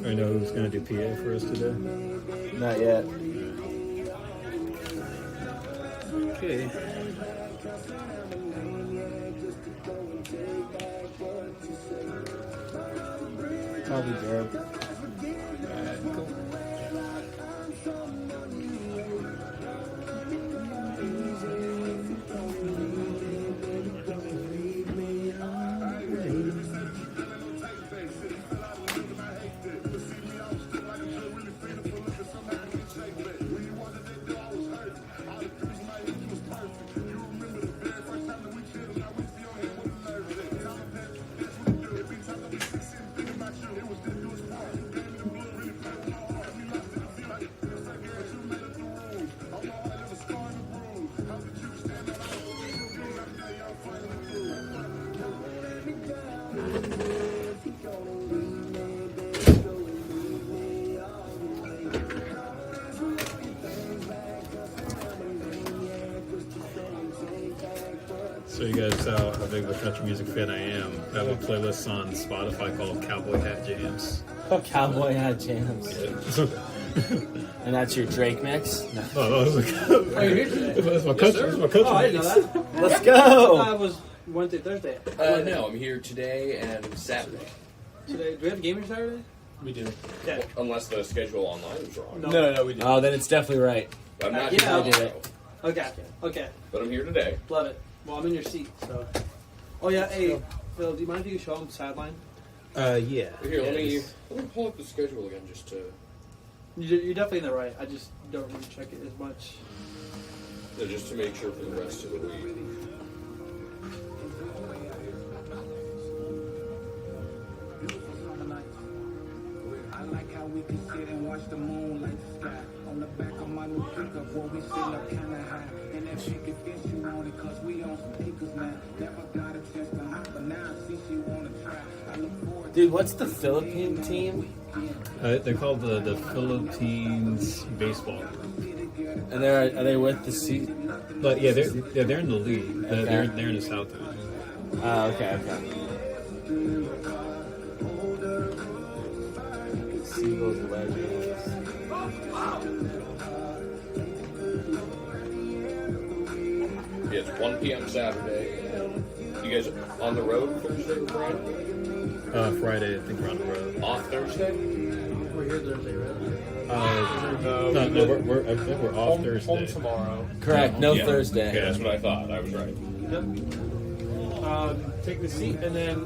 I know who's going to do PA for us today. Not yet. Okay. Probably Jared. Cool. So you guys saw how big of a country music fan I am. I have a playlist on Spotify called Cowboy Hat Jams. Cowboy Hat Jams. Yeah. And that's your Drake mix? No. Oh, that was my country. That's my country. Oh, I didn't know that. Let's go! I was Wednesday, Thursday. No, I'm here today and Saturday. Today, do we have a game here Saturday? We do. Okay. Unless the schedule online is wrong. No, we do. Oh, then it's definitely right. I'm not Yeah, here I did tomorrow, Okay. Okay. but I'm here today. Love it. Well, I'm in your seat, so. Oh, yeah. Hey, Phil, do you mind if you show them the sideline? Yeah. Here, let me pull up the schedule again just to... You're definitely in the right. I just don't really check it as much. just to make sure for the rest of the week. I like how we can sit and watch the moon like the sky. On the back of my new pickup, where we sit up kinda high. And that chick can fit you on it, cause we on some pickers now. Never got a chance to hop, but now I see she wanna try. I look forward. Dude, what's the Philippine team? They're called the Philippines baseball. And are they with the Sea? But yeah, they're in the league. They're in the South Division. Okay. Seagulls legends. Yeah, it's 1 p.m. Saturday. You guys on the road Thursday or Friday? Friday, I think we're on the road. Off Thursday? We're here Thursday, right? No, I think we're off Thursday. Home tomorrow. Correct, no Yeah. Thursday. Okay, that's what I thought. I was right. Yep. Take the seat, and then,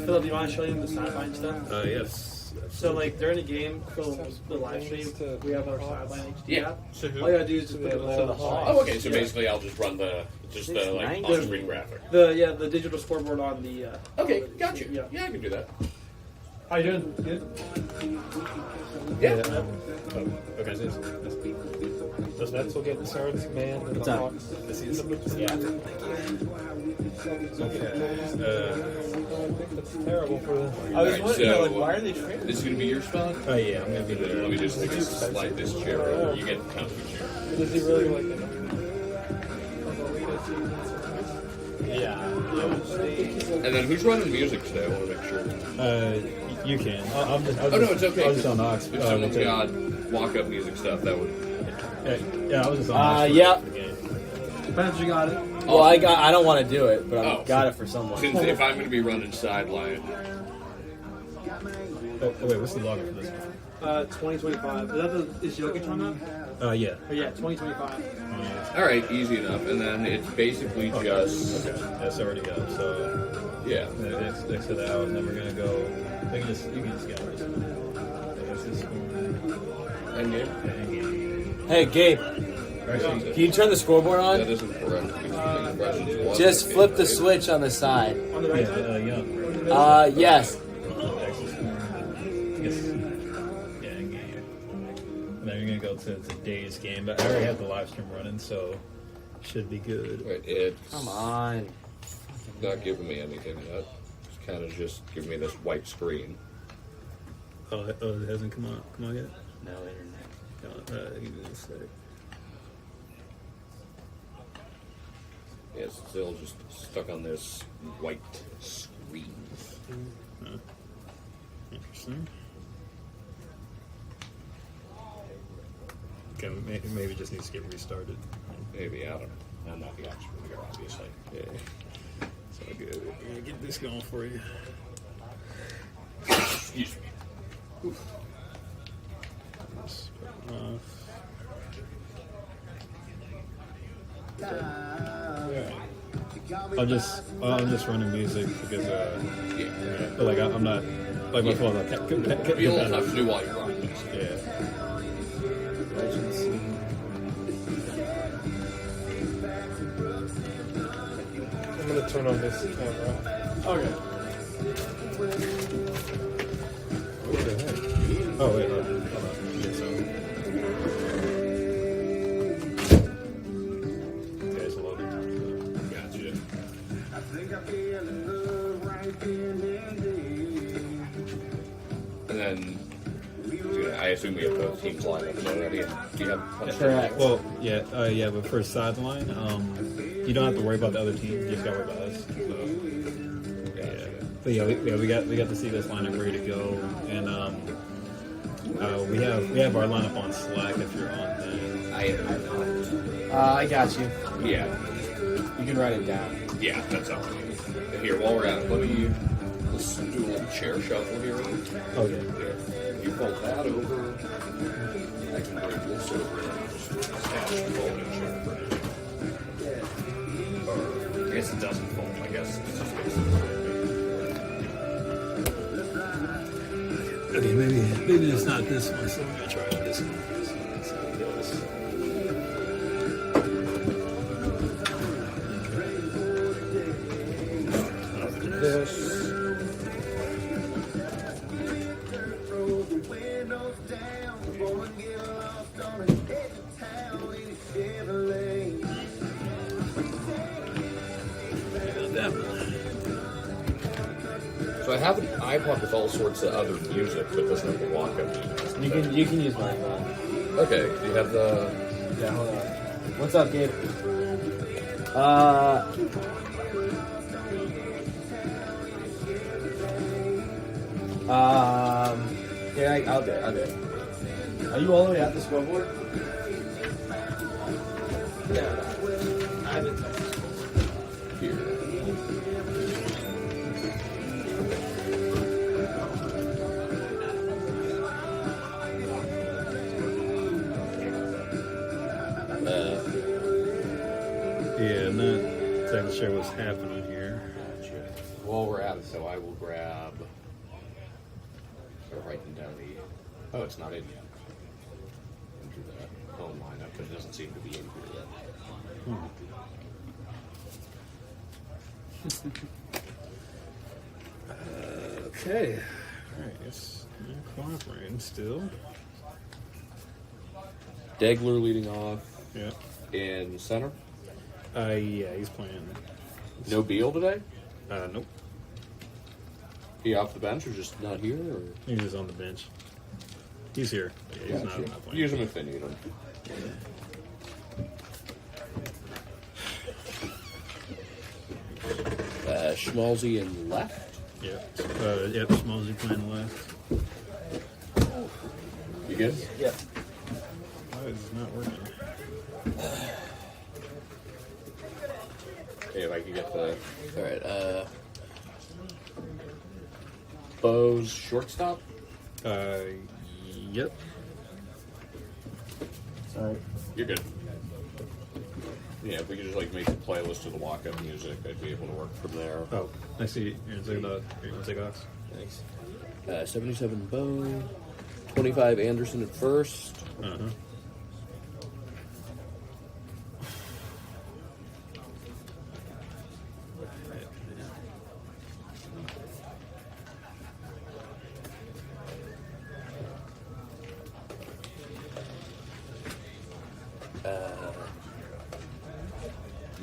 Phil, do you want to show them the sideline stuff? Yes. So, like, during the game, for the live stream, we have our sideline HD Yeah. app. So who? All you gotta do is just put it To the on Oh, okay. So Yeah. basically, I'll just run the on-screen graphic. the digital scoreboard on the. Okay, gotcha. Yeah. Yeah, I can do that. How you doing? Good. Yeah. Okay, Does Nets will get the Sards man and What's the up? Hawks this season? Yeah. That's terrible for them. I was wondering, why are they trading? This is gonna be your spot. Oh yeah, I'm gonna be there. Let me just slide this chair over. You get the comfy chair. Does he really like it? Yeah. And then who's running music today? I want to make sure. You can. I'm just. Oh no, it's okay. I was just on Ox. If someone's got walk-up music stuff, that would. Yeah, I was just on Ox. Yeah. For the game. Depends, you got it. Well, I don't want to do it, but I Oh. got it for someone. Since if I'm going to be running sideline, Oh, wait, what's the login for this one? 2025. Is Jokic on that? Yeah. Oh, yeah, 2025. all right, easy enough. And then it's basically just Okay, that's already up. So yeah. exit out, and then we're gonna go. You can just get this. That's this one. And yeah, Hey, Gabe, Actually, can you turn the scoreboard that on? isn't correct. Just flip the switch on the side. On the right side? yeah. Yes. Yeah, game. And then you're gonna go to today's game, but I already have the live stream running, so should be good. Right, it's Come on. not giving me anything yet. It's kind of just giving me this white screen. Oh, it hasn't come on yet. No internet. Give me a sec. Yeah, it's still just stuck on this white screen. Interesting. maybe just needs to get restarted. Maybe, I don't know. I'm not the action here, obviously. Yeah. So good. Yeah, get this going for you. Excuse me. Just put it off. I'm just running music because Yeah. but like I'm not like my phone. You'll have to do while you're running this. Yeah. I'm gonna turn on this camera. Okay. What the heck? Oh wait, hold on. Yeah, so. Okay, it's loading. Gotcha. I think I feel in love right then and there. And then, I assume we have both teams lined up already. And do you have Correct. Well, yeah, but for sideline, you don't have to worry about the other team. You just got to worry about us. So, yeah. But yeah, we got to see this lineup ready to go, and we have our lineup on Slack if you're on that. I got you. Yeah. You can write it down. Yeah, that sounds good. Here, while we're at it, let's do a little chair shuffle here. Oh yeah. There. You fold that over. I can bring this over and just stash the folding chair for now. I guess it doesn't fold. I guess it's just Okay, maybe it's not this one, so I'm gonna try this one. See how it goes. This. Roll the windows down, go and get lost on an edge of town in a Chevrolet. So I have an iPod with all sorts of other music, but doesn't have the walk-up music. You can use my phone. Okay, do you have the... Yeah, hold on. What's up, Gabe? Yeah, I'll do it. Are you all the way at the scoreboard? Yeah. I haven't touched the scoreboard. Here. Yeah, I'm not exactly sure what's happening here. Gotcha. While we're at it, though, I will grab... Start writing down the... Oh, it's not in yet. Enter the phone lineup, but it doesn't seem to be in here yet. Okay. Alright, it's cooperating still. Degler leading off Yeah. in center. Yeah, he's playing. No Beal today? Nope. He off the bench or just not here? Or? He's just on the bench. He's here. Yeah, he's not playing. Use him if they need him. Schmalzi in left. Yep. Yep, Smallsy playing left. You good? Yeah. Why is it not working? Okay, if I can get the... Alright, Bo's shortstop? Yep. Sorry. You're good. Yeah, if we could just like make a playlist of the walk-up music, I'd be able to work from there. Oh, I see. You're gonna take off. Thanks. 77 Bo, 25 Anderson at first. Uh-huh.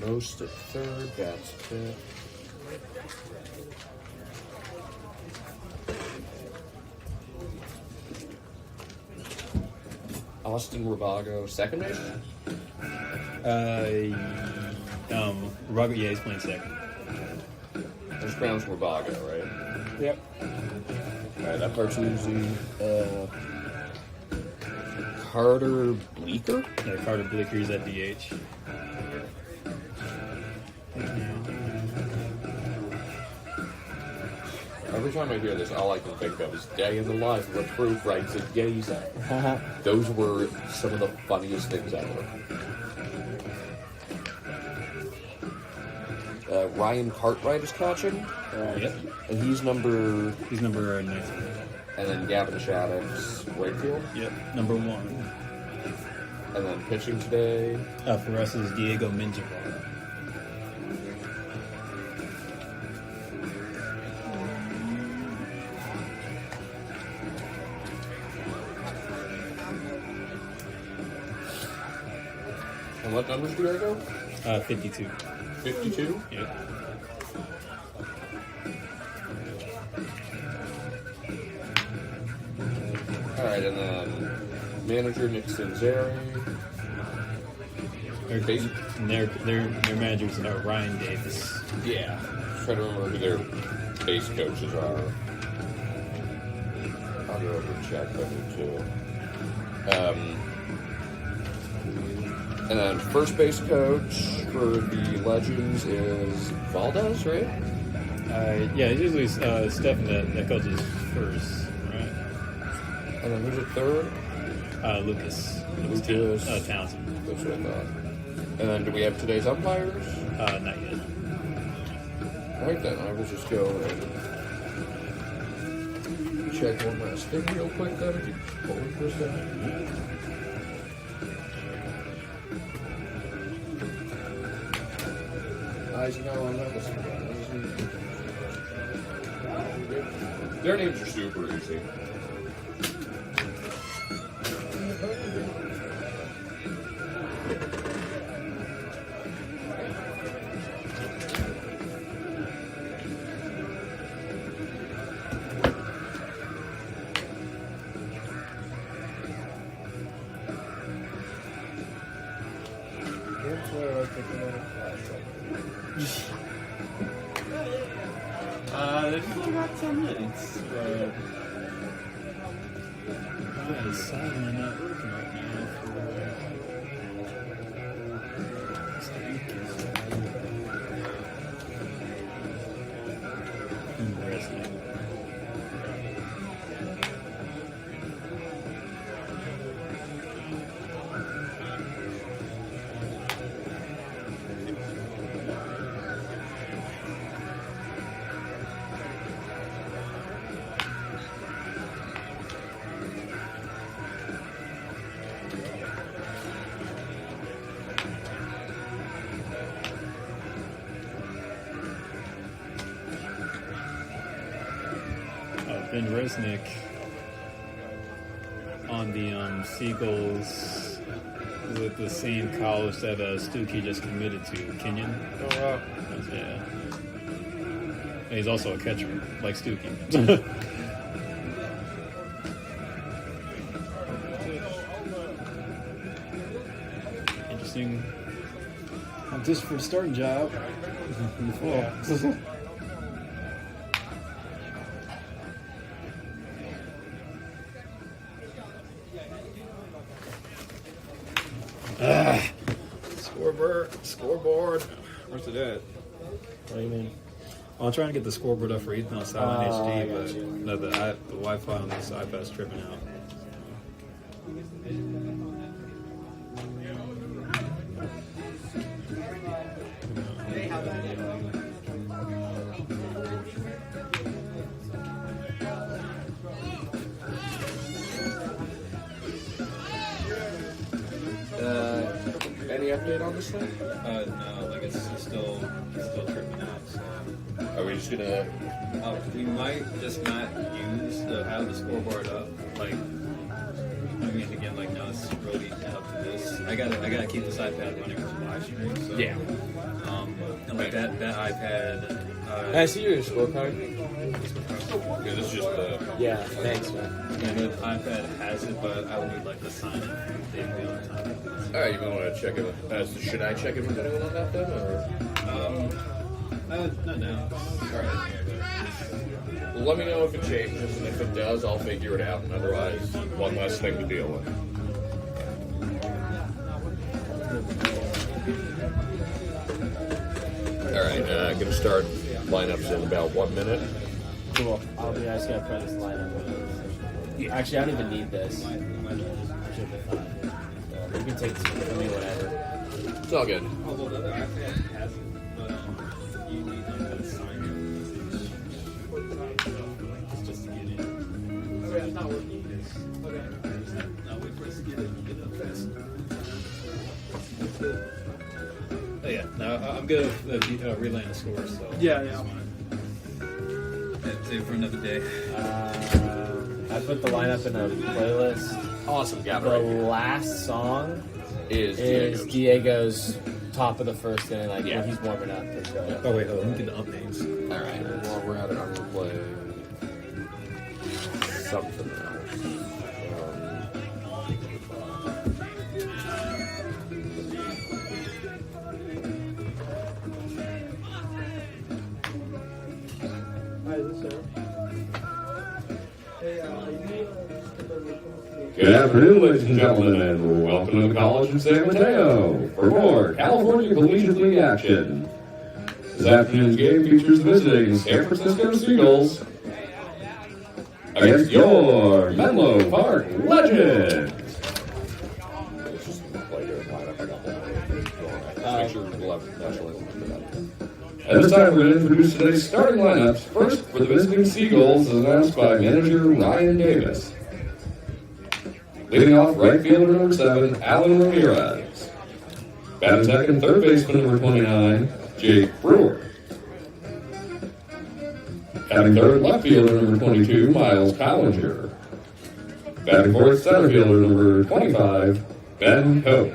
Most at third, Bats fifth. Austin Ravago, second base? Robert, yeah, he's playing second. Just pronounced Ravago, right? Yep. Alright, that part's easy. Carter Bleeker? Yeah, Carter Blicker's at DH. Every time I hear this, all I can think of is Day in the Life of a Proof Rights and Gays Act. Those were some of the funniest things ever. Ryan Cartwright is catching. Yep. And he's number... He's number 19. And then Gavin Shaddix, Wakefield. Yep, number 1. And then pitching today... For us is Diego Menjivar. And what numbers do I go? 52. 52? Yep. Alright, and then manager Nick Sinzeri. Their managers are Ryan Davis. Yeah. Try to remember who their base coaches are. I'll go over and check that too. And then first base coach for the Legends is Valdez, right? Yeah, it's usually Stephen that coaches first, right? And then who's at third? Lucas. Lucas. Townsend. That's what I thought. And then do we have today's umpires? Not yet. Alright then, I will just go and check one last thing real quick then, if you hold it for a second. No, I'm not listening to that. Their names are super easy. They've got about 10 minutes. The sideline not working right now. Ben Resnick on the Seagulls with the same college that Stuckey just committed to, Kenyon. Oh, wow. Yeah. And he's also a catcher, like Stuckey. Interesting. Just for the starting job. Yeah. Scoreboard. Where's it at? What do you mean? Well, I'm trying to get the scoreboard up for Ethan on Sideline I HD, got you. but the Wi-Fi on this iPad's tripping out. Any update on this thing? No, like it's still tripping out. So. Are we just gonna... We might just not have the scoreboard up. Like, I mean, again, like now it's really up to this. I gotta keep this iPad running with live stream. So, Yeah. And like that iPad. I see your scorecard. Yeah, this is just the... Yeah, thanks, man. Yeah, the iPad has it, but I would need like the sign in daily on time. Alright, you might want to check it. Should I check it with anyone on that then, or...? Not now. Alright. Well, let me know if it changes, and if it does, I'll figure it out, and otherwise, one less thing to deal with. All right, gonna start lineups in about 1 minute. Cool. I'll be just gonna put this lineup. Actually, I don't even need this. I should be fine. You can take this from me, whatever. It's all good. Okay, it's not working. Okay. Oh, yeah, no, I'm good with relaying the scores. So Yeah, it's yeah. fine. Save for another day. I put the lineup in a playlist. Awesome, The Gavin. last song Is is Diego's. Diego's top of the first inning, like Yeah. when he's warming up for sure. Oh wait, hold on, let me get the up names. All right. While we're at it, I'm gonna play something else. Hi, is this Sarah? Hey, Good afternoon, ladies and gentlemen, and welcome to the College of San Mateo for more California Collegiate League action. This afternoon's game features visiting San Francisco Seagulls against your Menlo Park Legends. It's just gonna play your lineup. I got one. Make sure we'll have national anthem for that. At this time, we're going to introduce today's starting lineups. First, for the visiting Seagulls, as announced by manager Ryan Davis. Leading off, right fielder number 7, Alan Ramirez. Batting second, third baseman number 29, Jake Brewer. Batting third, left fielder number 22, Miles Collinger. Batting fourth, center fielder number 25, Ben Cope.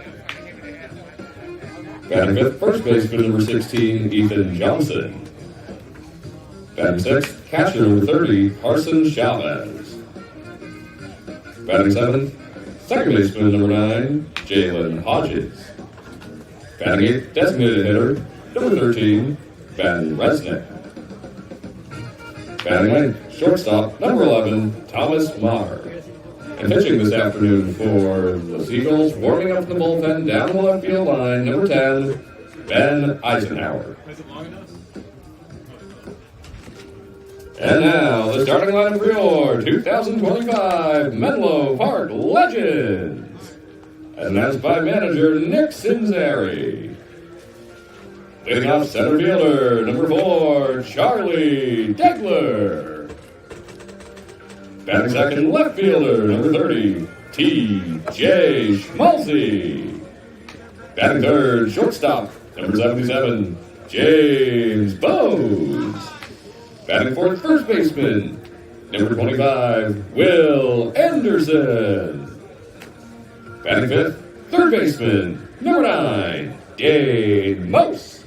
Batting fifth, first baseman number 16, Ethan Johnson. Batting sixth, catcher number 30, Carson Chavez. Batting seventh, second baseman number 9, Jalen Hodges. Batting eighth, designated hitter, number 13, Ben Resnick. Batting ninth, shortstop, number 11, Thomas Maher. And pitching this afternoon for the Seagulls, warming up the bullpen down the left field line, number 10, Ben Eisenhower. Is it long enough? And now, the starting lineup for your 2025 Menlo Park Legends, as announced by manager Nick Sinzari. Leading off center fielder, number 4, Charlie Degler. Batting second, left fielder, number 30, T.J. Schmalzi. Batting third, shortstop, number 77, James Bowes. Batting fourth, first baseman, number 25, Will Anderson. Batting fifth, third baseman, number 9, Dane Mose.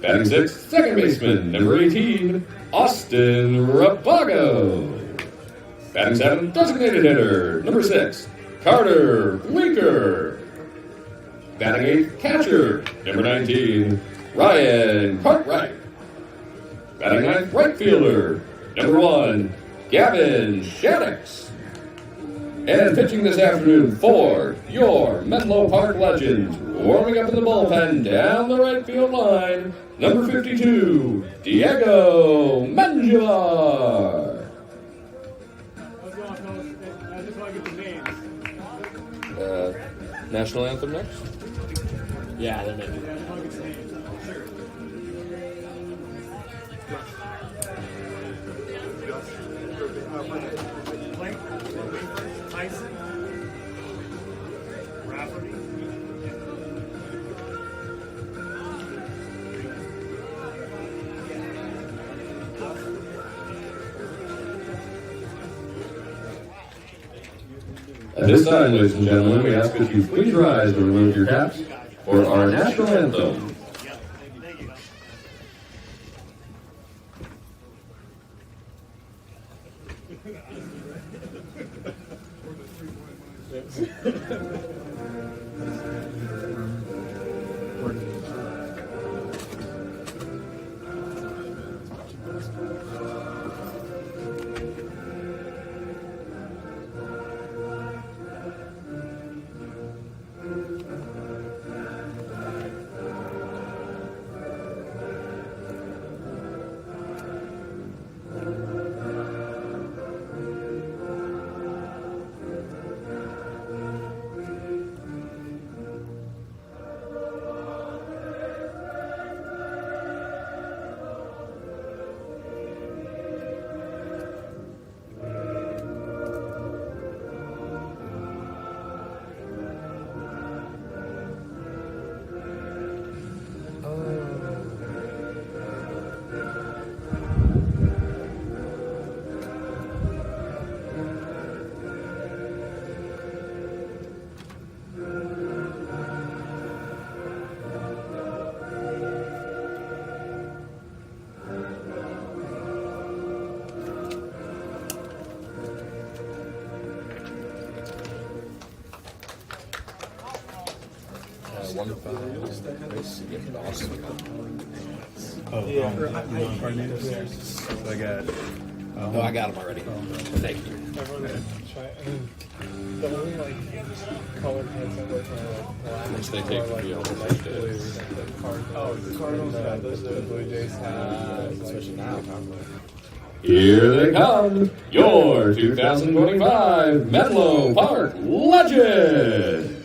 Batting sixth, second baseman, number 18, Austin Rapago. Batting seventh, designated hitter, number 6, Carter Bleeker. Batting eighth, catcher, number 19, Ryan Cartwright. Batting ninth, right fielder, number 1, Gavin Shaddix. And pitching this afternoon for your Menlo Park Legends, warming up in the bullpen down the right field line, number 52, Diego Menjivar. What's going on, fellas? I just want to get the names. National anthem next. Yeah, they're making I just want to get the names. Sure. Blank, Tyson, Rafferty. At this time, ladies and gentlemen, we ask that you please rise and remove your caps for our national anthem. Oh, Yeah. our names? So I got. No, I got them already. Thank you. Everyone try. I mean, the only like colored pants I wear are black. Which they take or, to like be on the light first day. blue. The Cardinals. The Cardinals, yeah, those are the Blue Jays have. Especially now, probably. Here they come, your 2025 Menlo Park Legends.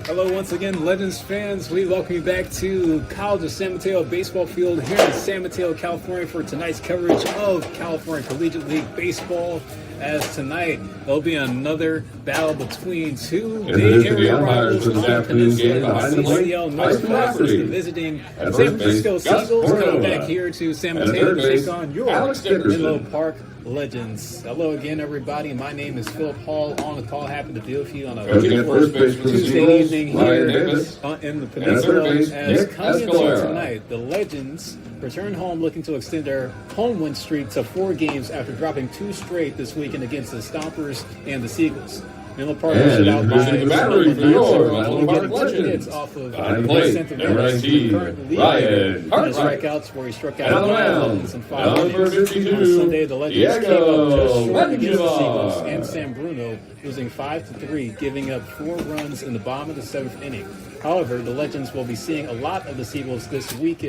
Hello, once again, Legends fans. We welcome you back to College of San Mateo Baseball Field here in San Mateo, California, for tonight's coverage of California Collegiate League Baseball. As tonight, there'll be another battle between two And it big is the area umpires rivals for on this the afternoon's peninsula. game The behind the plate, CCL Tyson North Class Rafferty. is visiting At San first base, Francisco Gus Seagulls, coming Cordova. back here to San And at Mateo third to base, take on your Alex Dickerson. Menlo Park Legends. Hello again, everybody. My name is Philip Hall on the call. Happy to be with you on a Coaching at first base for the Tuesday Seagulls, evening Ryan here Davis. in the at third peninsula. base, As Nick coming into Escalera. tonight, the Legends return home looking to extend their home win streak to 4 games after dropping 2 straight this weekend against the Stompers and the Seagulls. Menlo Park And was out by introducing the battery for your Menlo Park hits Legends. off of Behind the plate, center MIT, fielder, current leader Ryan in his Cartwright. strikeouts, where he struck And out on the 9 mound, Legends in 5 number innings. 52, On Sunday, the Legends came Diego up just short against the Menjivar. Seagulls and San Bruno, losing 5-3, giving up 4 runs in the bottom of the 7th inning. However, the Legends will be seeing a lot of the Seagulls this week,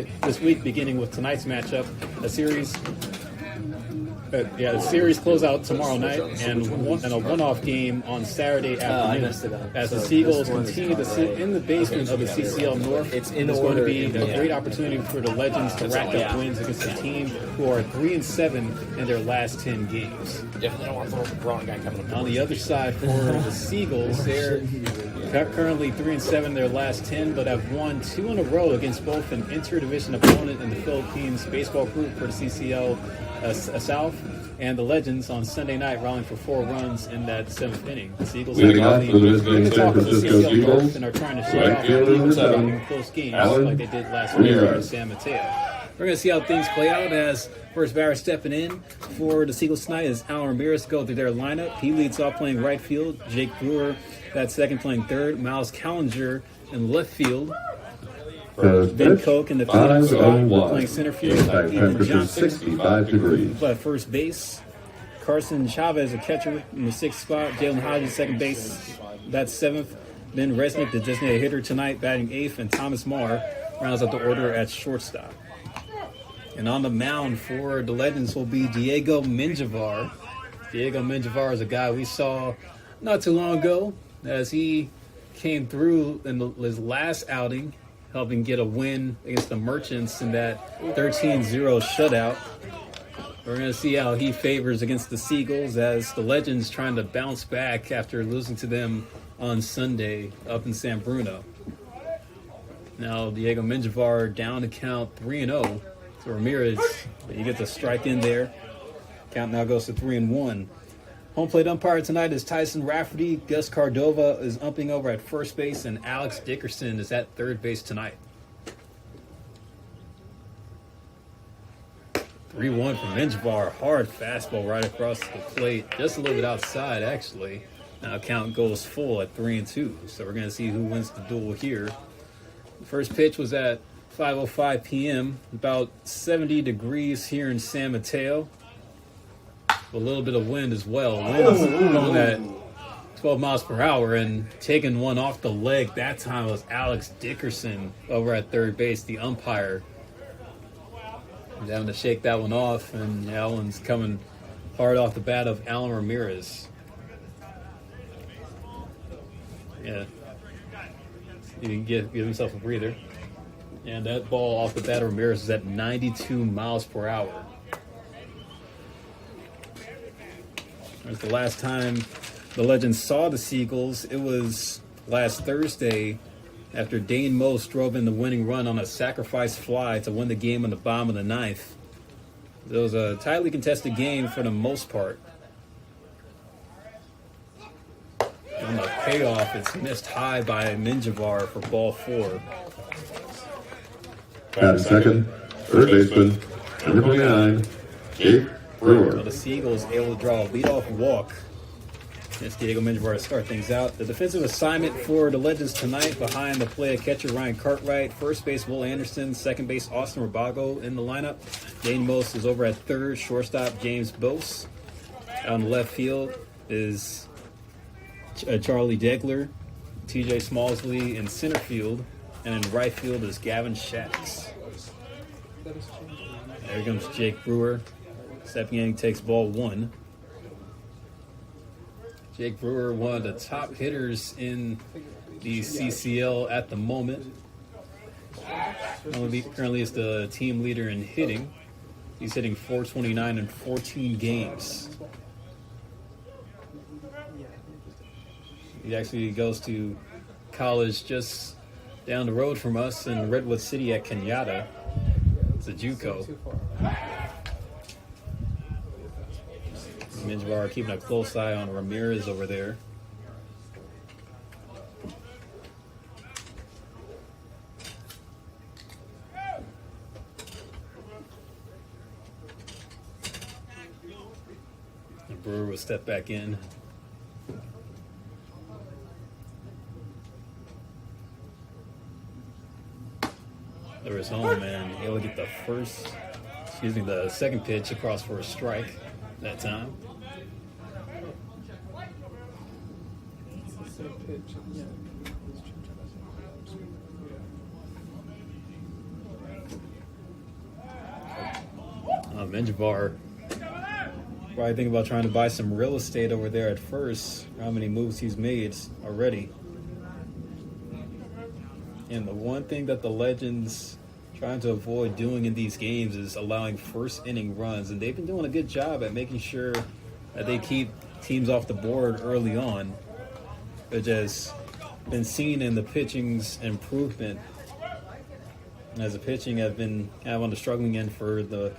beginning with tonight's matchup, a series. The series closeout tomorrow night and a one-off game on Saturday I afternoon. messed it up. As the So Seagulls this one is continue to not sit right. in the basement of the CCL North, It's in it's going to order be in a the- great opportunity for the Legends to rack up wins against a team who are 3-7 in their last 10 games. Definitely don't want to throw the wrong guy coming up. On the other side, for the Seagulls, they're currently 3-7 in their last 10, but have won 2 in a row against both an interdivision opponent in the Philippines baseball group for the CCL South and the Legends on Sunday night, rallying for 4 runs in that 7th inning. The Seagulls Leading have off for the visiting in the San top of the Francisco CCL Seagulls, North and are trying to shake right off fielder the number 7, dropping close games Alan like they did last week Ramirez. in San Mateo. We're going to see how things play out as first batter stepping in for the Seagulls tonight is Alan Ramirez. Go through their lineup. He leads off playing right field. Jake Brewer, that second, playing third. Miles Callinger in left field. First Ben pitch, Koch in the fielding spot, 5:01. playing center field. Impact Ethan temperature Johnson 65 degrees. at first base. Carson Chavez, a catcher, in the 6th spot. Jalen Hodges, second base. That's 7th. Ben Resnick, the designated hitter tonight, batting 8th. And Thomas Marr rounds out the order at shortstop. And on the mound for the Legends will be Diego Menjivar. Diego Menjivar is a guy we saw not too long ago as he came through in his last outing, helping get a win against the Merchants in that 13-0 shutout. We're going to see how he favors against the Seagulls as the Legends trying to bounce back after losing to them on Sunday up in San Bruno. Now Diego Menjivar down to count 3-0. So Ramirez, he gets a strike in there. Count now goes to 3-1. Home plate umpire tonight is Tyson Rafferty. Gus Cordova is umping over at first base, and Alex Dickerson is at third base tonight. 3-1 from Menjivar. Hard fastball right across the plate. Just a little bit outside, actually. Now count goes full at 3-2. So we're going to see who wins the duel here. The first pitch was at 5:05 p.m. About 70 degrees here in San Mateo. A little bit of wind as well. Wind's going at 12 miles per hour, and taking one off the leg that time was Alex Dickerson over at third base, the umpire. He's having to shake that one off, and that one's coming hard off the bat of Alan Ramirez. Yeah. He can give himself a breather. And that ball off the bat of Ramirez is at 92 miles per hour. That's the last time the Legends saw the Seagulls. It was last Thursday after Dane Most drove in the winning run on a sacrifice fly to win the game in the bottom of the 9th. It was a tightly contested game for the most part. On the payoff, it's missed high by Menjivar for ball 4. Batting second, third baseman, number 29, Jake Brewer. So the Seagulls able to draw a leadoff walk against Diego Menjivar to start things out. The defensive assignment for the Legends tonight, behind the play of catcher Ryan Cartwright, first base Will Anderson, second base Austin Rabago in the lineup. Dane Most is over at third, shortstop James Bose. Out in the left field is Charlie Degler, TJ Smallsley in center field, and in right field is Gavin Shax. There comes Jake Brewer. Stepping in, takes ball one. Jake Brewer, one of the top hitters in the CCL at the moment. Currently is the team leader in hitting. He's hitting .429 in 14 games. He actually goes to college just down the road from us in Redwood City at Kenyatta. It's a JUCO. Menjivar keeping a close eye on Ramirez over there. And Brewer will step back in. There was home, and he'll get the second pitch across for a strike that time. Menjivar probably thinking about trying to buy some real estate over there at first. How many moves he's made already. And the one thing that the Legends trying to avoid doing in these games is allowing first inning runs, and they've been doing a good job at making sure that they keep teams off the board early on, which has been seen in the pitching's improvement, as the pitching have been kind of on the struggling end for the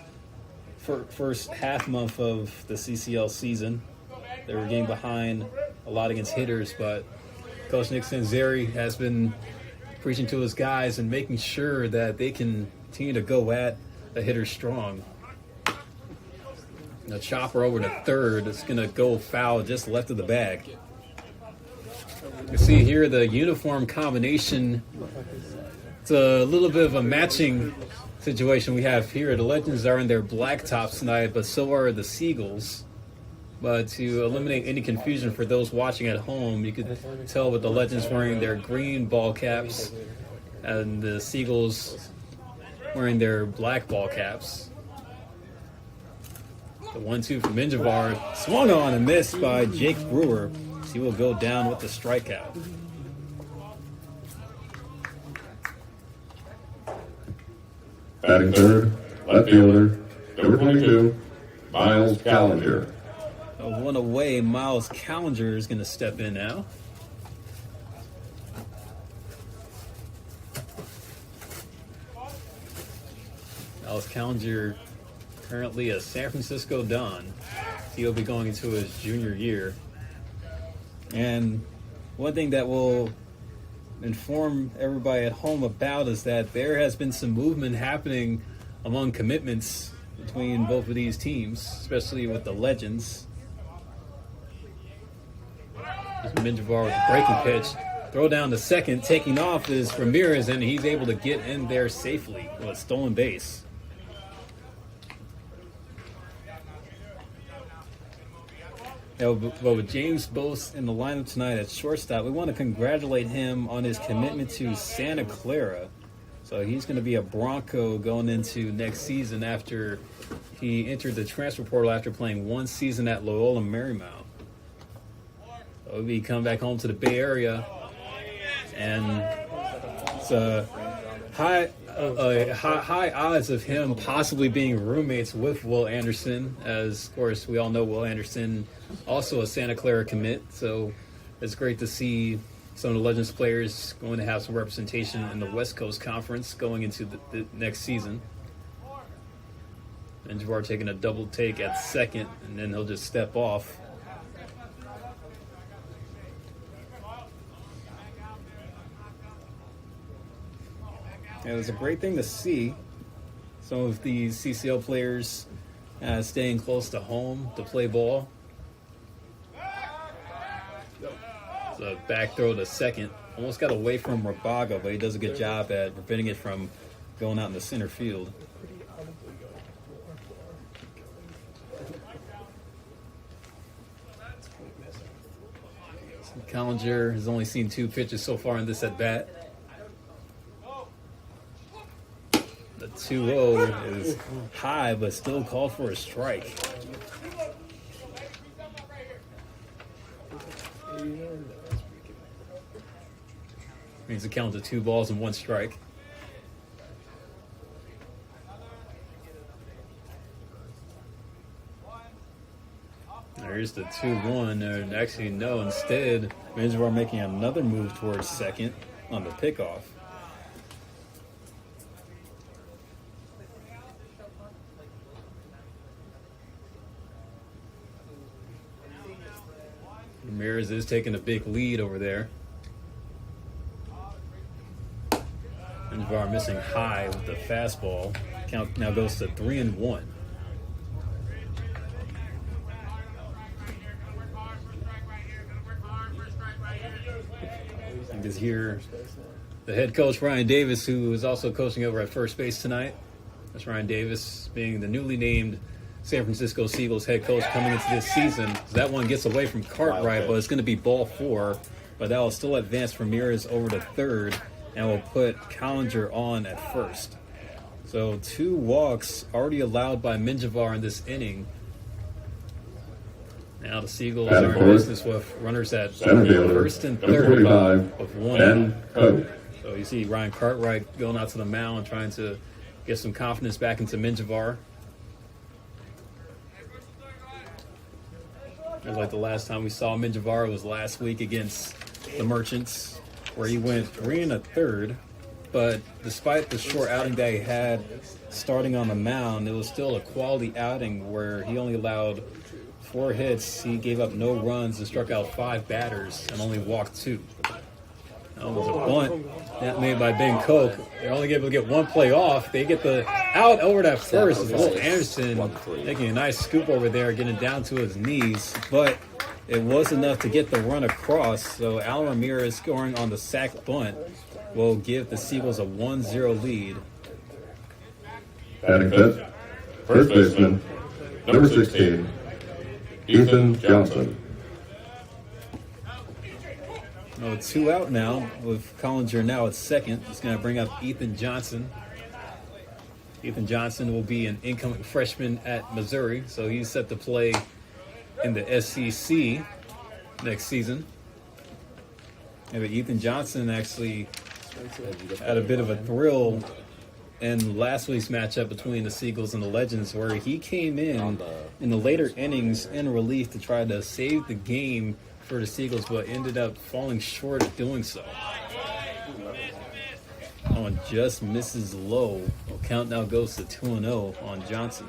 first half month of the CCL season. They were getting behind a lot against hitters, but Coach Nick Sanzeri has been preaching to his guys and making sure that they can continue to go at a hitter strong. The chopper over to third is going to go foul just left of the bag. You see here the uniform combination. It's a little bit of a matching situation we have here. The Legends are in their black tops tonight, but so are the Seagulls. But to eliminate any confusion for those watching at home, you could tell with the Legends wearing their green ball caps and the Seagulls wearing their black ball caps. The 1-2 from Menjivar, swung on and missed by Jake Brewer. He will go down with the strikeout. Batting third, left fielder, number 22, Miles Callinger. One away, Miles Callinger is going to step in now. Miles Callinger, currently a San Francisco Don. He'll be going into his junior year. And one thing that will inform everybody at home about is that there has been some movement happening among commitments between both of these teams, especially with the Legends. Menjivar with a breaking pitch. Throw down to second. Taking off is Ramirez, and he's able to get in there safely with a stolen base. But with James Bose in the lineup tonight at shortstop, we want to congratulate him on his commitment to Santa Clara. So he's going to be a Bronco going into next season after he entered the transfer portal after playing one season at Loyola Marymount. So he'll come back home to the Bay Area, and it's high odds of him possibly being roommates with Will Anderson, as of course we all know Will Anderson also a Santa Clara commit. So it's great to see some of the Legends players going to have some representation in the West Coast Conference going into the next season. And Javar taking a double take at second, and then he'll just step off. It was a great thing to see some of these CCL players staying close to home to play ball. So back throw to second. Almost got away from Rabaga, but he does a good job at preventing it from going out in the center field. Collinger has only seen 2 pitches so far in this at bat. The 2-0 is high, but still called for a strike. Means the count to 2 balls and 1 strike. There's the 2-1, and actually no, instead, Menjivar making another move towards second on the pickoff. Ramirez is taking a big lead over there. Menjivar missing high with the fastball. Count now goes to 3-1. Is here the head coach Ryan Davis, who is also coaching over at first base tonight. That's Ryan Davis being the newly named San Francisco Seagulls head coach coming into this season. So that one gets away from Cartwright, but it's going to be ball 4. But that will still advance Ramirez over to third, and will put Collinger on at first. So 2 walks already allowed by Menjivar in this inning. Now the Seagulls are in business with runners at first and third with 1 out. So you see Ryan Cartwright going out to the mound trying to get some confidence back into Menjivar. It was like the last time we saw Menjivar was last week against the Merchants, where he went 3 1/3. But despite the short outing that he had starting on the mound, it was still a quality outing where he only allowed 4 hits. He gave up no runs and struck out 5 batters and only walked 2. That was a bunt that made by Ben Koch. They're only able to get 1 play off. They get the out over that first. Will Anderson making a nice scoop over there, getting down to his knees. But it was enough to get the run across. So Alan Ramirez scoring on the sac bunt will give the Seagulls a 1-0 lead. Batting fifth, first baseman, number 16, Ethan Johnson. 2 out now with Collinger now at second. It's going to bring up Ethan Johnson. Ethan Johnson will be an incoming freshman at Missouri, so he's set to play in the SEC next season. Yeah, but Ethan Johnson actually had a bit of a thrill in last week's matchup between the Seagulls and the Legends, where he came in the later innings in relief to try to save the game for the Seagulls, but ended up falling short of doing so. That one just misses low. Well, count now goes to 2-0 on Johnson.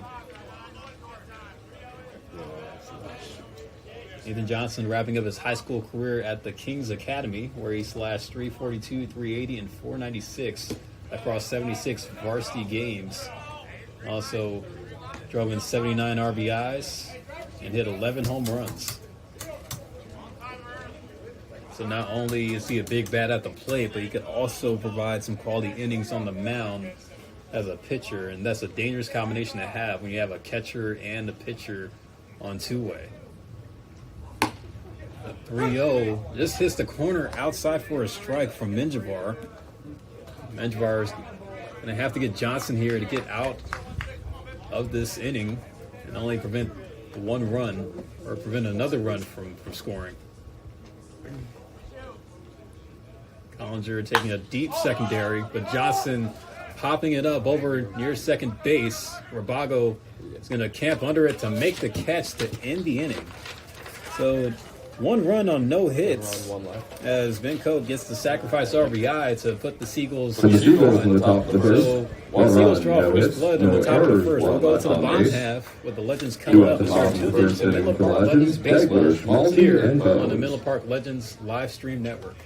Ethan Johnson wrapping up his high school career at the Kings Academy, where he slashed 342, 380, and 496 across 76 varsity games. Also drove in 79 RBIs and hit 11 home runs. So not only is he a big bat at the plate, but he could also provide some quality innings on the mound as a pitcher, and that's a dangerous combination to have when you have a catcher and a pitcher on two-way. The 3-0 just hits the corner outside for a strike from Menjivar. Menjivar is going to have to get Johnson here to get out of this inning and only prevent one run, or prevent another run from scoring. Collinger taking a deep secondary, but Johnson popping it up over near second base. Rabago is going to camp under it to make the catch to end the inning. So 1 run on no hits as Ben Koch gets the sacrifice RBI to put the Seagulls The Seagulls in the top of the first. So One the Seagulls run, draw no first hits, blood in no the top of the errors, first. one We'll go left to the on bottom base. half with the Legends coming 2 up. at the It's top our of the two first to inning Menlo for Park Legends, Legends baseball Hagler, Schmaltzy, here and on the Bones. Menlo Park Legends live stream network.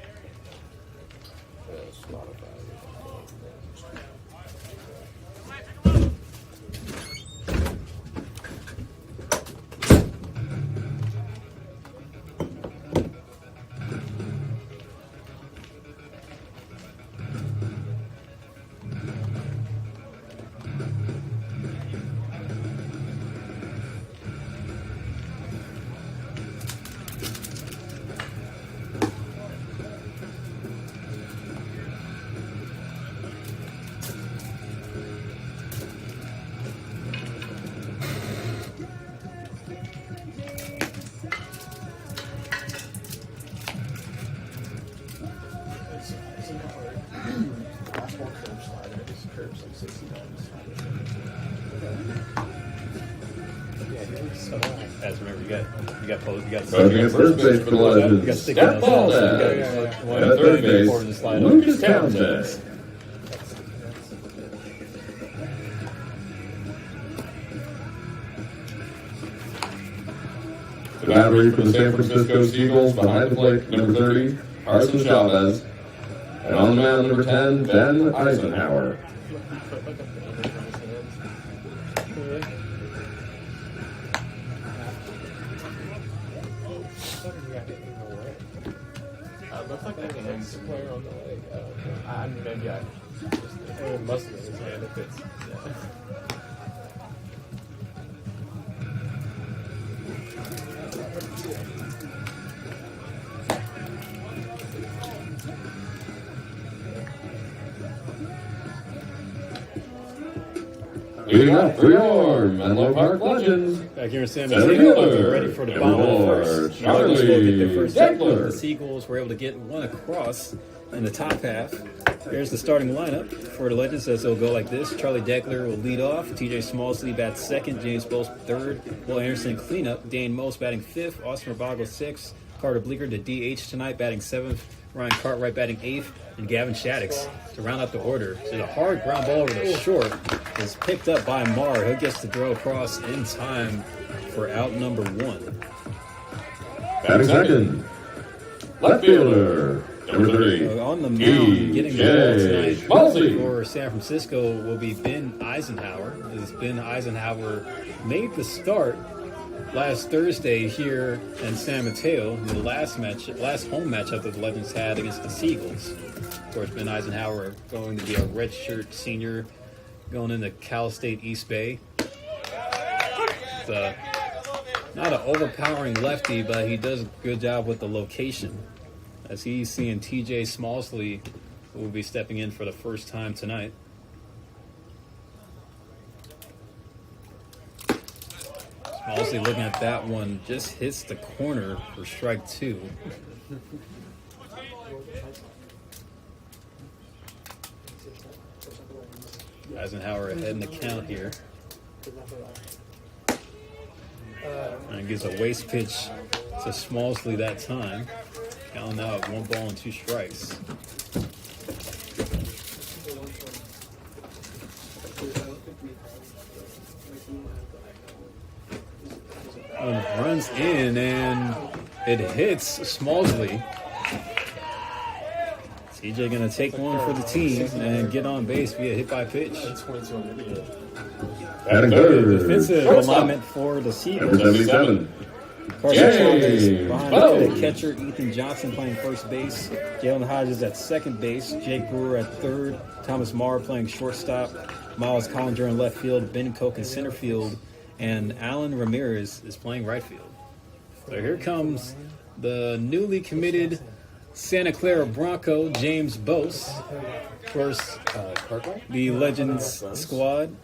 chirps like 60 times. Guys, remember you got post, you got Starting at first base for the you got Legends, stick Scott Valdez. Valdez. One At third base, before the slide Lucas Townsend. The battery for the San Francisco Seagulls behind the plate, number 30, Carson Chavez. And on the mound, number 10, Ben Eisenhower. Looks like I can square on the leg. I mean, maybe I it must have been his hand if it's. Yeah. Leading up for your Menlo Park Legends, Back here in San Center Mateo, fielder, ready for the number bottom of the 4, first. Charlie will get their first Charlie jackpot. The Deckler. Seagulls were able to get one across in the top half. Here's the starting lineup for the Legends as they'll go like this. Charlie Deckler will lead off. TJ Smallsley bats second. James Bowles third. Will Anderson cleanup. Dane Most batting fifth. Austin Rabago sixth. Carter Bleeker to DH tonight batting seventh. Ryan Cartwright batting eighth. And Gavin Shaddix to round out the order. So a hard ground ball over the short is picked up by Marr. He gets to throw across in time for out number one. Batting second, left fielder, number 3, On the mound, getting the ball tonight Schmaltzy. for San Francisco will be Ben Eisenhower. As Ben Eisenhower made the start last Thursday here in San Mateo, in the last home matchup that the Legends had against the Seagulls. Of course, Ben Eisenhower going to be a redshirt senior going into Cal State East Bay. It's not an overpowering lefty, but he does a good job with the location. As he's seeing TJ Smallsley, who will be stepping in for the first time tonight. Smallsley looking at that one, just hits the corner for strike two. Eisenhower ahead in the count here. And gives a waste pitch to Smallsley that time. Counting now at 1 ball and 2 strikes. Runs in and it hits Smallsley. CJ gonna take one for the team and get on base via hit by pitch. batting third, Defensive alignment for the Seagulls. number 77, Carson Chavez James behind Bowles. the catcher. Ethan Johnson playing first base. Jalen Hodges at second base. Jake Brewer at third. Thomas Marr playing shortstop. Miles Collinger in left field. Ben Koch in center field. And Alan Ramirez is playing right field. So here comes the newly committed Santa Clara Bronco, James Bose. Of course, the Legends squad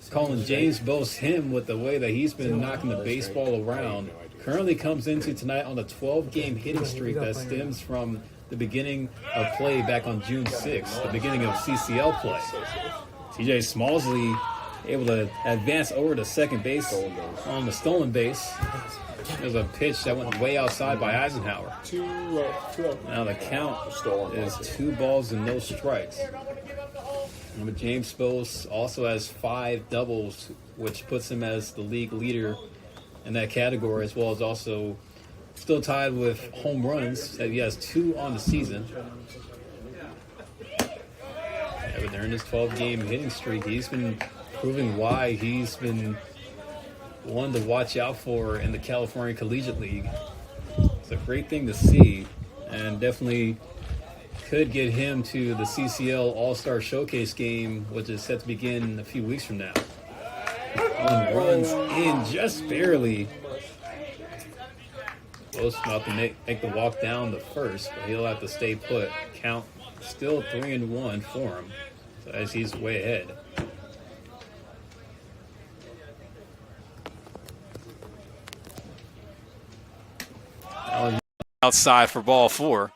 calling James Bose him with the way that he's been knocking the baseball around. Currently comes into tonight on a 12-game hitting streak that stems from the beginning of play back on June 6th, the beginning of CCL play. TJ Smallsley able to advance over to second base on the stolen base. There's a pitch that went way outside by Eisenhower. Now the count is 2 balls and no strikes. But James Bose also has 5 doubles, which puts him as the league leader in that category, as well as also still tied with home runs. He has 2 on the season. Yeah, but during his 12-game hitting streak, he's been proving why he's been one to watch out for in the California Collegiate League. It's a great thing to see, and definitely could get him to the CCL All-Star Showcase game, which is set to begin a few weeks from now. And runs in just barely. Close enough to make the walk down the first, but he'll have to stay put. Count still 3-1 for him, so as he's way ahead. Outside for ball 4.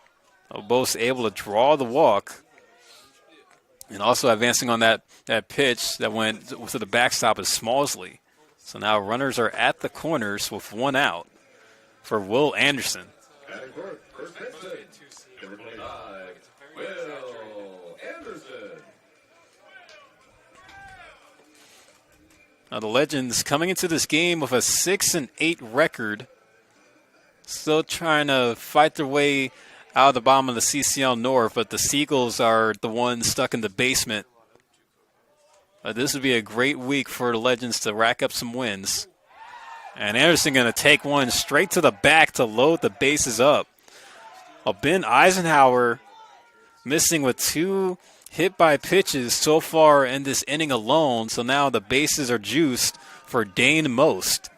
Both able to draw the walk. And also advancing on that pitch that went to the backstop is Smallsley. So now runners are at the corners with one out for Will Anderson. Now the Legends coming into this game with a 6-8 record, still trying to fight their way out of the bottom of the CCL North, but the Seagulls are the ones stuck in the basement. This would be a great week for the Legends to rack up some wins. And Anderson going to take one straight to the back to load the bases up. Ben Eisenhower missing with 2 hit by pitches so far in this inning alone. So now the bases are juiced for Dane Most.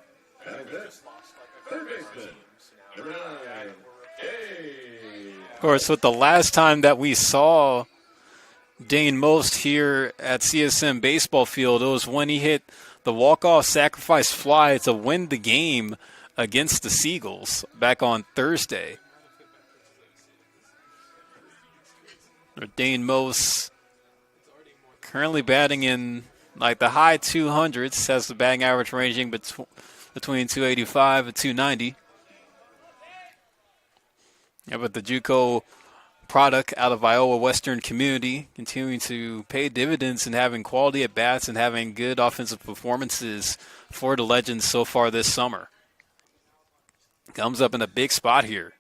Of course, with the last time that we saw Dane Most here at CSM Baseball Field, it was when he hit the walk-off sacrifice fly to win the game against the Seagulls back on Thursday. Dane Most currently batting in like the high 200s, has the batting average ranging between 285 and 290. Yeah, but the JUCO product out of Iowa Western Community continuing to pay dividends and having quality at bats and having good offensive performances for the Legends so far this summer. Comes up in a big spot here.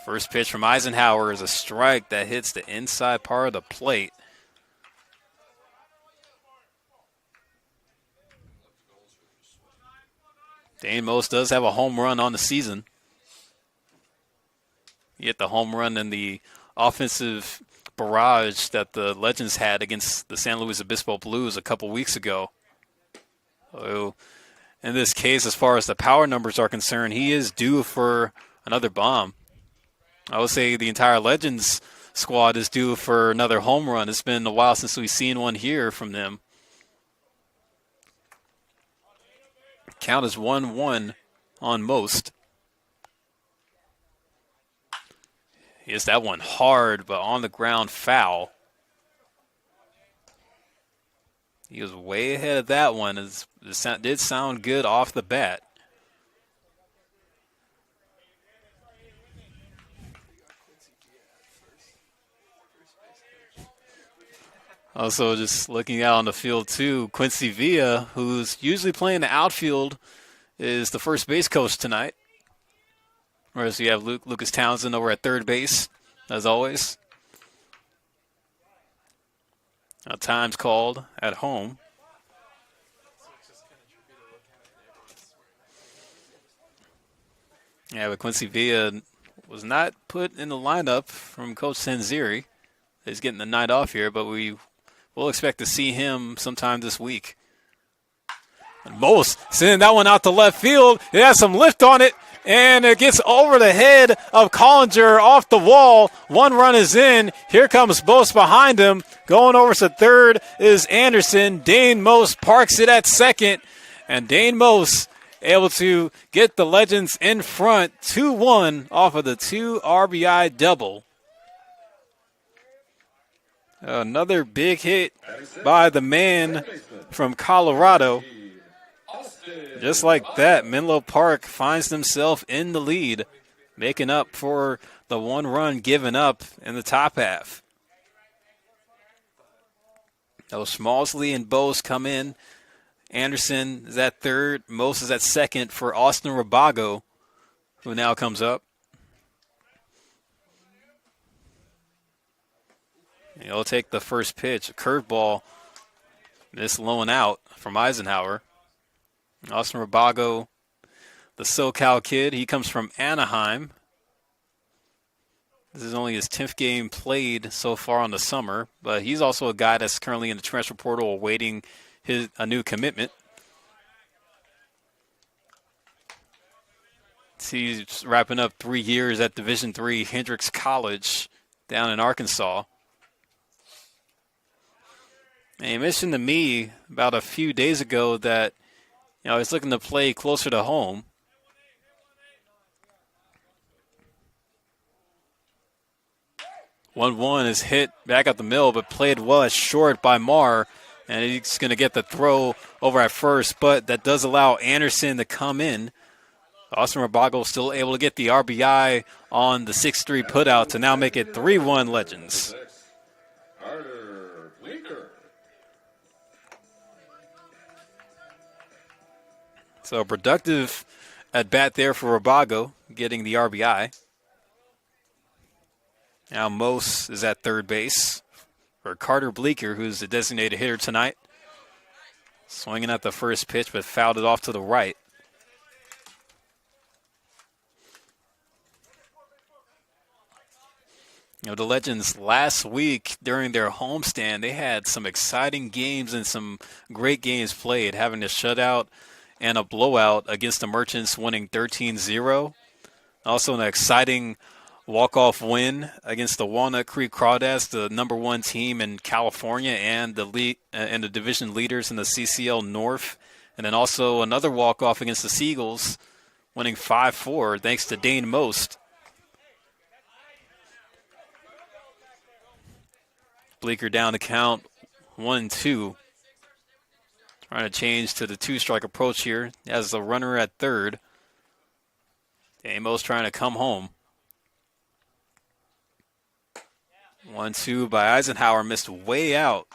First pitch from Eisenhower is a strike that hits the inside part of the plate. Dane Most does have a home run on the season. He hit the home run in the offensive barrage that the Legends had against the San Luis Obispo Blues a couple weeks ago. So in this case, as far as the power numbers are concerned, he is due for another bomb. I would say the entire Legends squad is due for another home run. It's been a while since we've seen one here from them. Count is 1-1 on Most. Hits that one hard, but on the ground foul. He was way ahead of that one. It did sound good off the bat. Also, just looking out on the field, too, Quincy Villa, who's usually playing the outfield, is the first base coach tonight. Whereas you have Lucas Townsend over at third base, as always. Now time's called at home. Yeah, but Quincy Villa was not put in the lineup from Coach Senziri. He's getting the night off here, but we will expect to see him sometime this week. And Most sending that one out to left field. It has some lift on it, and it gets over the head of Collinger off the wall. One run is in. Here comes Most behind him. Going over to third is Anderson. Dane Most parks it at second, and Dane Most able to get the Legends in front 2-1 off of the 2 RBI double. Another big hit by the man from Colorado. Just like that, Menlo Park finds himself in the lead, making up for the 1 run given up in the top half. Those Smallsley and Bose come in. Anderson is at third. Most is at second for Austin Rabago, who now comes up. He'll take the first pitch, a curveball, this low and out from Eisenhower. Austin Rabago, the SoCal kid, he comes from Anaheim. This is only his 10th game played so far on the summer, but he's also a guy that's currently in the transfer portal awaiting a new commitment. He's wrapping up 3 years at Division III Hendrix College down in Arkansas. And he mentioned to me about a few days ago that he's looking to play closer to home. 1-1 is hit back up the middle, but played well as short by Marr. And he's going to get the throw over at first, but that does allow Anderson to come in. Austin Rabago still able to get the RBI on the 6-3 putout to now make it 3-1 Legends. Carter Bleeker. So productive at bat there for Rabago, getting the RBI. Now Mose is at third base for Carter Bleeker, who's the designated hitter tonight. Swinging at the first pitch, but fouled it off to the right. You know, the Legends last week during their homestand, they had some exciting games and some great games played, having a shutout and a blowout against the Merchants, winning 13-0. Also an exciting walk-off win against the Walnut Creek Crawdads, the number 1 team in California and the division leaders in the CCL North. And then also another walk-off against the Seagulls, winning 5-4 thanks to Dane Most. Bleeker down to count 1-2. Trying to change to the 2-strike approach here. Has the runner at third. Amos trying to come home. 1-2 by Eisenhower, missed way out.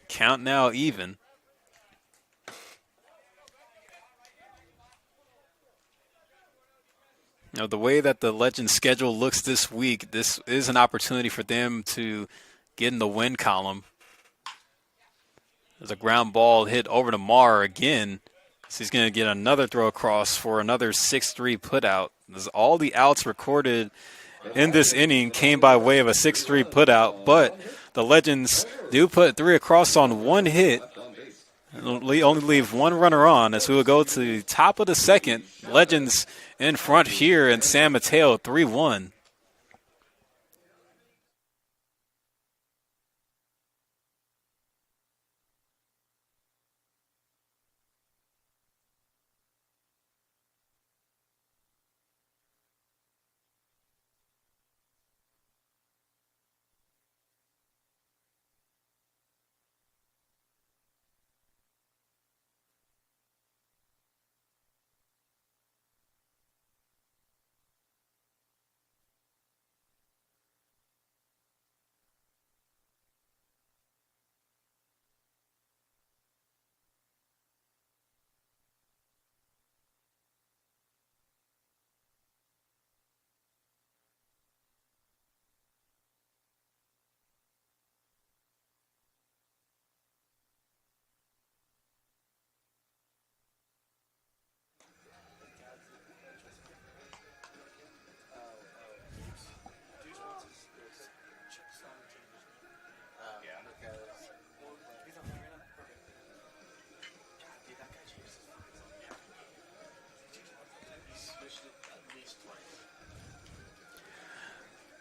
Count now even. Now, the way that the Legends schedule looks this week, this is an opportunity for them to get in the win column. There's a ground ball hit over to Marr again. So he's going to get another throw across for another 6-3 putout. All the outs recorded in this inning came by way of a 6-3 putout, but the Legends do put 3 across on 1 hit. Only leave 1 runner on as we will go to the top of the second. Legends in front here in San Mateo, 3-1.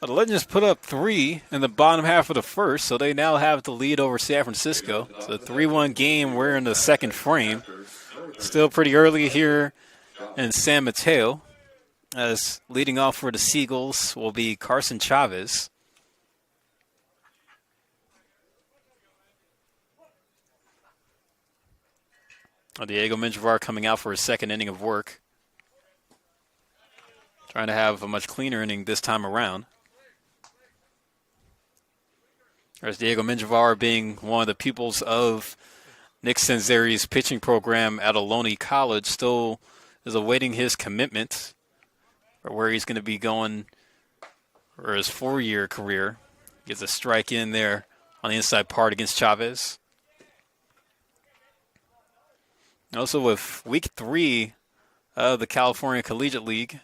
The Legends put up 3 in the bottom half of the first, so they now have the lead over San Francisco. It's a 3-1 game. We're in the second frame. Still pretty early here in San Mateo, as leading off for the Seagulls will be Carson Chavez. Diego Menjivar coming out for his second inning of work. Trying to have a much cleaner inning this time around. There's Diego Menjivar being one of the pupils of Nick Sanzeri's pitching program at Ohlone College. Still is awaiting his commitment for where he's going to be going for his 4-year career. Gets a strike in there on the inside part against Chavez. Also with week 3 of the California Collegiate League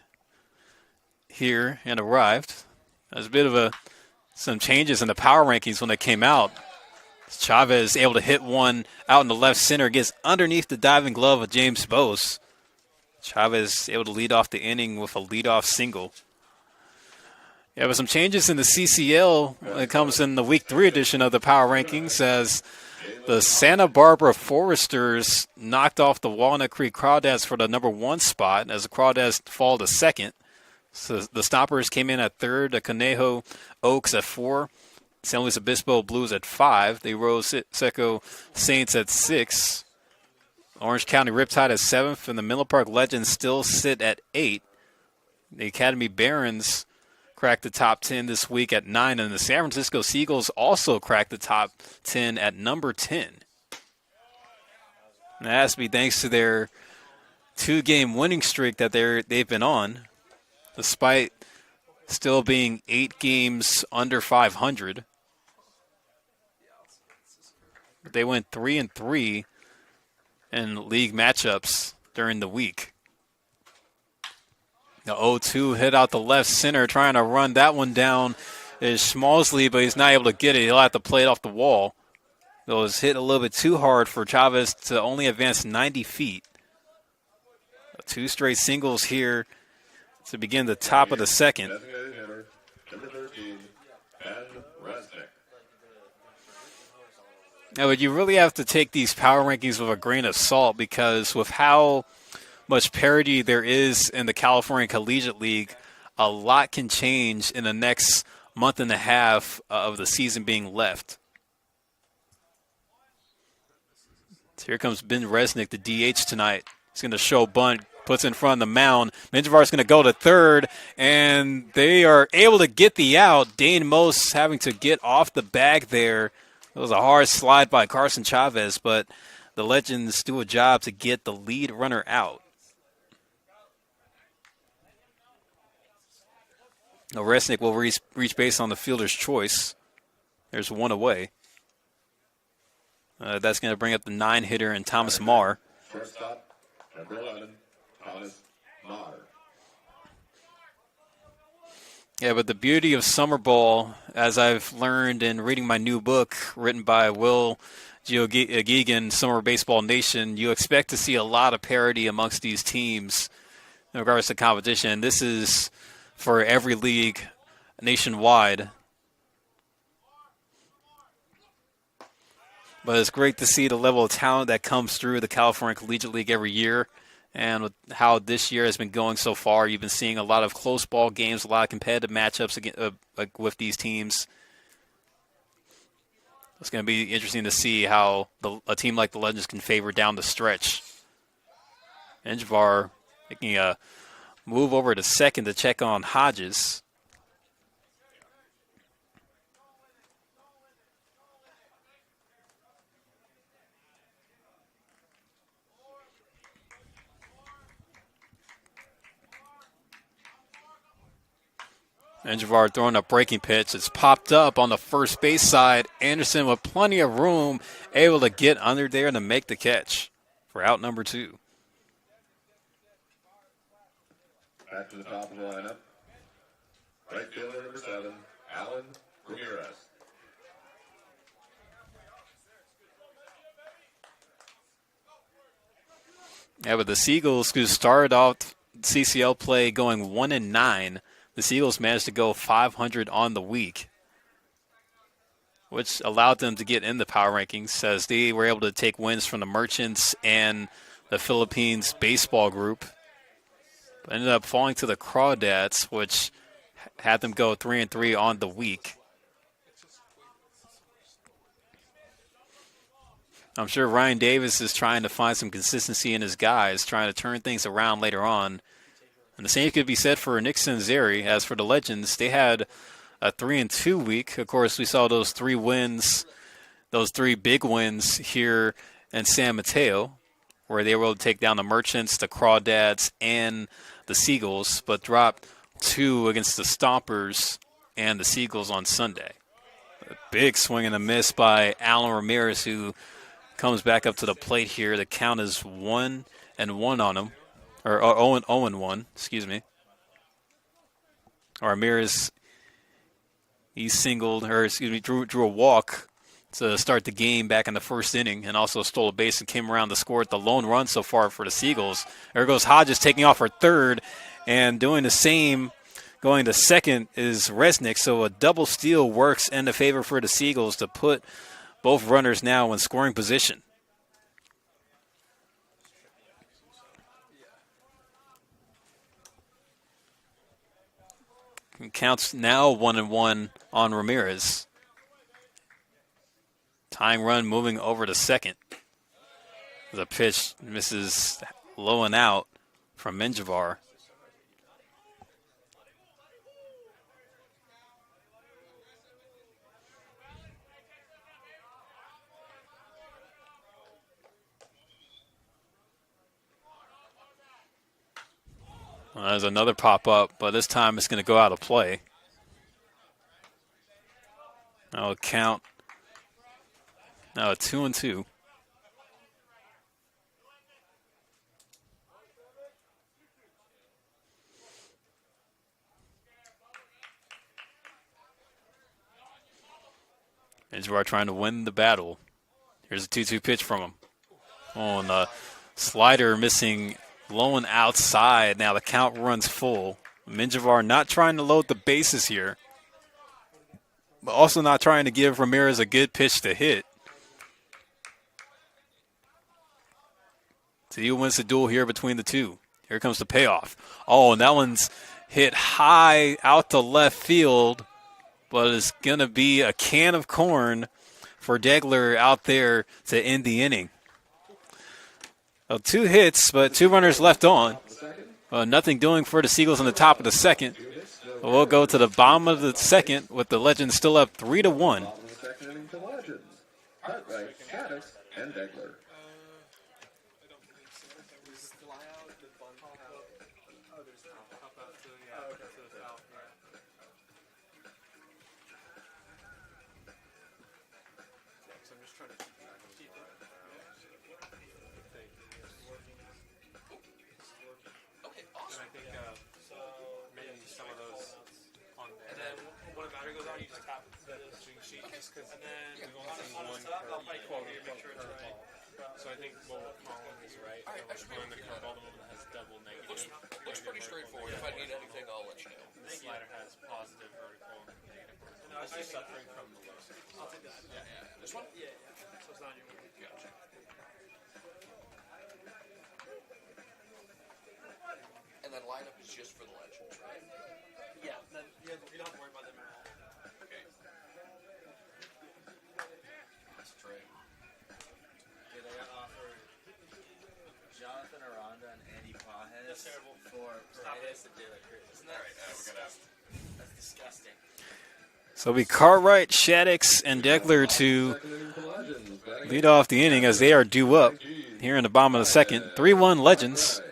here and arrived. There's a bit of some changes in the power rankings when they came out. Chavez able to hit one out in the left center, gets underneath the diving glove of James Bose. Chavez able to lead off the inning with a leadoff single. Yeah, but some changes in the CCL when it comes in the week 3 edition of the power rankings, as the Santa Barbara Foresters knocked off the Walnut Creek Crawdads for the number 1 spot, as the Crawdads fall to second. So the Stoppers came in at 3rd, the Conejo Oaks at 4, San Luis Obispo Blues at 5, the Rose Seco Saints at 6, Orange County Riptide at 7th, and the Menlo Park Legends still sit at 8. The Academy Barons cracked the top 10 this week at 9, and the San Francisco Seagulls also cracked the top 10 at number 10. And that has to be thanks to their 2-game winning streak that they've been on, despite still being 8 games under 500. But they went 3-3 in league matchups during the week. The 0-2 hit out the left center, trying to run that one down is Schmalzley, but he's not able to get it. He'll have to play it off the wall. It was hit a little bit too hard for Chavez to only advance 90 feet. 2 straight singles here to begin the top of the second. Now, but you really have to take these power rankings with a grain of salt, because with how much parity there is in the California Collegiate League, a lot can change in the next month and a half of the season being left. So here comes Ben Resnick, the DH tonight. He's going to show bunt, puts in front of the mound. Menjivar is going to go to 3rd, and they are able to get the out. Dane Most having to get off the bag there. It was a hard slide by Carson Chavez, but the Legends do a job to get the lead runner out. Now Resnick will reach base on the fielder's choice. There's one away. That's going to bring up the 9-hitter and Thomas Marr. Shortstop, number 11, Thomas Marr. Yeah, but the beauty of summer ball, as I've learned in reading my new book written by Will Geoghegan, Summer Baseball Nation, you expect to see a lot of parity amongst these teams in regards to competition. This is for every league nationwide. But it's great to see the level of talent that comes through the California Collegiate League every year. And with how this year has been going so far, you've been seeing a lot of close ball games, a lot of competitive matchups with these teams. It's going to be interesting to see how a team like the Legends can favor down the stretch. Menjivar making a move over to 2nd to check on Hodges. Menjivar throwing a breaking pitch. It's popped up on the first base side. Anderson with plenty of room, able to get under there to make the catch for out number 2. Back to the top of the lineup. Right fielder number 7, Alan Ramirez. Yeah, but the Seagulls, who started off CCL play going 1-9, the Seagulls managed to go 500 on the week, which allowed them to get in the power rankings as they were able to take wins from the Merchants and the Philippines baseball group. But ended up falling to the Crawdads, which had them go 3-3 on the week. I'm sure Ryan Davis is trying to find some consistency in his guys, trying to turn things around later on. And the same could be said for Nick Sanzeri. As for the Legends, they had a 3-2 week. Of course, we saw those 3 wins, those 3 big wins here in San Mateo, where they were able to take down the Merchants, the Crawdads, and the Seagulls, but dropped 2 against the Stompers and the Seagulls on Sunday. A big swing and a miss by Alan Ramirez, who comes back up to the plate here. The count is 1-1 on him. Or 0-1, excuse me. Ramirez, he drew a walk to start the game back in the first inning, and also stole a base and came around to score the lone run so far for the Seagulls. There goes Hodges taking off for 3rd, and doing the same, going to 2nd is Resnick. So a double steal works in the favor for the Seagulls to put both runners now in scoring position. Counts now 1-1 on Ramirez. Tying run moving over to second. The pitch misses low and out from Menjivar. Well, there's another pop-up, but this time it's going to go out of play. Now count. Now a 2-2. Menjivar trying to win the battle. Here's a 2-2 pitch from him. Oh, and the slider missing low and outside. Now the count runs full. Menjivar not trying to load the bases here, but also not trying to give Ramirez a good pitch to hit. So he wins the duel here between the two. Here comes the payoff. Oh, and that one's hit high out to left field, but it's going to be a can of corn for Degler out there to end the inning. Well, 2 hits, but 2 runners left on. Nothing doing for the Seagulls in the top of the second. We'll go to the bottom of the second with the Legends still up 3-1. So I think what Colin is right. One that all the one has double negative. Looks pretty straightforward. If I need anything, I'll let you know. The slider has positive vertical and negative vertical. No, I was just suffering from the low. I'll take that. Yeah. This one? Yeah. So it's not your one. Gotcha. And then lineup is just for the Legends, right? Yeah. Then you don't have to worry about them at all. Okay. That's true. Dude, they got offered Jonathan Aranda and Andy Pajes for Paredes and De La Cruz. Isn't that that's disgusting. So it'll be Cartwright, Shaddix, and Degler to lead off the inning as they are due up here in the bottom of the second. 3-1 Legends.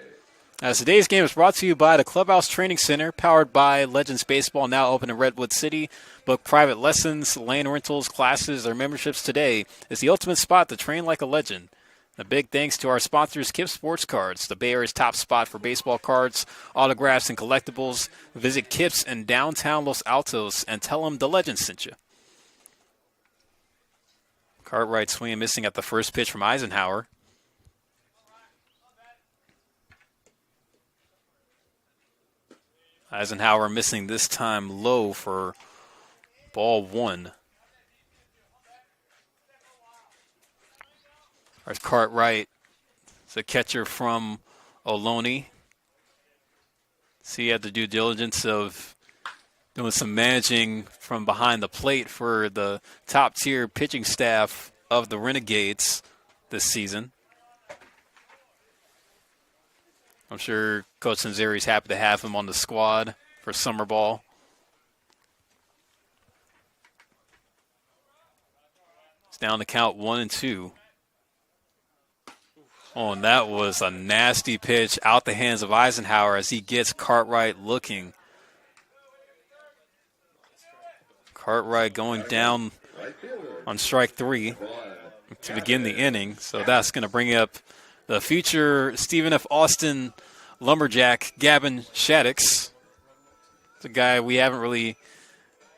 As today's game is brought to you by the Clubhouse Training Center, powered by Legends Baseball, now open in Redwood City. Book private lessons, lane rentals, classes, or memberships today. It's the ultimate spot to train like a legend. A big thanks to our sponsors, Kip Sports Cards, the Bay Area's top spot for baseball cards, autographs, and collectibles. Visit Kip's in downtown Los Altos and tell them the legend sent you. Cartwright swing missing at the first pitch from Eisenhower. Eisenhower missing this time low for ball 1. There's Cartwright. It's a catcher from Ohlone. So he had the due diligence of doing some managing from behind the plate for the top-tier pitching staff of the Renegades this season. I'm sure Coach Sanzeri's happy to have him on the squad for summer ball. It's down to count 1-2. Oh, and that was a nasty pitch out the hands of Eisenhower as he gets Cartwright looking. Cartwright going down on strike 3 to begin the inning. So that's going to bring up the future Stephen F. Austin lumberjack, Gavin Shaddix. It's a guy we haven't really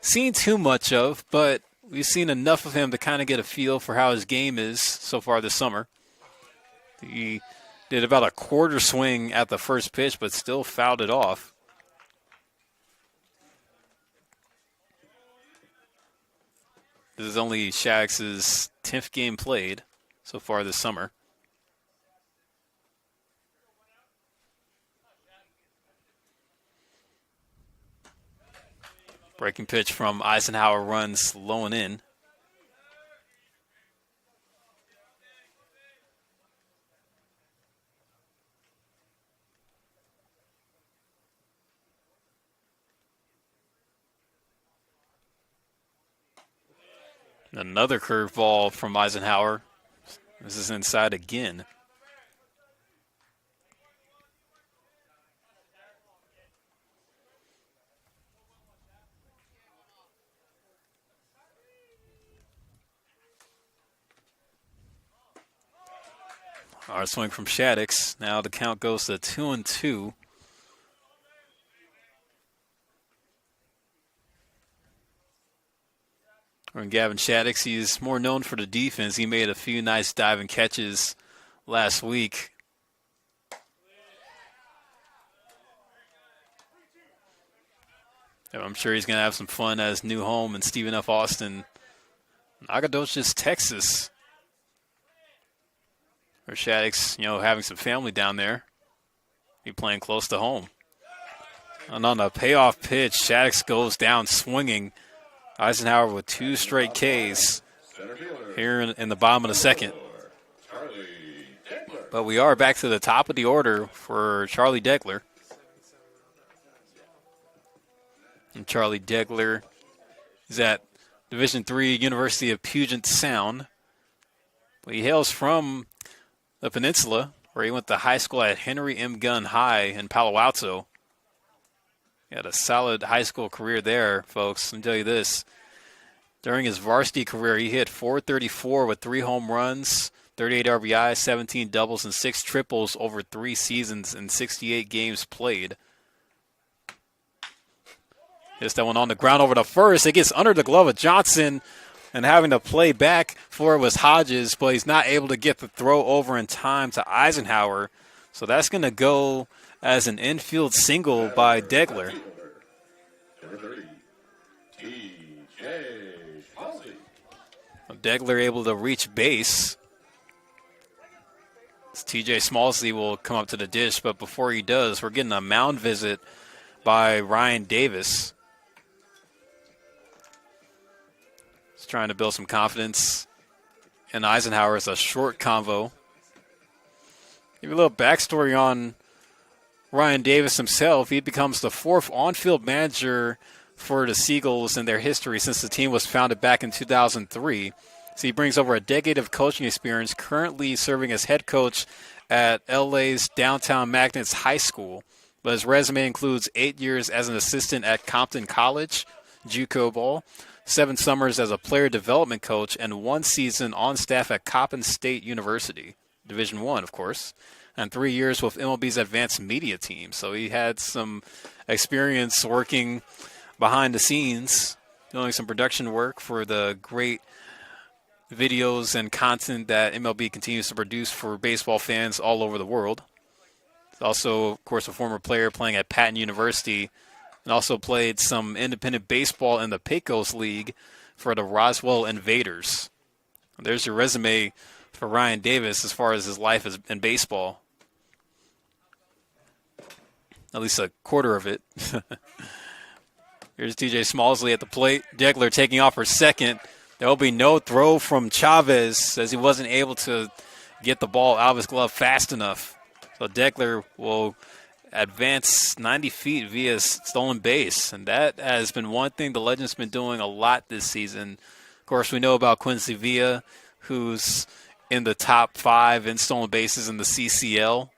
seen too much of, but we've seen enough of him to kind of get a feel for how his game is so far this summer. He did about a quarter swing at the first pitch, but still fouled it off. This is only Shaddix's 10th game played so far this summer. Breaking pitch from Eisenhower runs low and in. Another curveball from Eisenhower. This is inside again. Our swing from Shaddix. Now the count goes to 2-2. And Gavin Shaddix, he's more known for the defense. He made a few nice diving catches last week. I'm sure he's going to have some fun at his new home in Stephen F. Austin, Nacogdoches, Texas. Or Shaddix, having some family down there. Be playing close to home. And on the payoff pitch, Shaddix goes down swinging. Eisenhower with 2 straight Ks here in the bottom of the second. But we are back to the top of the order for Charlie Degler. And Charlie Degler is at Division III, University of Puget Sound. But he hails from the Peninsula, where he went to high school at Henry M. Gunn High in Palo Alto. He had a solid high school career there, folks. Let me tell you this. During his varsity career, he hit .434 with 3 home runs, 38 RBIs, 17 doubles, and 6 triples over 3 seasons and 68 games played. Hits that one on the ground over to first. It gets under the glove of Johnson, and having to play back for it was Hodges, but he's not able to get the throw over in time to Eisenhower. So that's going to go as an infield single by Degler. Degler able to reach base. TJ Smallsley will come up to the dish, but before he does, we're getting a mound visit by Ryan Davis. He's trying to build some confidence. And Eisenhower is a short convo. Give you a little backstory on Ryan Davis himself. He becomes the 4th on-field manager for the Seagulls in their history since the team was founded back in 2003. So he brings over a decade of coaching experience, currently serving as head coach at LA's Downtown Magnets High School. But his resume includes 8 years as an assistant at Compton College, JUCO ball, 7 summers as a player development coach, and 1 season on staff at Coppin State University, Division I, of course, and 3 years with MLB's advanced media team. So he had some experience working behind the scenes, doing some production work for the great videos and content that MLB continues to produce for baseball fans all over the world. He's also, of course, a former player playing at Patton University, and also played some independent baseball in the Pecos League for the Roswell Invaders. There's your resume for Ryan Davis as far as his life in baseball. At least a quarter of it. Here's TJ Smallsley at the plate. Degler taking off for second. There will be no throw from Chavez as he wasn't able to get the ball out of his glove fast enough. So Degler will advance 90 feet via stolen base. And that has been one thing the Legends been doing a lot this season. Of course, we know about Quincy Villa, who's in the top 5 in stolen bases in the CCL.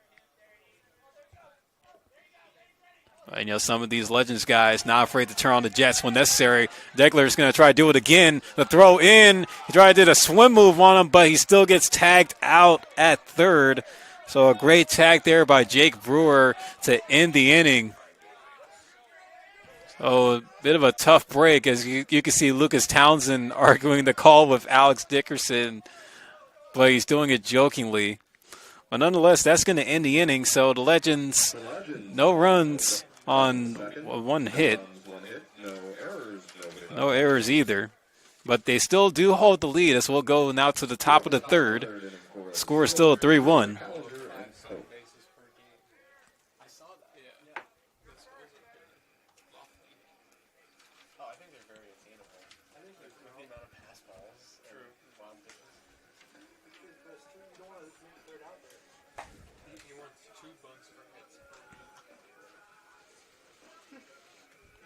And, some of these Legends guys not afraid to turn on the Jets when necessary. Degler is going to try to do it again. The throw in. He tried to do a swim move on him, but he still gets tagged out at third. So a great tag there by Jake Brewer to end the inning. So a bit of a tough break as you can see Lucas Townsend arguing the call with Alex Dickerson, but he's doing it jokingly. But nonetheless, that's going to end the inning. So the Legends, no runs on 1 hit. No errors either. But they still do hold the lead as we'll go now to the top of the third. Score is still 3-1. You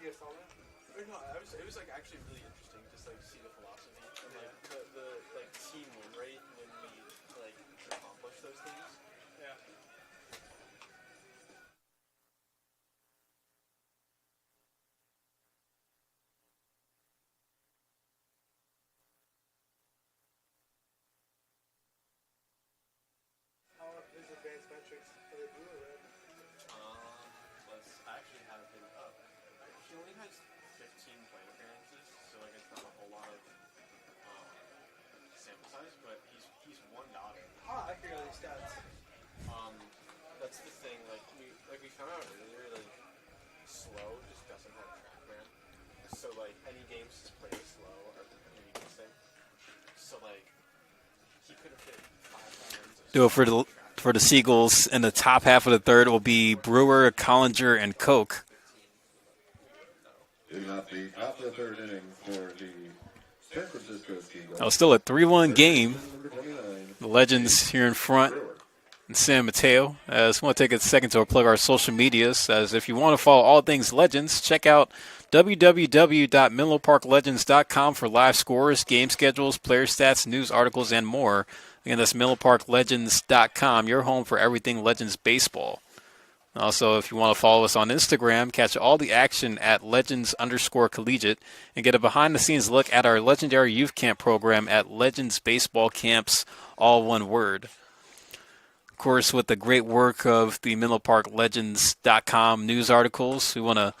guys saw that? No, it was like actually really interesting just like see the philosophy and like the like team win rate when we like accomplish those things. Yeah. How is advanced metrics? Are they blue or red? Let's actually have it up. He only has 15 plate appearances, so like it's not a whole lot of sample size, but he's one daughter. Ah, I figured all these stats. That's the thing. Like we found out earlier, like slow just doesn't have a track man. So like any games he's played slow are pretty decent. So like he could have hit 5 runs. Do it for the Seagulls in the top half of the third will be Brewer, Collinger, and Koch. It got the top of the third inning for the San Francisco Seagulls. Now still a 3-1 game. Number 29. The Legends here in front. And San Mateo. Just want to take a second to plug our social medias. As if you want to follow all things Legends, check out www.menloparklegends.com for live scores, game schedules, player stats, news articles, and more. Again, that's menloparklegends.com, your home for everything Legends baseball. Also, if you want to follow us on Instagram, catch all the action at legends_collegiate and get a behind-the-scenes look at our legendary youth camp program at Legends Baseball Camps, all one word. Of course, with the great work of the menloparklegends.com news articles, we want to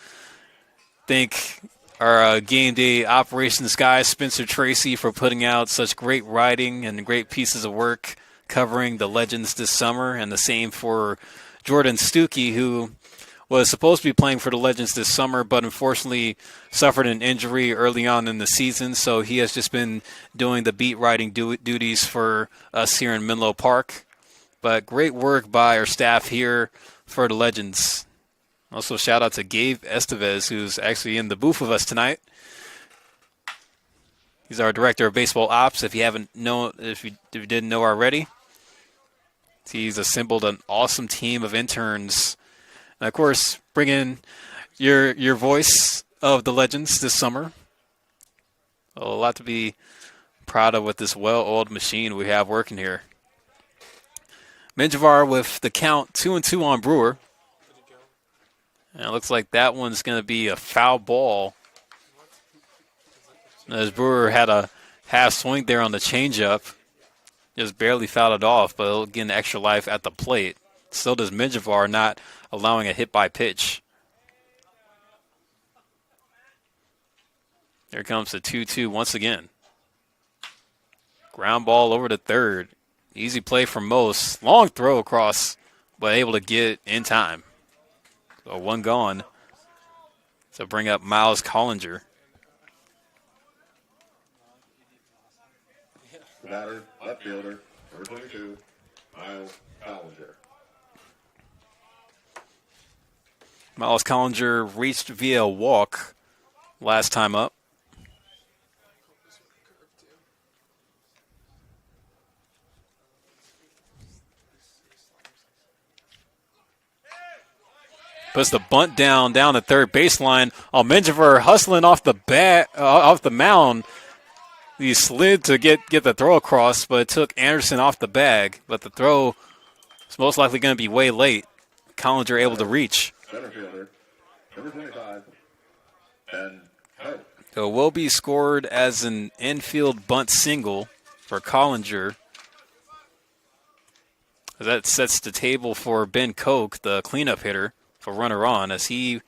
thank our game day operations guy, Spencer Tracy, for putting out such great writing and great pieces of work covering the Legends this summer, and the same for Jordan Stuckey, who was supposed to be playing for the Legends this summer, but unfortunately suffered an injury early on in the season, so he has just been doing the beat writing duties for us here in Menlo Park. But great work by our staff here for the Legends. Also, shout out to Gabe Estevez, who's actually in the booth with us tonight. He's our director of baseball ops. If you didn't know already, he's assembled an awesome team of interns. And of course, bring in your voice of the Legends this summer. A lot to be proud of with this well-oiled machine we have working here. Menjivar with the count 2-2 on Brewer. And it looks like that one's going to be a foul ball. As Brewer had a half swing there on the changeup. Just barely fouled it off, but it'll get an extra life at the plate. Still does Menjivar, not allowing a hit by pitch. There comes the 2-2 once again. Ground ball over to third. Easy play for most. Long throw across, but able to get in time. So one gone. So bring up Miles Collinger. Batter, left fielder, number 22, Miles Collinger. Miles Collinger reached via walk last time up. Puts the bunt down the third baseline. Menjivar hustling off the mound. He slid to get the throw across, but it took Anderson off the bag. But the throw is most likely going to be way late. Collinger able to reach. Center fielder, number 25, Ben Cope. So it will be scored as an infield bunt single for Collinger. That sets the table for Ben Koch, the cleanup hitter, for runner on, as he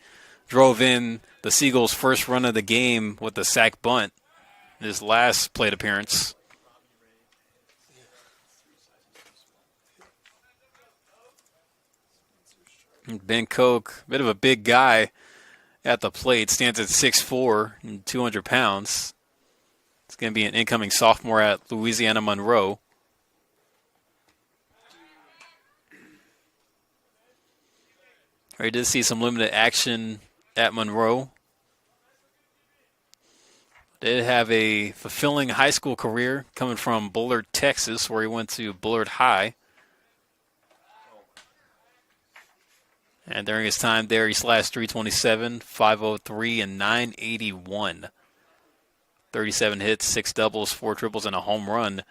drove in the Seagulls' first run of the game with the sac bunt in his last plate appearance. Ben Koch, a bit of a big guy at the plate, stands at 6'4" and 200 pounds. It's going to be an incoming sophomore at Louisiana Monroe. We did see some limited action at Monroe. Did have a fulfilling high school career coming from Bullard, Texas, where he went to Bullard High. And during his time there, he slashed 327, 503, and 981. 37 hits, 6 doubles, 4 triples, and a home run.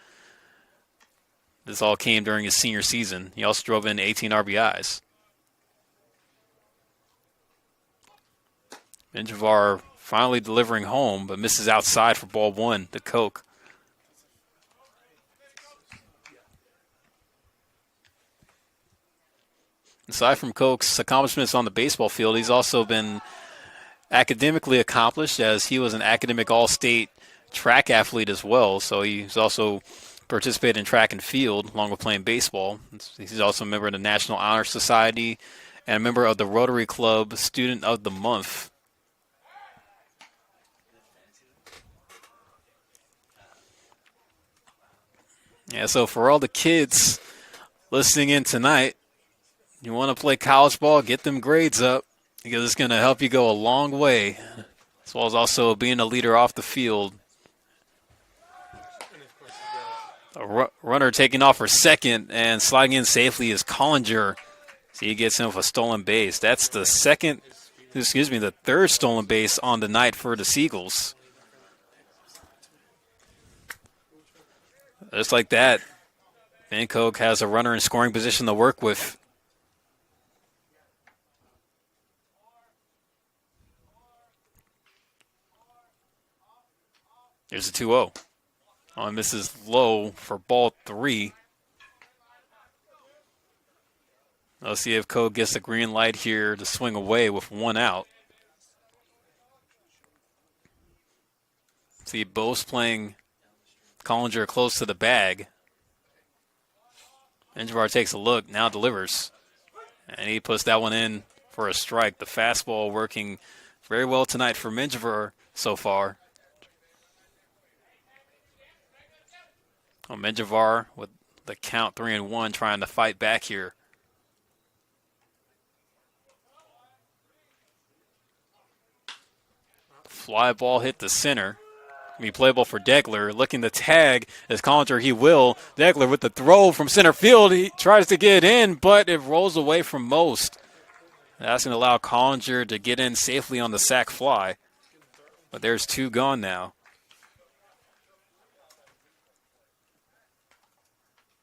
This all came during his senior season. He also drove in 18 RBIs. Menjivar finally delivering home, but misses outside for ball 1 to Koch. Aside from Koch's accomplishments on the baseball field, he's also been academically accomplished, as he was an academic all-state track athlete as well. So he's also participated in track and field along with playing baseball. He's also a member of the National Honor Society and a member of the Rotary Club Student of the Month. Yeah, so for all the kids listening in tonight, you want to play college ball, get them grades up, because it's going to help you go a long way, as well as also being a leader off the field. A runner taking off for second and sliding in safely is Collinger. So he gets him with a stolen base. That's the third stolen base on the night for the Seagulls. Just like that, Van Koch has a runner in scoring position to work with. There's a 2-0. On misses low for ball 3. Let's see if Koch gets the green light here to swing away with 1 out. See both playing Collinger close to the bag. Menjivar takes a look, now delivers. And he puts that one in for a strike. The fastball working very well tonight for Menjivar so far. Menjivar with the count 3-1, trying to fight back here. Fly ball hit the center. Be playable for Degler, looking to tag as Collinger, he will. Degler with the throw from center field. He tries to get in, but it rolls away from most. That's going to allow Collinger to get in safely on the sac fly. But there's 2 gone now.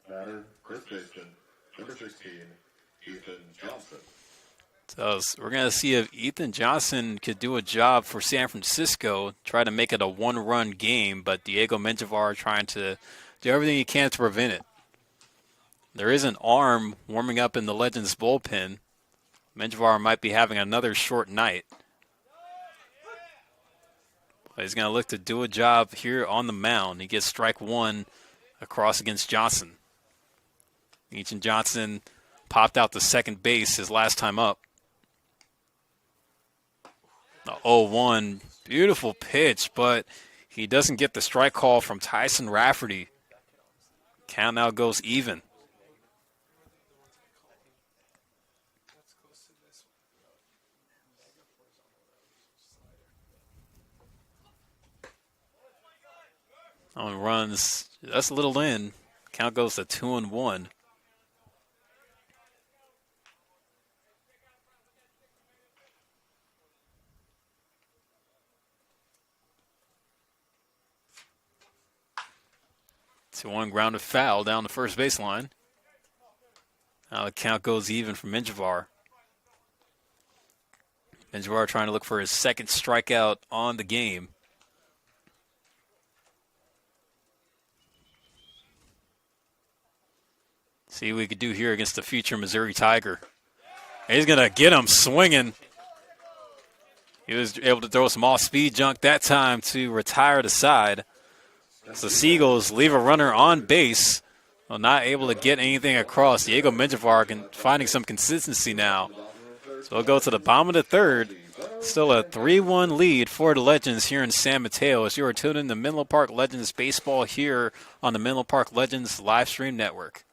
Batter, Chris Dixon, number 16, Ethan Johnson. So we're going to see if Ethan Johnson could do a job for San Francisco, try to make it a 1-run game, but Diego Menjivar trying to do everything he can to prevent it. There is an arm warming up in the Legends bullpen. Menjivar might be having another short night. But he's going to look to do a job here on the mound. He gets strike 1 across against Johnson. Ethan Johnson popped out to second base his last time up. The 0-1, beautiful pitch, but he doesn't get the strike call from Tyson Rafferty. Count now goes even. On runs, that's a little in. Count goes to 2-1. So 1 grounded foul down the first baseline. Now the count goes even for Menjivar. Menjivar trying to look for his second strikeout on the game. See what we could do here against the future Missouri Tiger. He's going to get him swinging. He was able to throw some off-speed junk that time to retire the side. So Seagulls leave a runner on base. Well, not able to get anything across. Diego Menjivar finding some consistency now. So we'll go to the bottom of the third. Still a 3-1 lead for the Legends here in San Mateo as you are tuned in to Menlo Park Legends Baseball here on the Menlo Park Legends live stream network.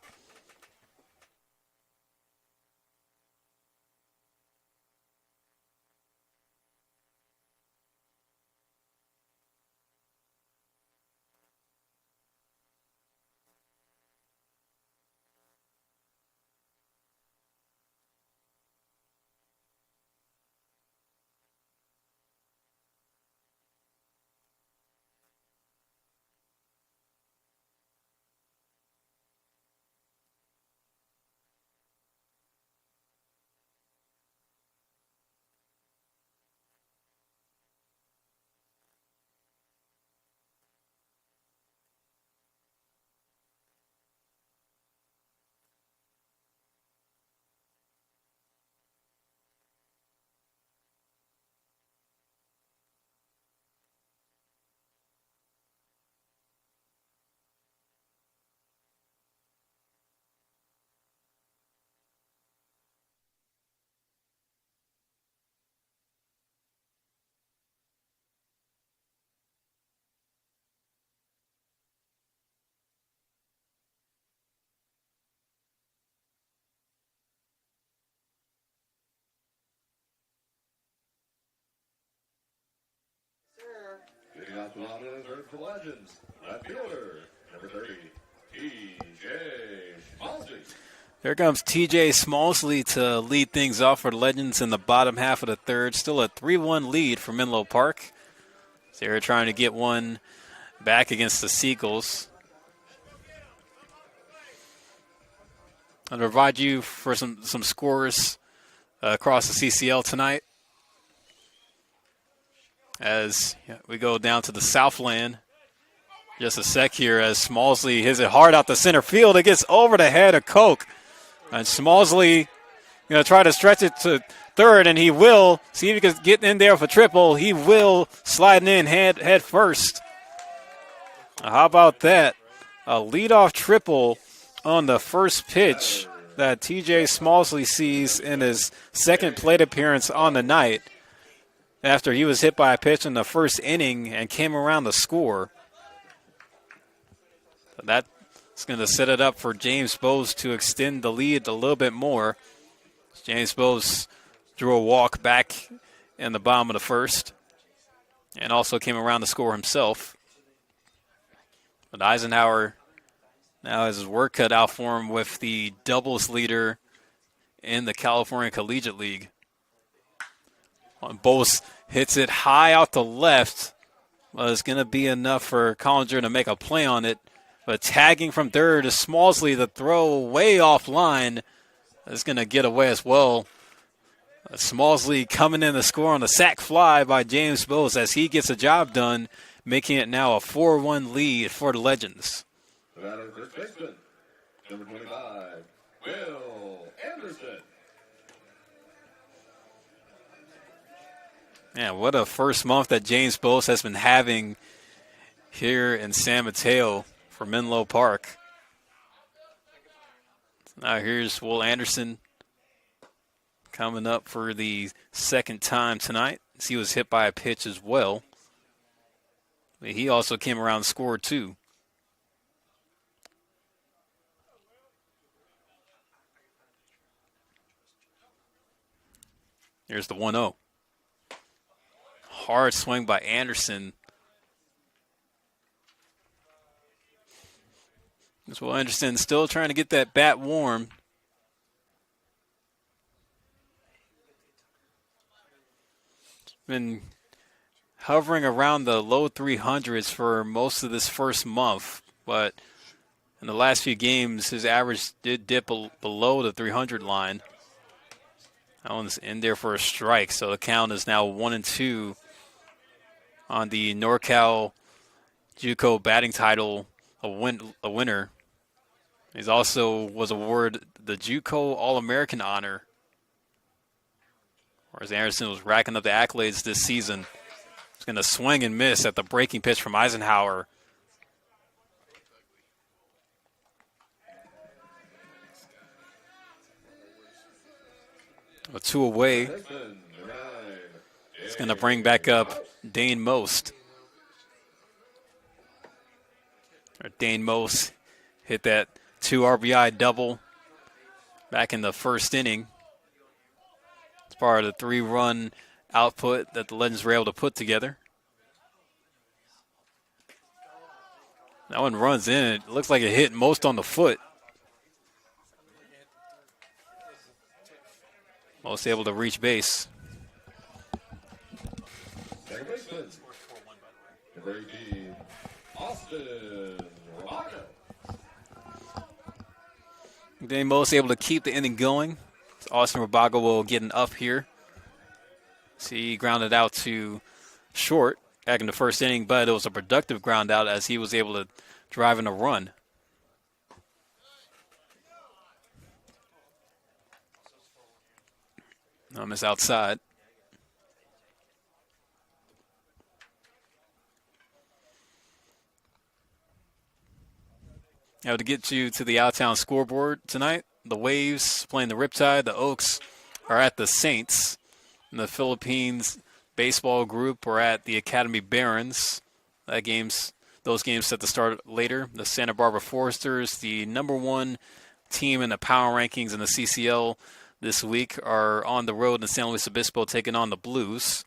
Getting off the line in third for the Legends. Left fielder, number 30, T.J. Schmalzi. Here comes TJ Smallsley to lead things off for the Legends in the bottom half of the third. Still a 3-1 lead for Menlo Park. So they're trying to get one back against the Seagulls. I'll provide you for some scores across the CCL tonight. As we go down to the Southland. Just a sec here as Smallsley hits it hard out the center field. It gets over the head of Koch. And Smallsley going to try to stretch it to third, and he will. See if he can get in there for triple. He will, sliding in head first. How about that? A leadoff triple on the first pitch that TJ Smallsley sees in his second plate appearance on the night after he was hit by a pitch in the first inning and came around to score. That's going to set it up for James Bowes to extend the lead a little bit more. James Bowes drew a walk back in the bottom of the first and also came around to score himself. But Eisenhower now has his work cut out for him with the doubles leader in the California Collegiate League. Bowes hits it high out to left. Well, it's going to be enough for Collinger to make a play on it. But tagging from third is Smallsley. The throw way offline is going to get away as well. Smallsley coming in to score on the sac fly by James Bowes as he gets the job done, making it now a 4-1 lead for the Legends. The batter, first baseman, number 25, Will Anderson. Man, what a first month that James Bowes has been having here in San Mateo for Menlo Park. Now here's Will Anderson coming up for the second time tonight. He was hit by a pitch as well. But he also came around and scored too. Here's the 1-0. Hard swing by Anderson. As Will Anderson still trying to get that bat warm. Been hovering around the low 300s for most of this first month, but in the last few games, his average did dip below the 300 line. That one's in there for a strike, so the count is now 1-2 on the NorCal JUCO batting title, a winner. He's also was awarded the JUCO All-American honor, whereas Anderson was racking up the accolades this season. He's going to swing and miss at the breaking pitch from Eisenhower. A 2 away. It's going to bring back up Dane Most. Dane Most hit that 2 RBI double back in the first inning. It's part of the 3-run output that the Legends were able to put together. That one runs in. It looks like it hit Most on the foot. Most able to reach base. Second baseman, number 18, Austin Romano. Dane Most able to keep the inning going. Austin Rabago will get an up here. See, he grounded out to short back in the first inning, but it was a productive ground out as he was able to drive in a run. Miss outside. Now to get you to the out-of-town scoreboard tonight, the Waves playing the Riptide. The Oaks are at the Saints. And the Philippines baseball group are at the Academy Barons. Those games set to start later. The Santa Barbara Foresters, the #1 team in the power rankings in the CCL this week, are on the road in San Luis Obispo taking on the Blues.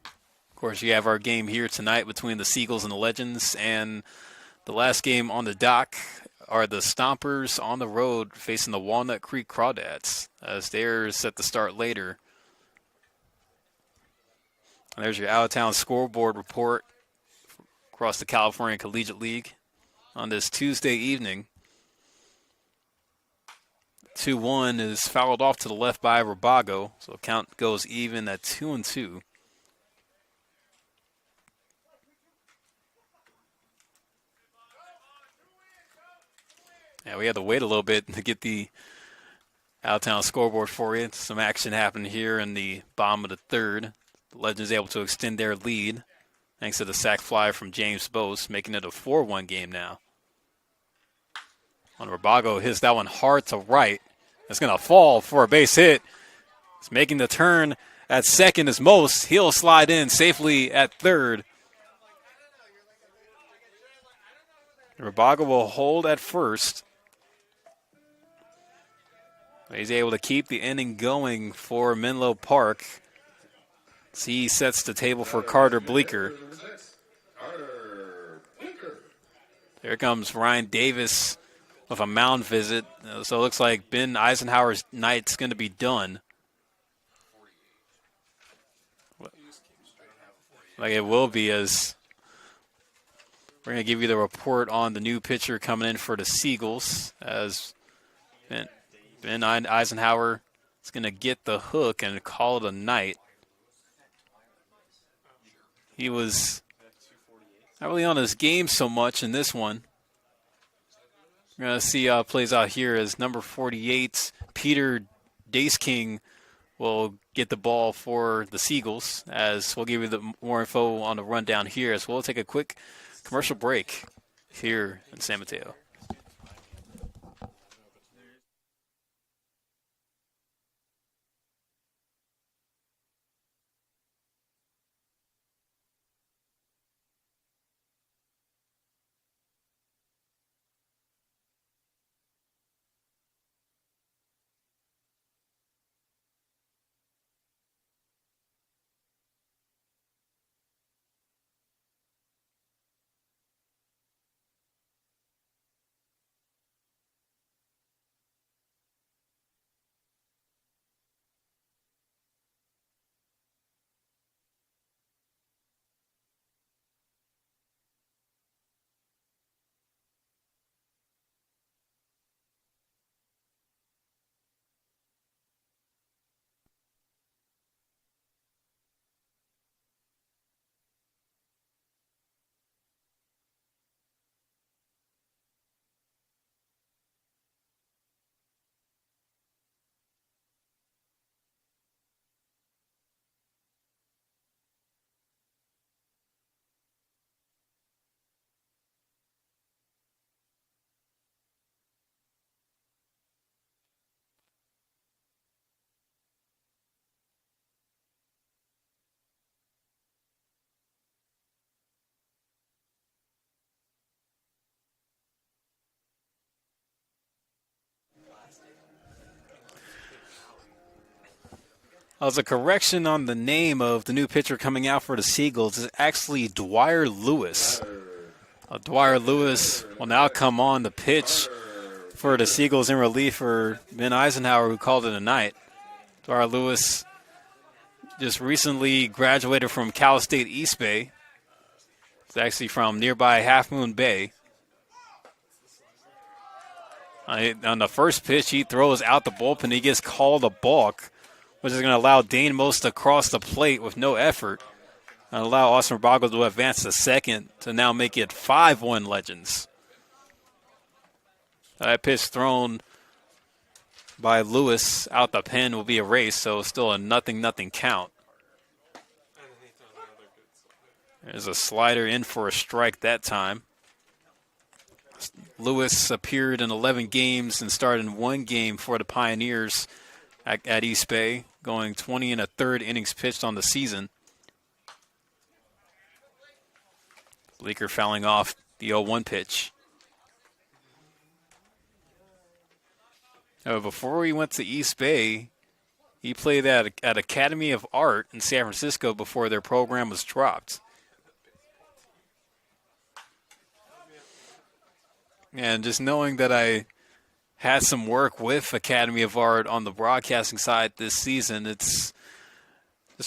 Of course, you have our game here tonight between the Seagulls and the Legends, and the last game on the dock are the Stompers on the road facing the Walnut Creek Crawdads, as they're set to start later. And there's your out-of-town scoreboard report across the California Collegiate League on this Tuesday evening. 2-1 is fouled off to the left by Rabago, so count goes even at 2-2. Yeah, we had to wait a little bit to get the out-of-town scoreboard for you. Some action happened here in the bottom of the third. The Legends able to extend their lead thanks to the sac fly from James Bose, making it a 4-1 game now. On Rabago hits that one hard to right. It's going to fall for a base hit. He's making the turn at second as most. He'll slide in safely at third. Rabago will hold at first. He's able to keep the inning going for Menlo Park. He sets the table for Carter Bleeker. Here comes Ryan Davis with a mound visit. So it looks like Ben Eisenhower's night's going to be done. Like it will be, as we're going to give you the report on the new pitcher coming in for the Seagulls, as Ben Eisenhower is going to get the hook and call it a night. He was not really on his game so much in this one. We're going to see how it plays out here as number 48, Peter Daceking, will get the ball for the Seagulls, as we'll give you the more info on the rundown here, as we'll take a quick commercial break here in San Mateo. As a correction on the name of the new pitcher coming out for the Seagulls, is actually Dwyer Lewis. Dwyer Lewis will now come on the pitch for the Seagulls in relief for Ben Eisenhower, who called it a night. Dwyer Lewis just recently graduated from Cal State East Bay. It's actually from nearby Half Moon Bay. On the first pitch, he throws out the bullpen. He gets called a balk, which is going to allow Dane Most to cross the plate with no effort and allow Austin Rabago to advance to second to now make it 5-1 Legends. That pitch thrown by Lewis out the pen will be erased, so still a 0-0 count. There's a slider in for a strike that time. Lewis appeared in 11 games and started in one game for the Pioneers at East Bay, going 20 1/3 innings pitched on the season. Bleeker fouling off the 0-1 pitch. Before he went to East Bay, He played at Academy of Art in San Francisco before their program was dropped. And just knowing that I had some work with Academy of Art on the broadcasting side this season, just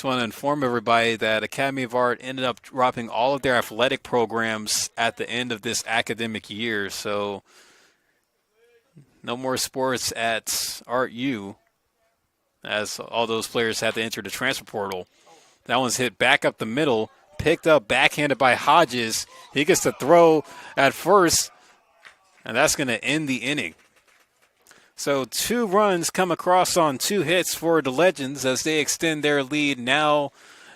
want to inform everybody that Academy of Art ended up dropping all of their athletic programs at the end of this academic year. So no more sports at Art U, as all those players had to enter the transfer portal. That one's hit back up the middle, picked up, backhanded by Hodges. He gets to throw at first, and that's going to end the inning. So 2 runs come across on 2 hits for the Legends as they extend their lead, now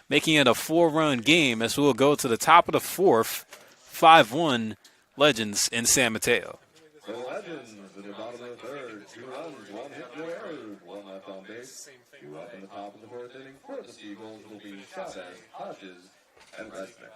making it a 4-run game as we'll go to the top of the 4th, 5-1 Legends in San Mateo. The Legends in the bottom of the 3rd, 2 runs, 1 hit, 2 errors, 1 left on base. 2 up in the top of the 4th inning for the Seagulls will be Chavez, Hodges, and Resnick.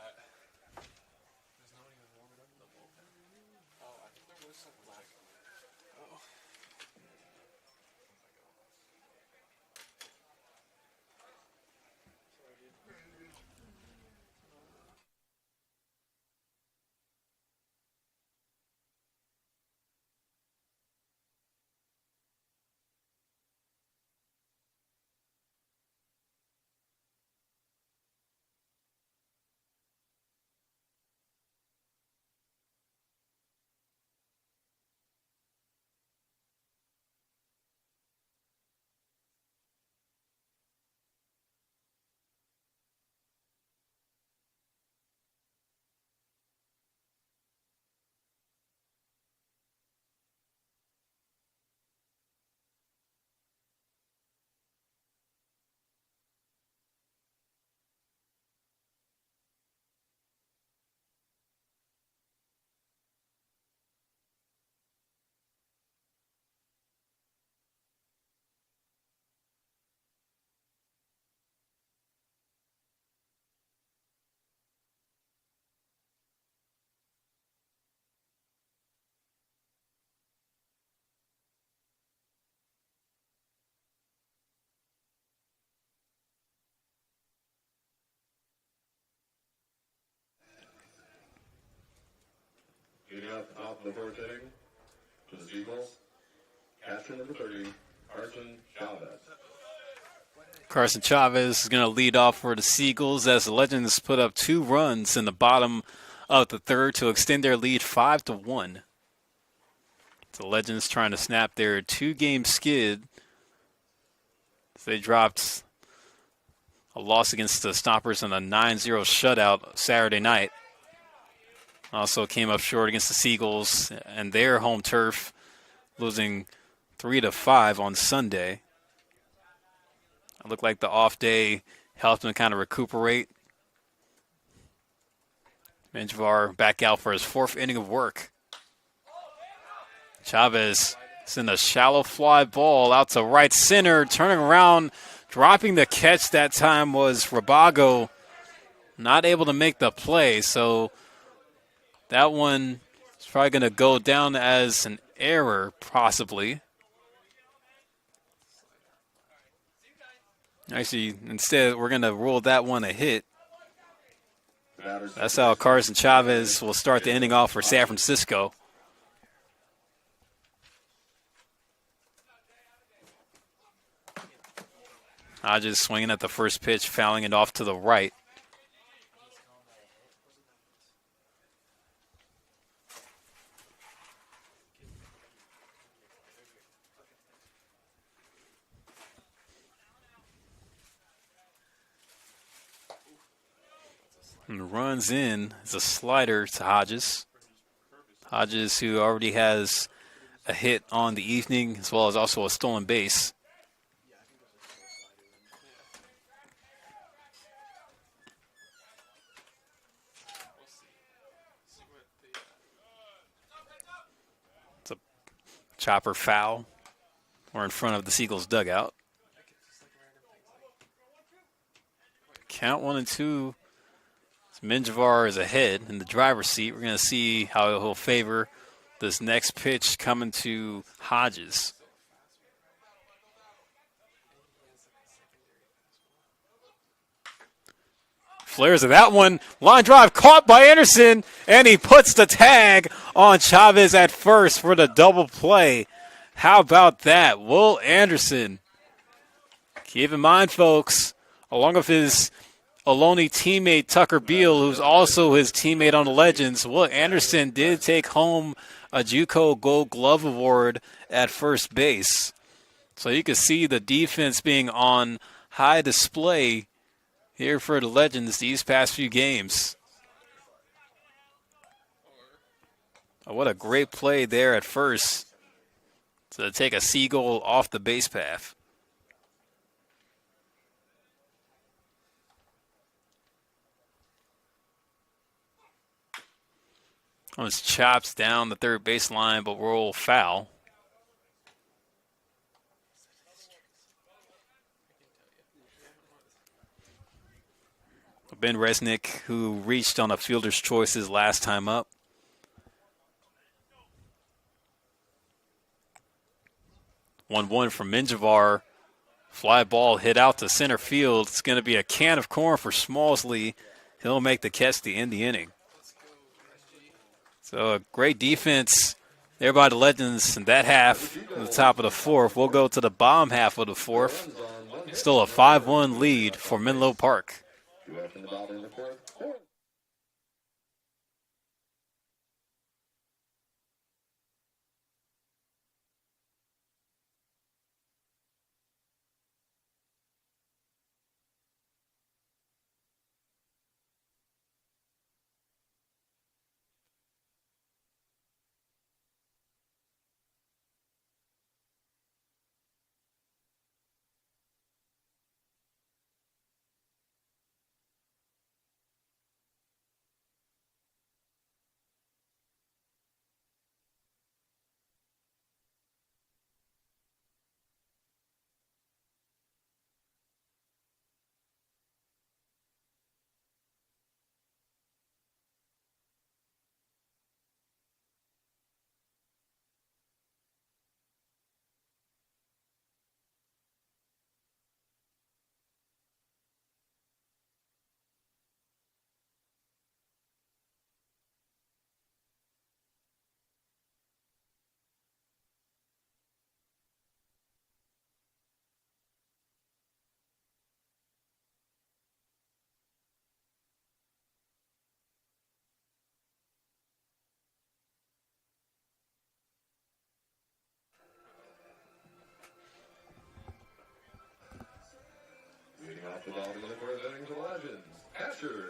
Leading up the top of the 4th inning for the Seagulls, catcher number 30, Carson Chavez. Carson Chavez is going to lead off for the Seagulls as the Legends put up 2 runs in the bottom of the 3rd to extend their lead 5-1. The Legends trying to snap their 2-game skid. They dropped a loss against the Stoppers in a 9-0 shutout Saturday night. Also came up short against the Seagulls and their home turf, losing 3-5 on Sunday. It looked like the off day helped them kind of recuperate. Menjivar back out for his 4th inning of work. Chavez sent a shallow fly ball out to right center, turning around, dropping the catch that time was Rabago, not able to make the play. So that one is probably going to go down as an error, possibly. Actually, instead, we're going to rule that one a hit. That's how Carson Chavez will start the inning off for San Francisco. Hodges swinging at the first pitch, fouling it off to the right. And runs in is a slider to Hodges. Hodges, who already has a hit on the evening, as well as also a stolen base. It's a chopper foul. We're in front of the Seagulls dugout. Count 1-2. Menjivar is ahead in the driver's seat. We're going to see how he'll favor this next pitch coming to Hodges. Flares of that one. Line drive caught by Anderson, and he puts the tag on Chavez at first for the double play. How about that? Will Anderson. Keep in mind, folks, along with his Ohlone teammate Tucker Beal, who's also his teammate on the Legends, Will Anderson did take home a JUCO Gold Glove Award at first base. So you can see the defense being on high display here for the Legends these past few games. Oh, what a great play there at first to take a Seagull off the base path. Almost chops down the third baseline, but roll foul. Ben Resnick, who reached on a fielder's choice his last time up. One from Minjavar. Fly ball hit out to center field. It's going to be a can of corn for Smallsley. He'll make the catch to end the inning. So a great defense there by the Legends in that half at the top of the fourth. We'll go to the bottom half of the fourth. Still a 5-1 lead for Menlo Park.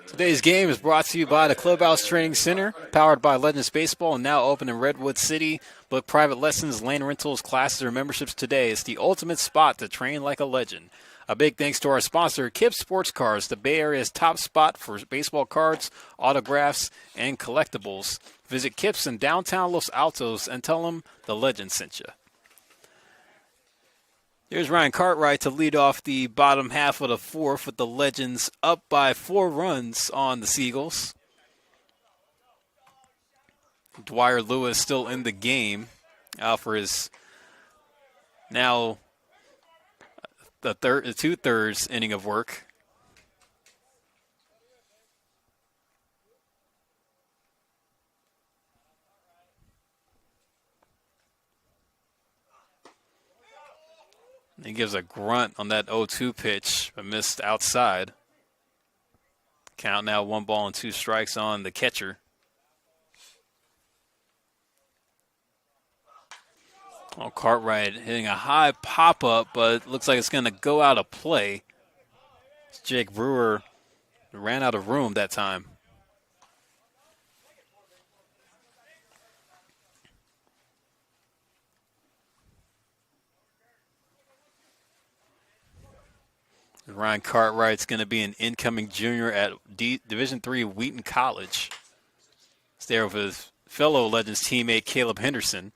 Today's game is brought to you by the Clubhouse Training Center, powered by Legends Baseball, and now open in Redwood City. Book private lessons, land rentals, classes, or memberships today. It's the ultimate spot to train like a legend. A big thanks to our sponsor, Kips Sports Cards, the Bay Area's top spot for baseball cards, autographs, and collectibles. Visit Kips in downtown Los Altos and tell them the legend sent you. Here's Ryan Cartwright to lead off the bottom half of the fourth with the Legends up by 4 runs on the Seagulls. Dwyer Lewis still in the game out for his now the 2/3 inning of work. He gives a grunt on that 0-2 pitch, but missed outside. Count now 1 ball and 2 strikes on the catcher. Oh, Cartwright hitting a high pop-up, but it looks like it's going to go out of play. Jake Brewer ran out of room that time. Ryan Cartwright's going to be an incoming junior at Division III Wheaton College. He's there with his fellow Legends teammate Caleb Henderson.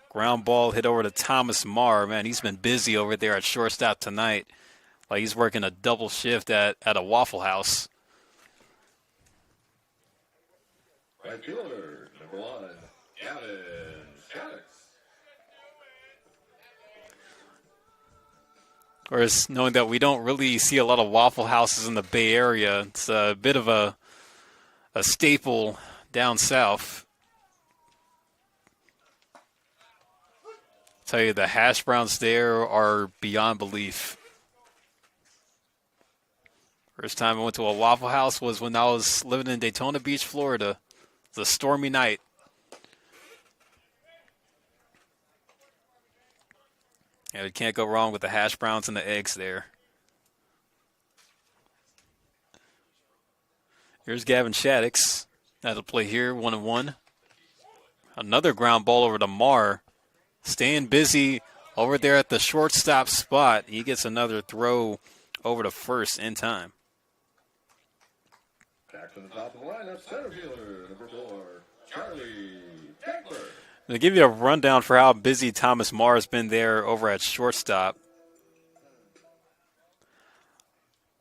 Ground ball hit over to Thomas Marr. Man, he's been busy over there at shortstop tonight. Like he's working a double shift at a Waffle House. Right fielder, number 1, Gavin Shaddix. Whereas knowing that we don't really see a lot of Waffle Houses in the Bay Area, it's a bit of a staple down south. Tell you, the hash browns there are beyond belief. First time I went to a Waffle House was when I was living in Daytona Beach, Florida. It was a stormy night. Yeah, you can't go wrong with the hash browns and the eggs there. Here's Gavin Shaddix. That'll play here, 1-1. Another ground ball over to Marr. Staying busy over there at the shortstop spot. He gets another throw over to first in time. Back to the top of the lineup, center fielder, number 4, Charlie Degler. To give you a rundown for how busy Thomas Marr has been there over at shortstop.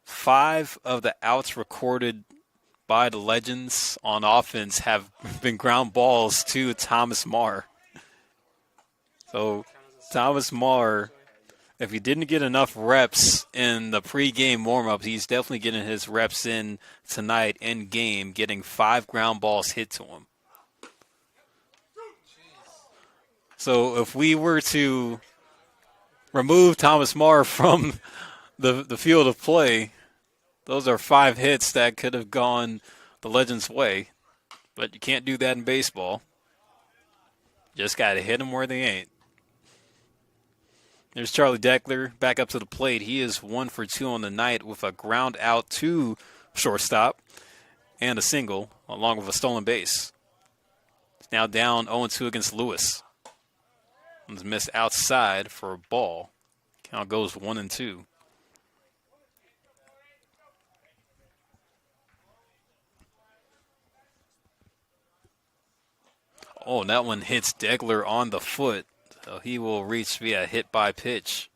5 of the outs recorded by the Legends on offense have been ground balls to Thomas Marr. So Thomas Marr, if he didn't get enough reps in the pregame warm-up, he's definitely getting his reps in tonight in game, getting 5 ground balls hit to him. So if we were to remove Thomas Marr from the field of play, those are 5 hits that could have gone the Legends' way. But you can't do that in baseball. Just got to hit them where they ain't. There's Charlie Degler back up to the plate. He is 1 for 2 on the night with a ground out to shortstop and a single, along with a stolen base. He's now down 0-2 against Lewis. He's missed outside for a ball. Count goes 1-2. Oh, and that one hits Degler on the foot. So he will reach via hit by pitch.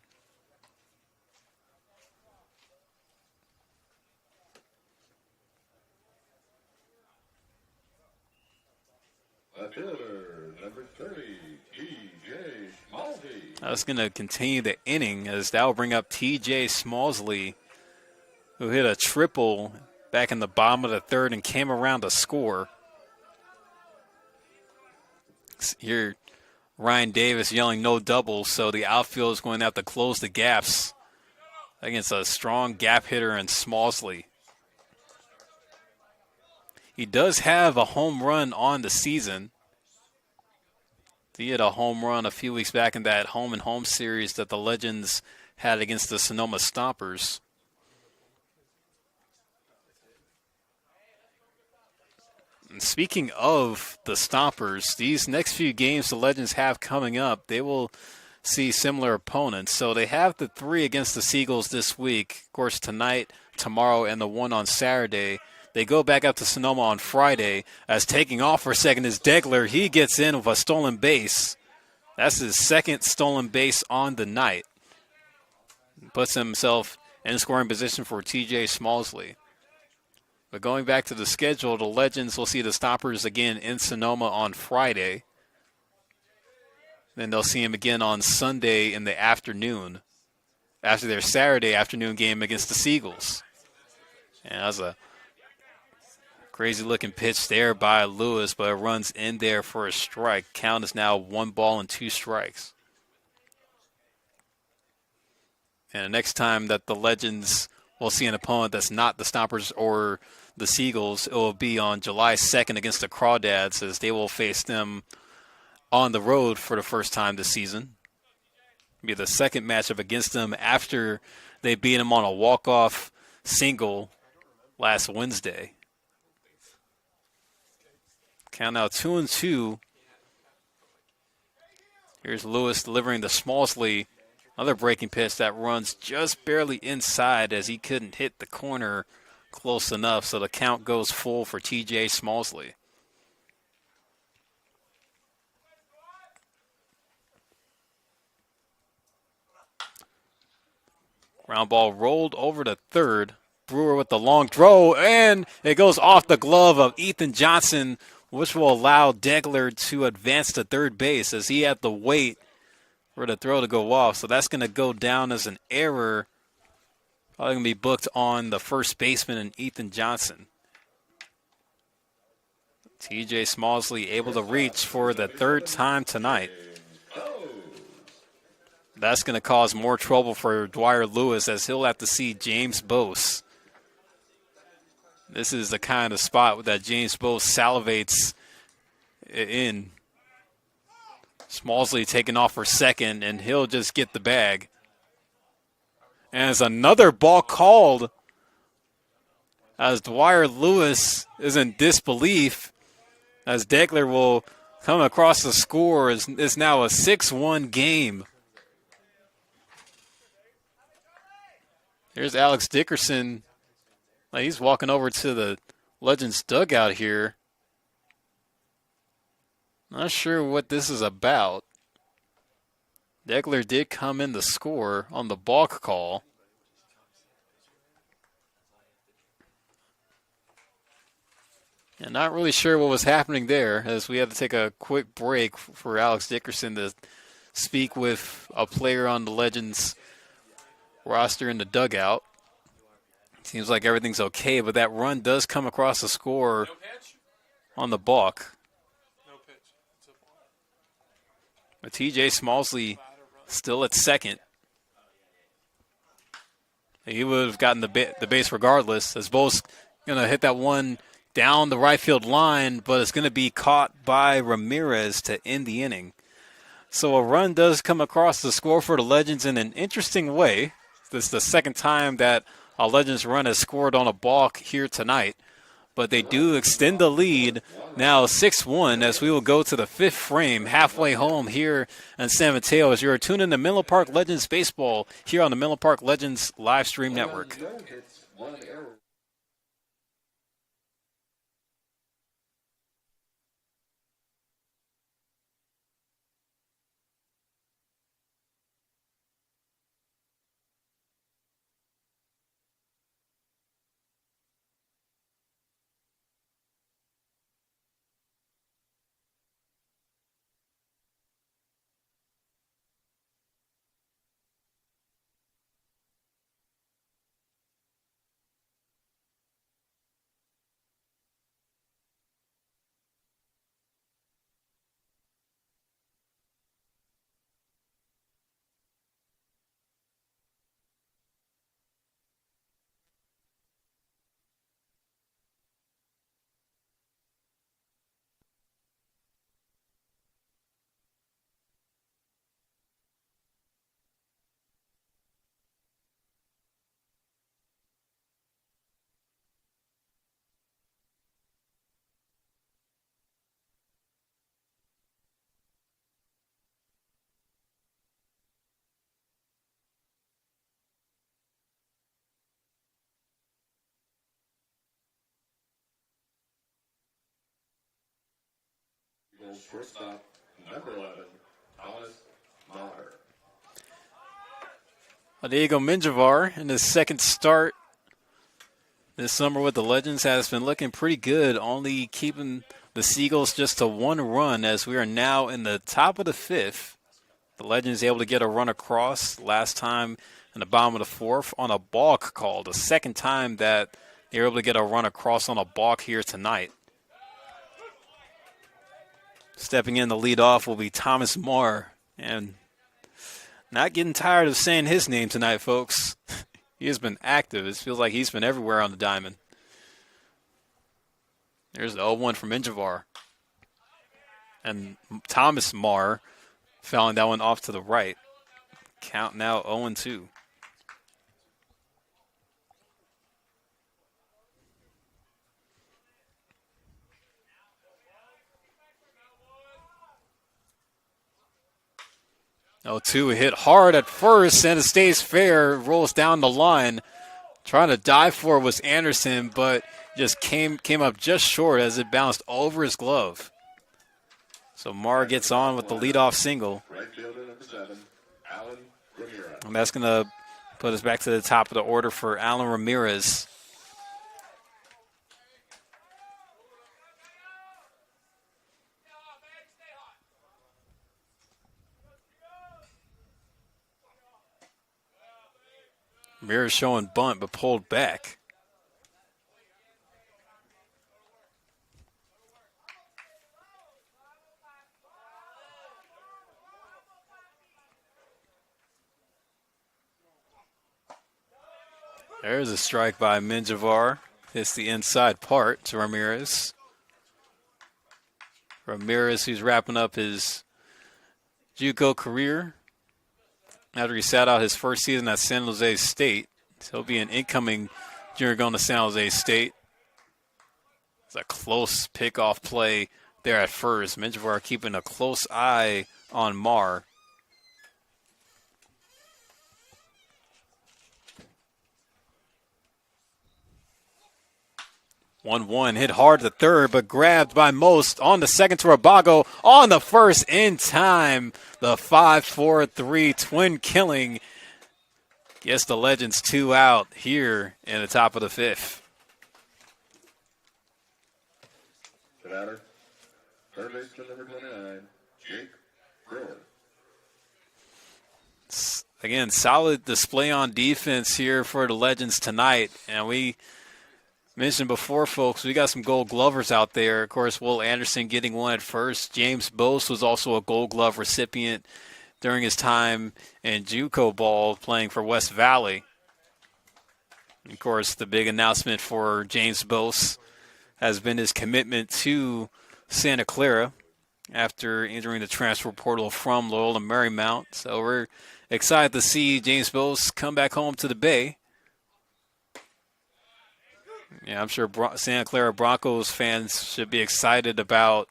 Left fielder, number 30, T.J. Smallsy. That's going to continue the inning as that will bring up T.J. Smallsy, who hit a triple back in the bottom of the third and came around to score. Here, Ryan Davis yelling no doubles, so the outfield is going to have to close the gaps against a strong gap hitter in Smallsy. He does have a home run on the season. He had a home run a few weeks back in that home-and-home series that the Legends had against the Sonoma Stompers. And speaking of the Stompers, these next few games the Legends have coming up, they will see similar opponents. So they have the 3 against the Seagulls this week. Of course, tonight, tomorrow, and the 1 on Saturday. They go back up to Sonoma on Friday. As taking off for a second is Degler. He gets in with a stolen base. That's his second stolen base on the night. Puts himself in scoring position for T.J. Smallsy. But going back to the schedule, the Legends will see the Stompers again in Sonoma on Friday. Then they'll see him again on Sunday in the afternoon after their Saturday afternoon game against the Seagulls. And that was a crazy-looking pitch there by Lewis, but it runs in there for a strike. Count is now 1 ball and 2 strikes. And the next time that the Legends will see an opponent that's not the Stompers or the Seagulls, it will be on July 2nd against the Crawdads, as they will face them on the road for the first time this season. It'll be the second matchup against them after they beat them on a walk-off single last Wednesday. Count now 2-2. Here's Lewis delivering to Smallsy. Another breaking pitch that runs just barely inside as he couldn't hit the corner close enough. So the count goes full for T.J. Smallsy. Ground ball rolled over to third. Brewer with the long throw, and it goes off the glove of Ethan Johnson, which will allow Degler to advance to third base as he had to wait for the throw to go off. So that's going to go down as an error. Probably going to be booked on the first baseman and Ethan Johnson. TJ Smallsley able to reach for the third time tonight. That's going to cause more trouble for Dwyer Lewis as he'll have to see James Bose. This is the kind of spot that James Bose salivates in. Smallsley taking off for second, and he'll just get the bag. And it's another ball called as Dwyer Lewis is in disbelief as Degler will come across the score. It's now a 6-1 game. Here's Alex Dickerson. He's walking over to the Legends dugout here. Not sure what this is about. Degler did come in to score on the balk call. And not really sure what was happening there, as we had to take a quick break for Alex Dickerson to speak with a player on the Legends roster in the dugout. Seems like everything's okay, but that run does come across the score on the balk. But TJ Smallsley still at second. He would have gotten the base regardless, as Bo's going to hit that one down the right field line, but it's going to be caught by Ramirez to end the inning. So a run does come across the score for the Legends in an interesting way. This is the second time that a Legends run has scored on a balk here tonight. But they do extend the lead now 6-1 as we will go to the fifth frame, halfway home here in San Mateo as you're tuning in to Menlo Park Legends Baseball here on the Menlo Park Legends live stream network. Shortstop, number 11, Thomas Mahler. Diego Menjivar in his second start this summer with the Legends has been looking pretty good, only keeping the Seagulls just to one run as we are now in the top of the fifth. The Legends able to get a run across last time in the bottom of the fourth on a balk call. The second time that they were able to get a run across on a balk here tonight. Stepping in the lead off will be Thomas Marr. And not getting tired of saying his name tonight, folks. He has been active. It feels like he's been everywhere on the diamond. There's the 0-1 from Menjivar. And Thomas Marr fouling that one off to the right. Count now 0-2. Oh, 2 hit hard at first, and it stays fair. Rolls down the line. Trying to dive for it was Anderson, but just came up just short as it bounced over his glove. So Marr gets on with the leadoff single. Right fielder number 7, Alan Ramirez. And that's going to put us back to the top of the order for Alan Ramirez. Ramirez showing bunt, but pulled back. There's a strike by Menjivar. Hits the inside part to Ramirez. Ramirez, who's wrapping up his JUCO career after he sat out his first season at San Jose State. So he'll be an incoming junior going to San Jose State. It's a close pickoff play there at first. Menjivar keeping a close eye on Marr. 1-1, hit hard to third, but grabbed by Most on the second to Rabago. On the first in time, the 5-4-3 twin killing. Yes, the Legends 2 out here in the top of the fifth. The batter, third baseman number 29, Jake Brewer. Again, solid display on defense here for the Legends tonight. And we mentioned before, folks, we got some gold glovers out there. Of course, Will Anderson getting one at first. James Bose was also a gold glove recipient during his time in JUCO ball playing for West Valley. Of course, the big announcement for James Bose has been his commitment to Santa Clara after entering the transfer portal from Loyola Marymount. So we're excited to see James Bose come back home to the Bay. Yeah, I'm sure Santa Clara Broncos fans should be excited about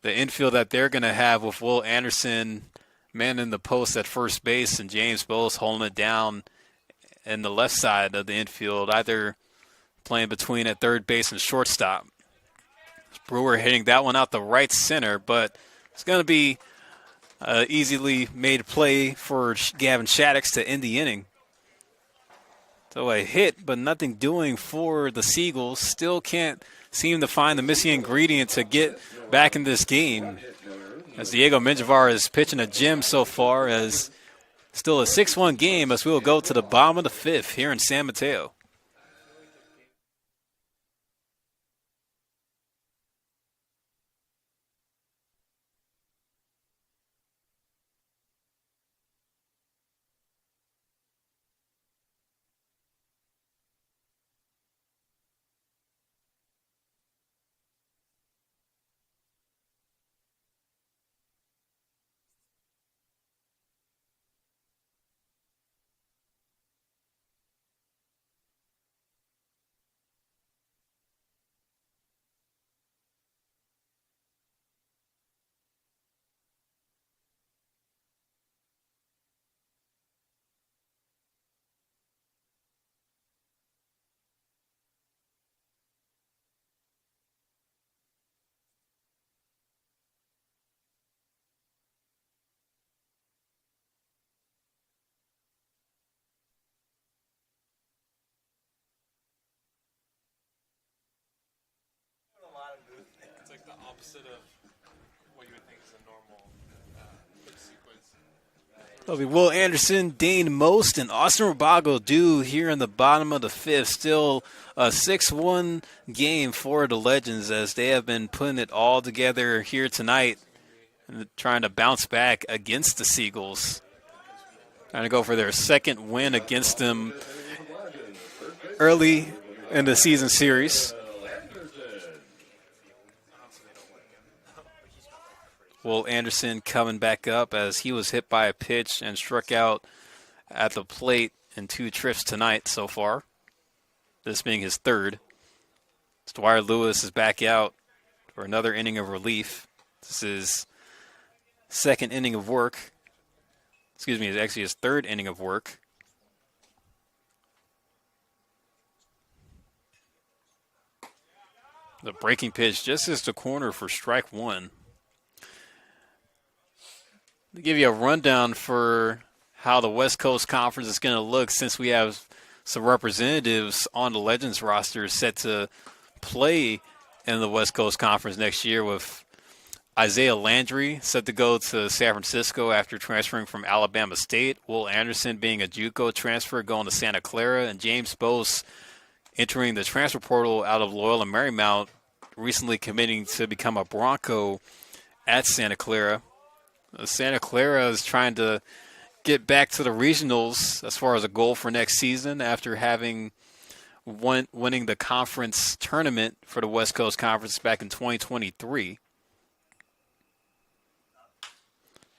the infield that they're going to have with Will Anderson manning the post at first base and James Bose holding it down in the left side of the infield, either playing between at third base and shortstop. Brewer hitting that one out the right center, but it's going to be an easily made play for Gavin Shaddix to end the inning. So a hit, but nothing doing for the Seagulls. Still can't seem to find the missing ingredient to get back in this game. As Diego Menjivar is pitching a gem so far, as still a 6-1 game as we will go to the bottom of the fifth here in San Mateo. It's like the opposite of what you would think is a normal sequence. It'll be Will Anderson, Dane Most, and Austin Rabago due here in the bottom of the fifth. Still a 6-1 game for the Legends as they have been putting it all together here tonight and trying to bounce back against the Seagulls. Trying to go for their second win against them early in the season series. Will Anderson coming back up as he was hit by a pitch and struck out at the plate in 2 trips tonight so far, this being his third. Dwyer Lewis is back out for another inning of relief. This is second inning of work. Excuse me, it's actually his third inning of work. The breaking pitch just is the corner for strike one. To give you a rundown for how the West Coast Conference is going to look, since we have some representatives on the Legends roster set to play in the West Coast Conference next year, with Isaiah Landry set to go to San Francisco after transferring from Alabama State. Will Anderson being a JUCO transfer going to Santa Clara. And James Bose entering the transfer portal out of Loyola Marymount, recently committing to become a Bronco at Santa Clara. Santa Clara is trying to get back to the regionals as far as a goal for next season after having winning the conference tournament for the West Coast Conference back in 2023.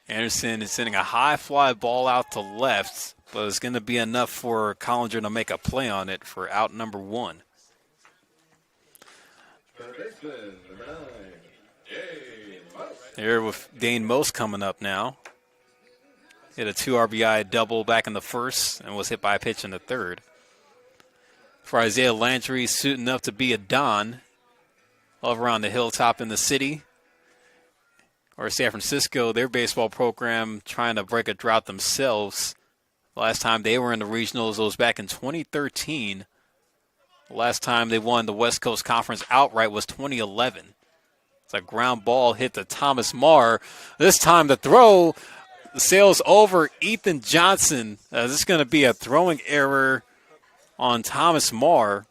Anderson is sending a high fly ball out to left, but it's going to be enough for Collinger to make a play on it for out number 1. Here with Dane Most coming up now. Hit a 2 RBI double back in the first and was hit by a pitch in the third. For Isaiah Landry, suiting up to be a Don over on the hilltop in the city. Or San Francisco, their baseball program trying to break a drought themselves. The last time they were in the regionals, it was back in 2013. The last time they won the West Coast Conference outright was 2011. It's a ground ball hit to Thomas Marr. This time the throw sails over Ethan Johnson. This is going to be a throwing error on Thomas Marr.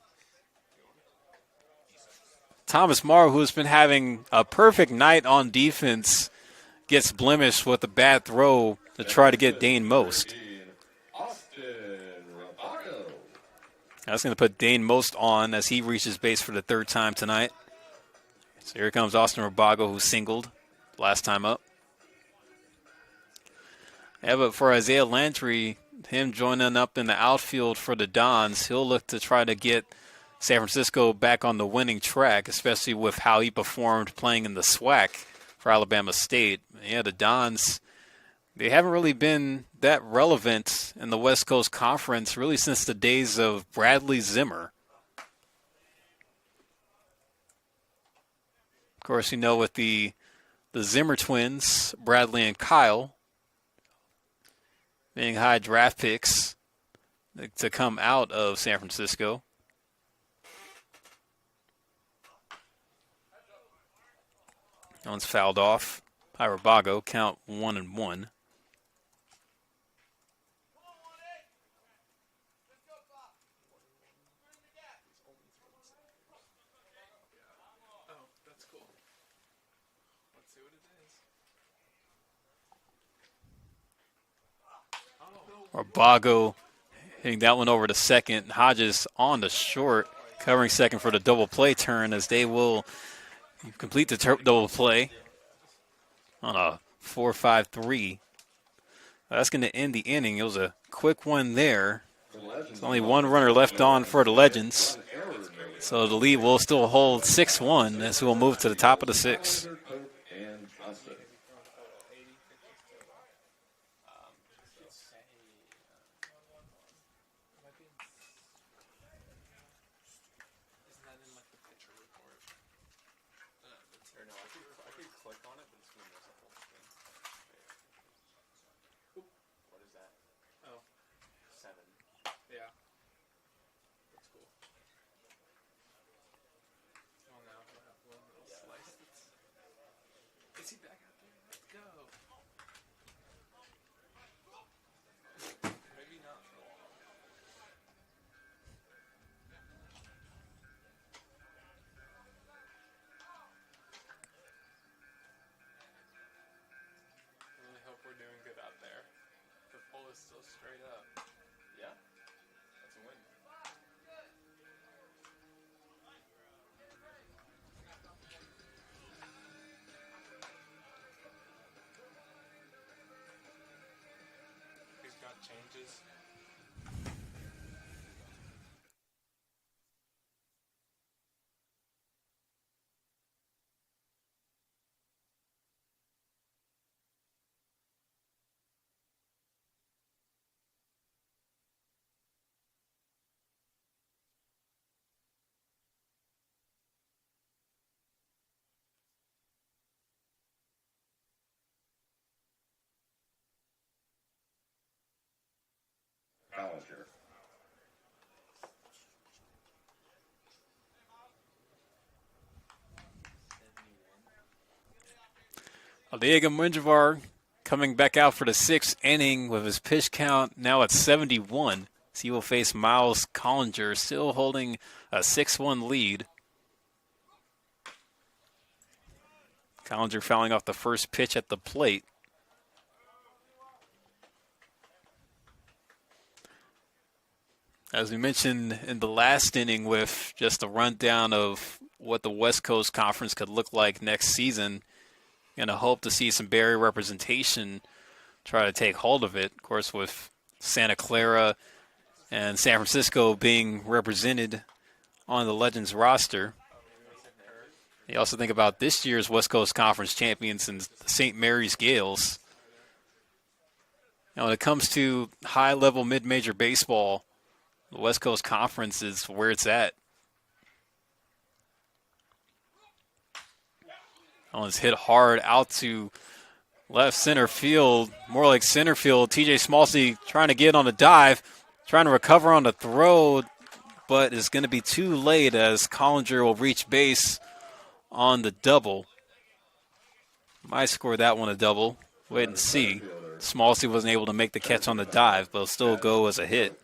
Thomas Marr, who's been having a perfect night on defense, gets blemished with a bad throw to try to get Dane Most. That's going to put Dane Most on as he reaches base for the third time tonight. So here comes Austin Rabago, who singled last time up. Yeah, but for Isaiah Landry, him joining up in the outfield for the Dons, he'll look to try to get San Francisco back on the winning track, especially with how he performed playing in the SWAC for Alabama State. Yeah, the Dons, they haven't really been that relevant in the West Coast Conference really since the days of Bradley Zimmer. Of course, you know, with the Zimmer twins, Bradley and Kyle, being high draft picks to come out of San Francisco. That one's fouled off. Rabago, count 1-1. Rabago hitting that one over to second. Hodges on the short, covering second for the double play turn as they will complete the double play on a 4-5-3. That's going to end the inning. It was a quick one there. There's only one runner left on for the Legends. So the lead will still hold 6-1 as we'll move to the top of the sixth. Collinger. Diego Menjivar coming back out for the 6th inning with his pitch count now at 71. So he will face Miles Collinger, still holding a 6-1 lead. Collinger fouling off the first pitch at the plate. As we mentioned in the last inning with just a rundown of what the West Coast Conference could look like next season, and I hope to see some Barry representation try to take hold of it. Of course, with Santa Clara and San Francisco being represented on the Legends roster. You also think about this year's West Coast Conference champions and the St. Mary's Gales. Now, when it comes to high-level mid-major baseball, the West Coast Conference is where it's at. That one's hit hard out to left center field, more like center field. TJ Smallsey trying to get on a dive, trying to recover on the throw, but is going to be too late as Collinger will reach base on the double. Might score that one a double. Wait and see. Smallsey wasn't able to make the catch on the dive, but it'll still go as a hit.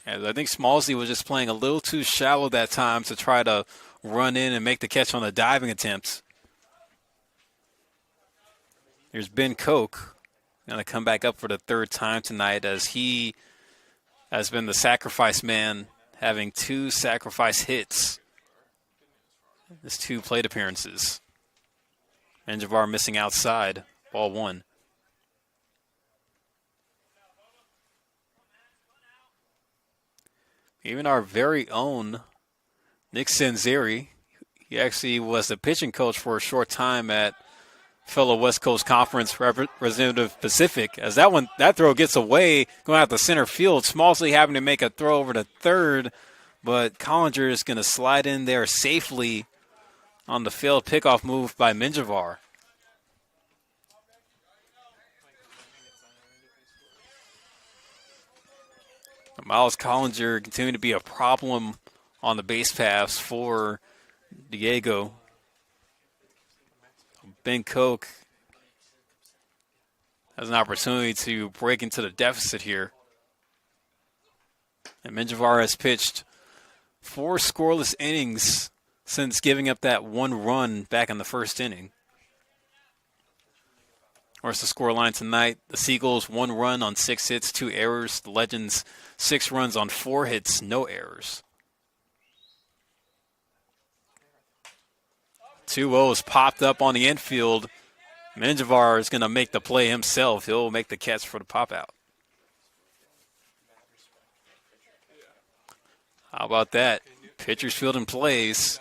And I think Smallsey was just playing a little too shallow that time to try to run in and make the catch on the diving attempts. Here's Ben Koch, going to come back up for the 3rd time tonight as he has been the sacrifice man, having 2 sacrifice hits. His 2 plate appearances. Menjivar missing outside, ball 1. Even our very own Nick Sanzeri, he actually was the pitching coach for a short time at fellow West Coast Conference Representative Pacific. As that throw gets away, going out to center field, Smallsey having to make a throw over to third, but Collinger is going to slide in there safely on the failed pickoff move by Menjivar. Miles Collinger continuing to be a problem on the base paths for Diego. Ben Koch has an opportunity to break into the deficit here. And Menjivar has pitched 4 scoreless innings since giving up that 1 run back in the 1st inning. Of course, the scoreline tonight, the Seagulls 1 run on 6 hits, 2 errors. The Legends 6 runs on 4 hits, no errors. 2-0s popped up on the infield. Menjivar is going to make the play himself. He'll make the catch for the pop-out. How about that? Pitcher's fielding plays.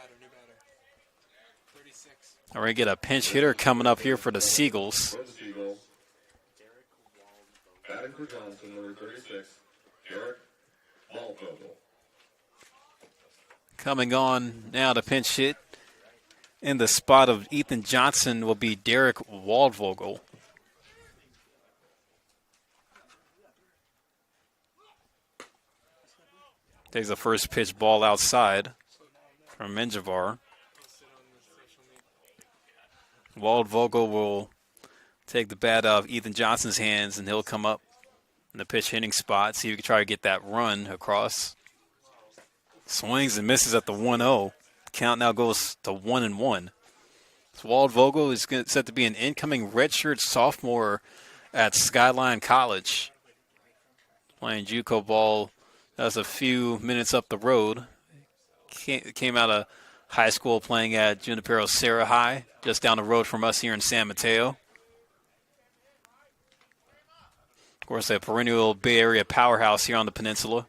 We're going to get a pinch hitter coming up here for the Seagulls. Batting for Johnson, number 36, Derek Malvogel. Coming on now to pinch hit in the spot of Ethan Johnson will be Derek Waldvogel. Takes the first pitch ball outside from Menjivar. Waldvogel will take the bat out of Ethan Johnson's hands, and he'll come up in the pitch hitting spot, see if he can try to get that run across. Swings and misses at the 1-0. Count now goes to 1-1. So Waldvogel is set to be an incoming redshirt sophomore at Skyline College. Playing JUCO ball. That's a few minutes up the road. Came out of high school playing at Junipero Serra High, just down the road from us here in San Mateo. Of course, a perennial Bay Area powerhouse here on the peninsula.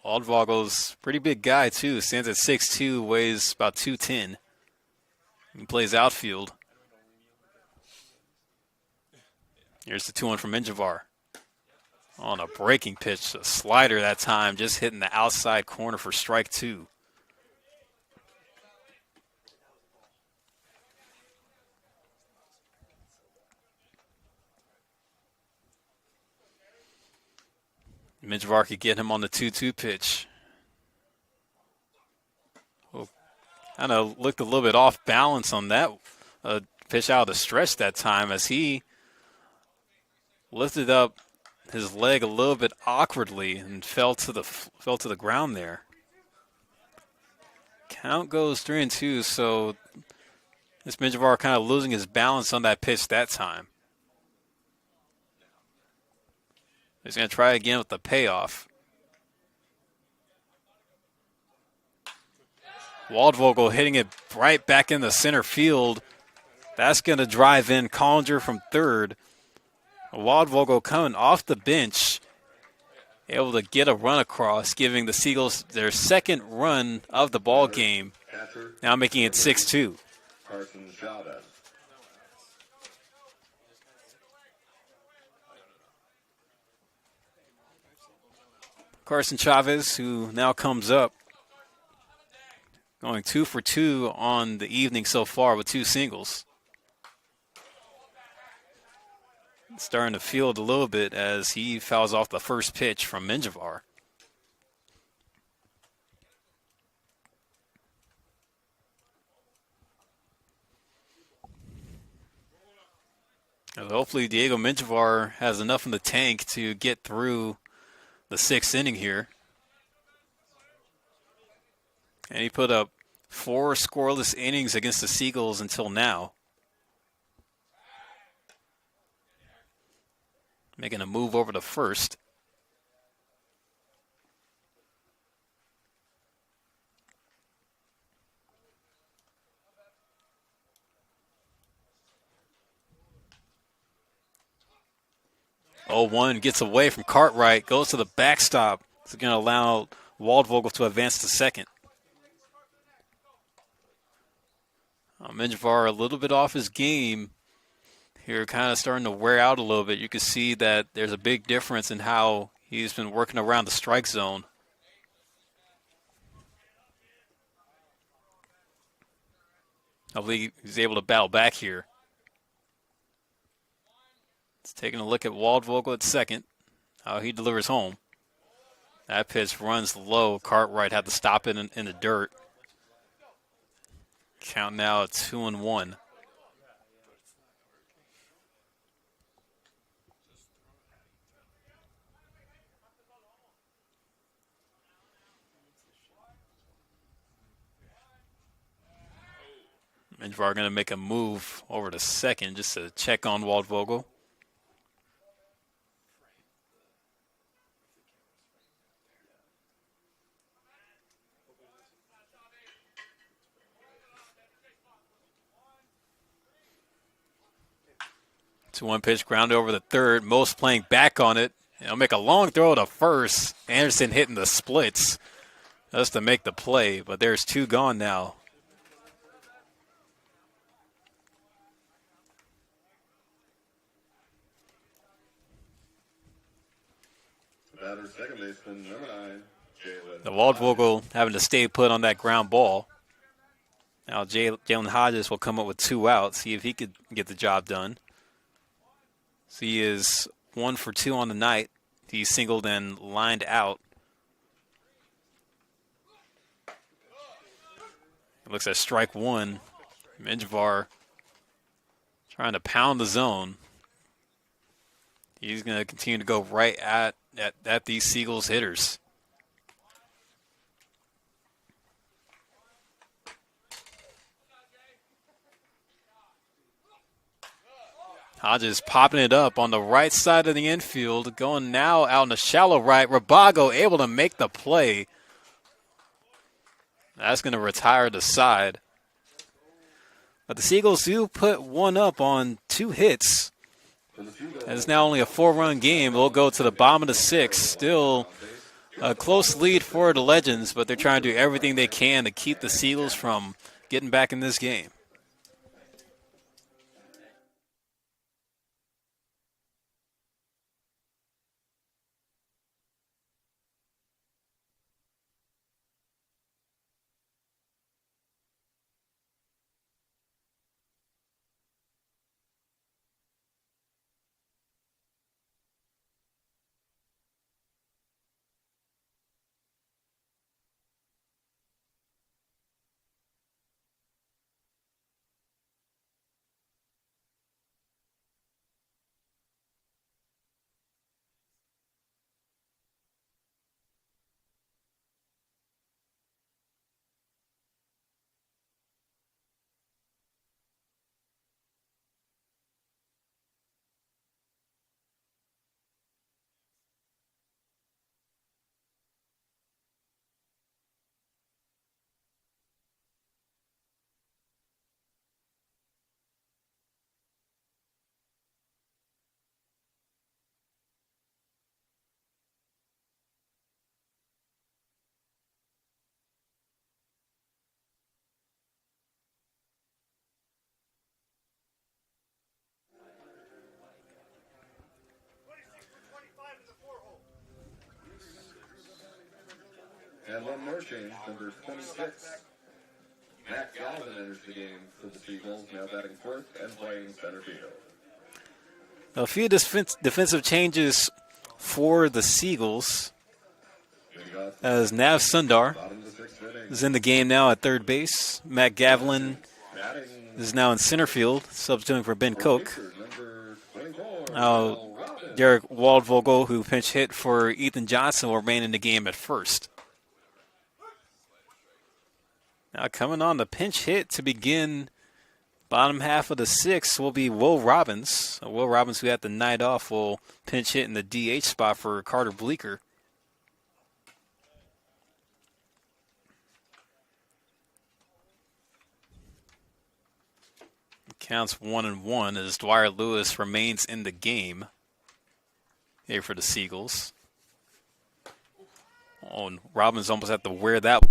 Waldvogel's a pretty big guy, too. Stands at 6'2", weighs about 210. He plays outfield. Here's the 2-1 from Menjivar. On a breaking pitch, a slider that time, just hitting the outside corner for strike 2. Menjivar could get him on the 2-2 pitch. Kind of looked a little bit off balance on that pitch out of the stretch that time as he lifted up his leg a little bit awkwardly and fell to the ground there. Count goes 3-2, so this Menjivar kind of losing his balance on that pitch that time. He's going to try again with the payoff. Waldvogel hitting it right back in the center field. That's going to drive in Collinger from third. Waldvogel coming off the bench, able to get a run across, giving the Seagulls their second run of the ball game, now making it 6-2. Carson Chavez, who now comes up, going 2 for 2 on the evening so far with 2 singles. Starting to field a little bit as he fouls off the first pitch from Menjivar. Hopefully Diego Menjivar has enough in the tank to get through the 6th inning here. And he put up 4 scoreless innings against the Seagulls until now. Making a move over to first. Oh, 1 gets away from Cartwright, goes to the backstop. It's going to allow Waldvogel to advance to second. Menjivar a little bit off his game here, kind of starting to wear out a little bit. You can see that there's a big difference in how he's been working around the strike zone. Hopefully he's able to battle back here. It's taking a look at Waldvogel at second. How he delivers home. That pitch runs low. Cartwright had to stop it in the dirt. Count now at 2-1. Menjivar going to make a move over to second just to check on Waldvogel. To 1 pitch ground over the third. Most playing back on it. He'll make a long throw to first. Anderson hitting the splits just to make the play, but there's 2 gone now. Second baseman, number 9, The Waldvogel having to stay put on that ground ball. Now Jalen Hodges will come up with 2 outs, see if he could get the job done. So he is 1 for 2 on the night. He's singled and lined out. It looks like strike 1. Menjivar trying to pound the zone. He's going to continue to go right at these Seagulls hitters. Hodges popping it up on the right side of the infield, going now out in the shallow right. Rabago able to make the play. That's going to retire the side. But the Seagulls do put 1 up on 2 hits. And it's now only a 4-run game. They'll go to the bottom of the 6th. Still a close lead for the Legends, but they're trying to do everything they can to keep the Seagulls from getting back in this game. And one more change, number 26. Matt Galvin enters the game for the Seagulls, now batting fourth and playing center field. A few defensive changes for the Seagulls, as Nav Sundar is in the game now at third base. Matt Gavlin is now in center field, substituting for Ben Koch. Derek Waldvogel, who pinch hit for Ethan Johnson, will remain in the game at first. Now coming on the pinch hit to begin bottom half of the sixth will be Will Robbins. Will Robbins, who had the night off, will pinch hit in the DH spot for Carter Bleeker. Counts 1-1 as Dwyer Lewis remains in the game here for the Seagulls. Oh, and Robbins almost had to wear that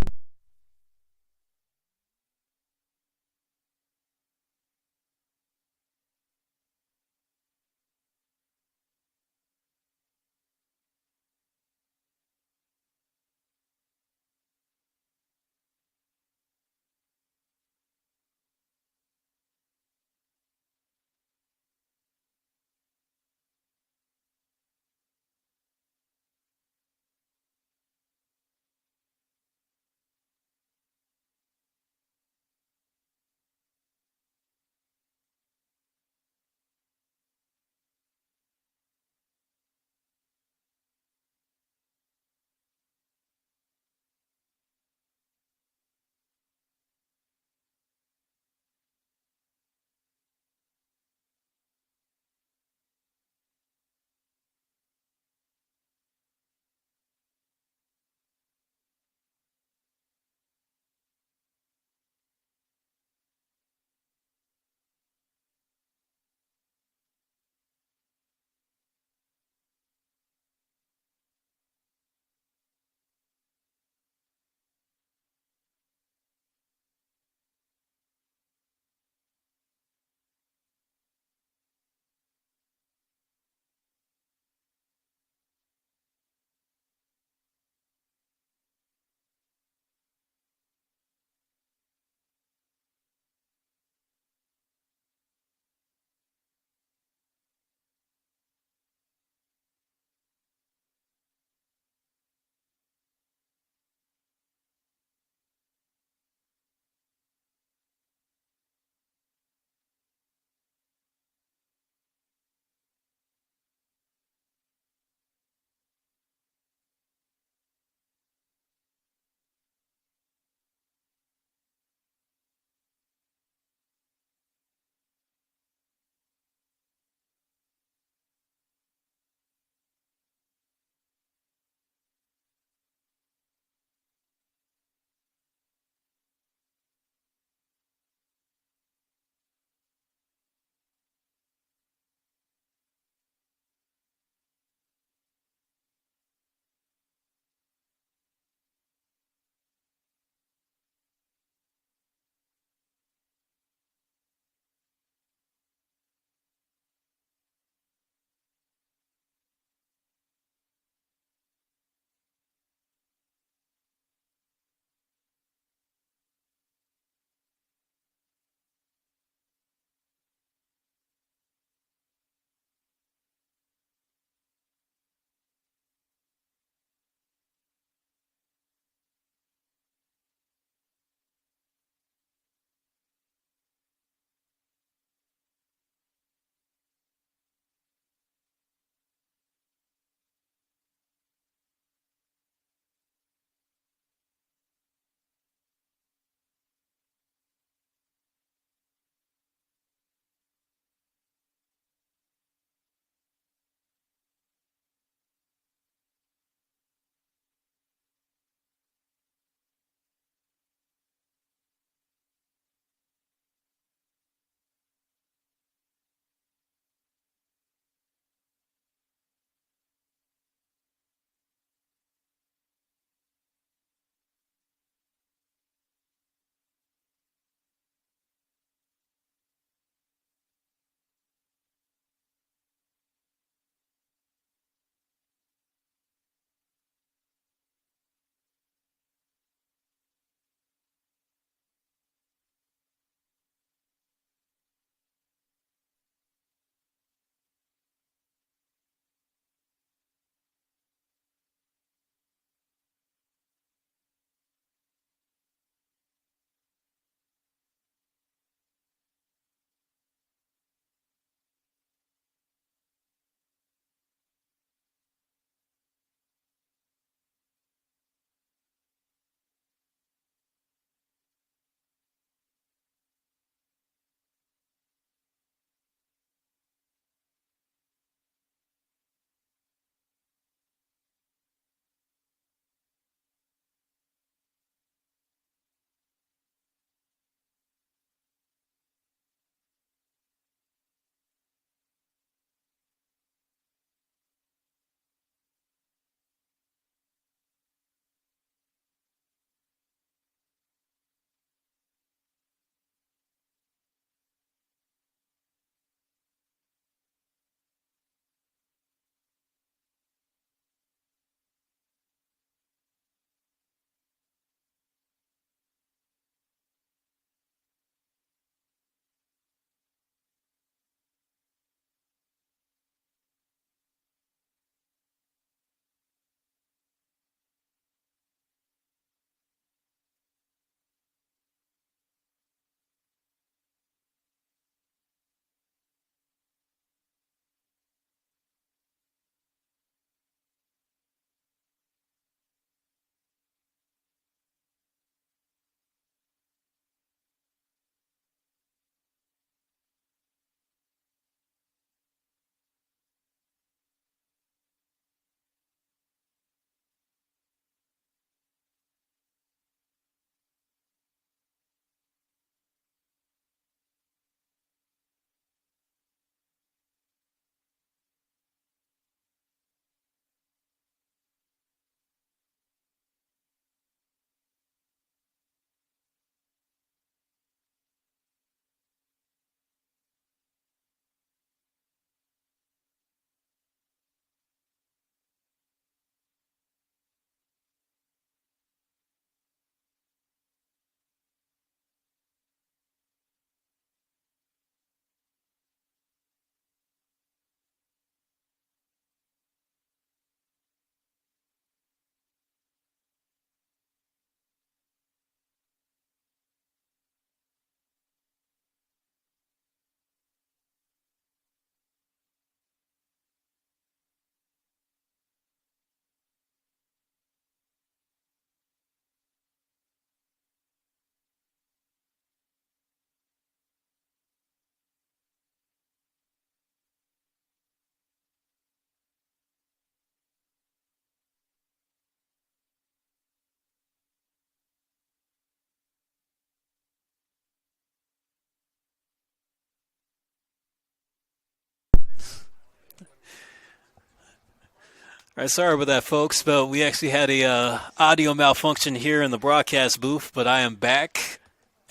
All right, sorry about that, folks, but we actually had a audio malfunction here in the broadcast booth, but I am back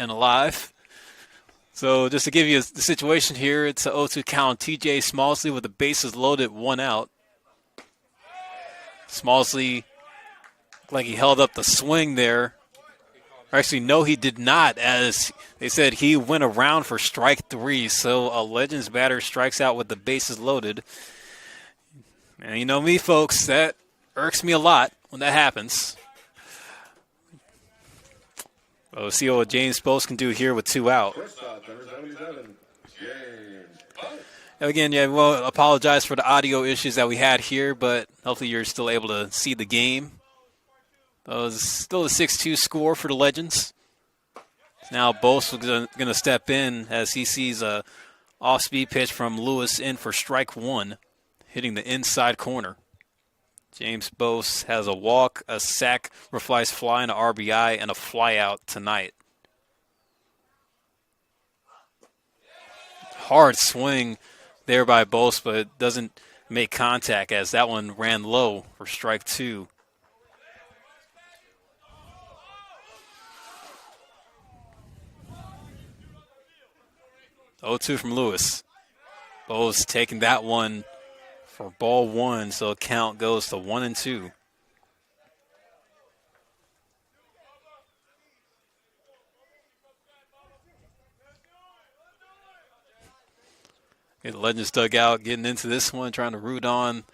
and alive. So just to give you the situation here, it's an 0-2 count. TJ Smallsley with the bases loaded, 1 out. Smallsley, like he held up the swing there. Actually, no, he did not, as they said he went around for strike 3. So a Legends batter strikes out with the bases loaded. And you know me, folks, that irks me a lot when that happens. We'll see what James Bose can do here with 2 out. Again, yeah, we'll apologize for the audio issues that we had here, but hopefully you're still able to see the game. It was still a 6-2 score for the Legends. Now Bose is going to step in as he sees a off-speed pitch from Lewis in for strike 1, hitting the inside corner. James Bose has a walk, a sac, flies fly, and an RBI, and a flyout tonight. Hard swing there by Bose, but it doesn't make contact as that one ran low for strike 2. Oh, 2 from Lewis. Bose taking that one for ball 1, so count goes to 1-2. The Legends dugout getting into this one, trying to root on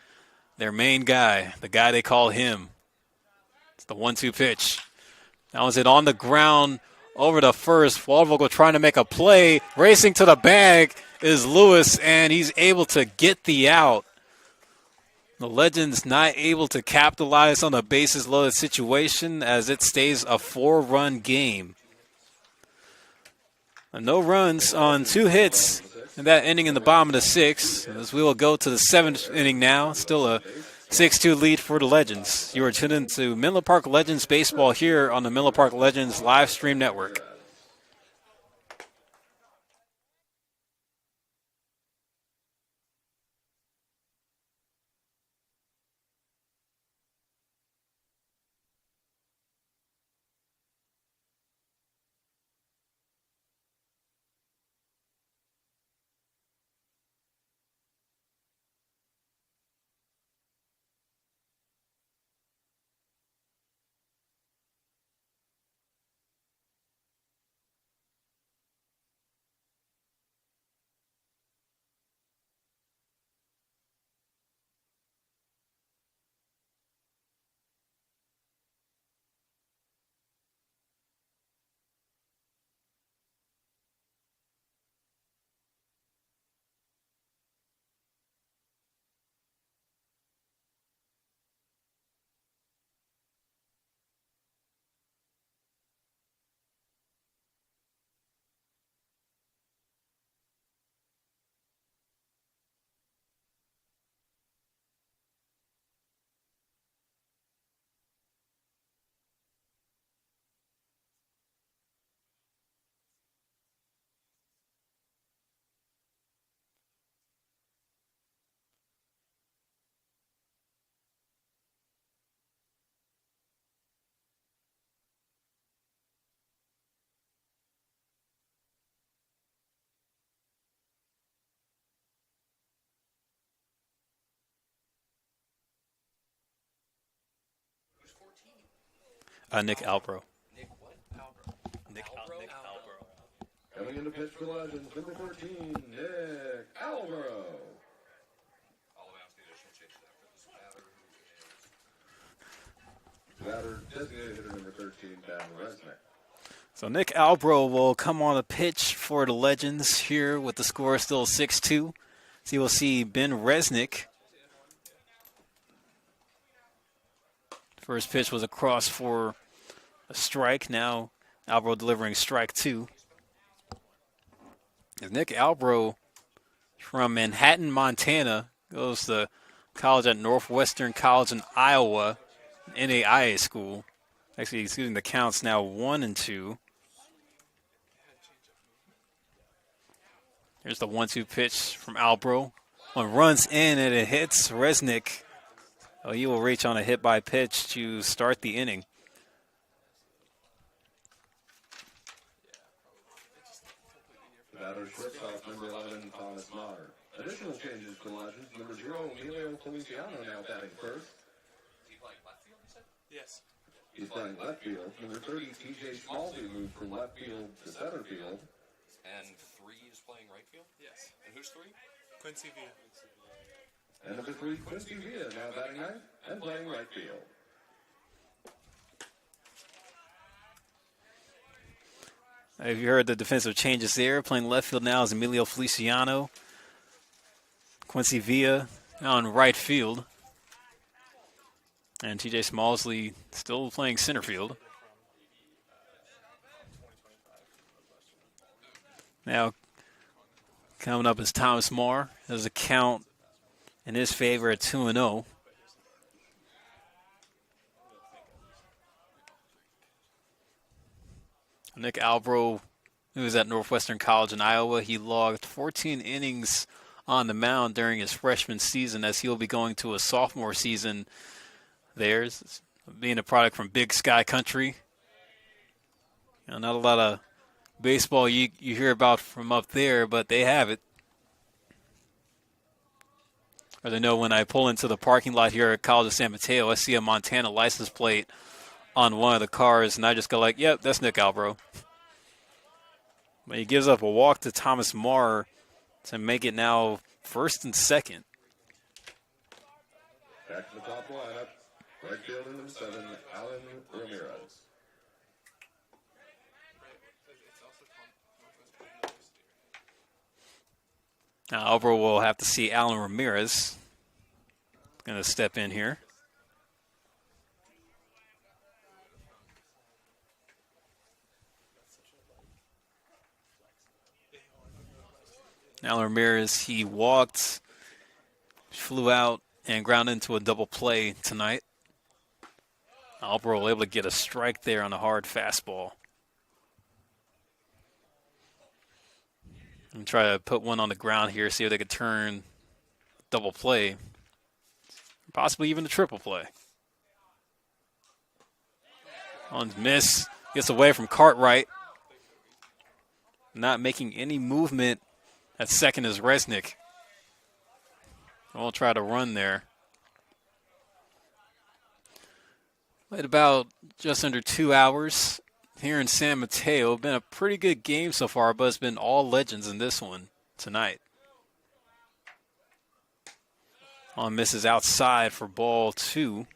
their main guy, the guy they call him. It's the 1-2 pitch. That was it on the ground over the first. Waldvogel trying to make a play. Racing to the bag is Lewis, and he's able to get the out. The Legends not able to capitalize on the bases loaded situation as it stays a 4-run game. And no runs on 2 hits in that inning in the bottom of the 6th, as we will go to the 7th inning now. Still a 6-2 lead for the Legends. You are tuned into Menlo Park Legends Baseball here on the Menlo Park Legends live stream network. Nick Albro. Nick Albro. Coming in to pitch for the Legends, number 14, Nick Albro. Batter designated hitter number 13, Ben Resnick. So Nick Albro will come on a pitch for the Legends here with the score still 6-2. So you will see Ben Resnick. First pitch was across for a strike. Now Albro delivering strike 2. Nick Albro from Manhattan, Montana, goes to college at Northwestern College in Iowa, NAIA school. Actually, excuse the counts now 1-2. Here's the 1-2 pitch from Albro. One runs in and it hits Resnick Oh, he will reach on a hit by pitch to start the inning. The batter shortstop, number 11, Thomas Maher. Additional changes to Legends. Number 0, Emilio Feliciano now batting first. Yes. He's playing left field. Number 30, TJ Smallby moved from left field to center field. And 3 is playing right field? Yes. And who's 3? Quincy Villa. And number 3, Quincy Villa now batting ninth and playing right field. Have you heard the defensive changes there? Playing left field now is Emilio Feliciano. Quincy Villa now in right field. And TJ Smallsley still playing center field. Now, coming up is Thomas Maher. Has a count in his favor at 2-0. Nick Albro, who was at Northwestern College in Iowa, he logged 14 innings on the mound during his freshman season, as he'll be going to a sophomore season there. Being a product from Big Sky Country. You know, not a lot of baseball you hear about from up there, but they have it. Or they know when I pull into the parking lot here at College of San Mateo, I see a Montana license plate on one of the cars, and I just go like, yep, that's Nick Albro. But he gives up a walk to Thomas Maher to make it now first and second. Back to the top lineup. Right field number 7, Alan Ramirez. Now Albro will have to see Alan Ramirez. Going to step in here. Alan Ramirez, he walked, flew out, and grounded into a double play tonight. Albro able to get a strike there on a hard fastball. And try to put one on the ground here, see if they could turn double play. Possibly even a triple play. On miss, gets away from Cartwright. Not making any movement at second is Resnick. We'll try to run there. Played about just under 2 hours here in San Mateo. Been a pretty good game so far, but it's been all legends in this one tonight. On misses outside for ball 2.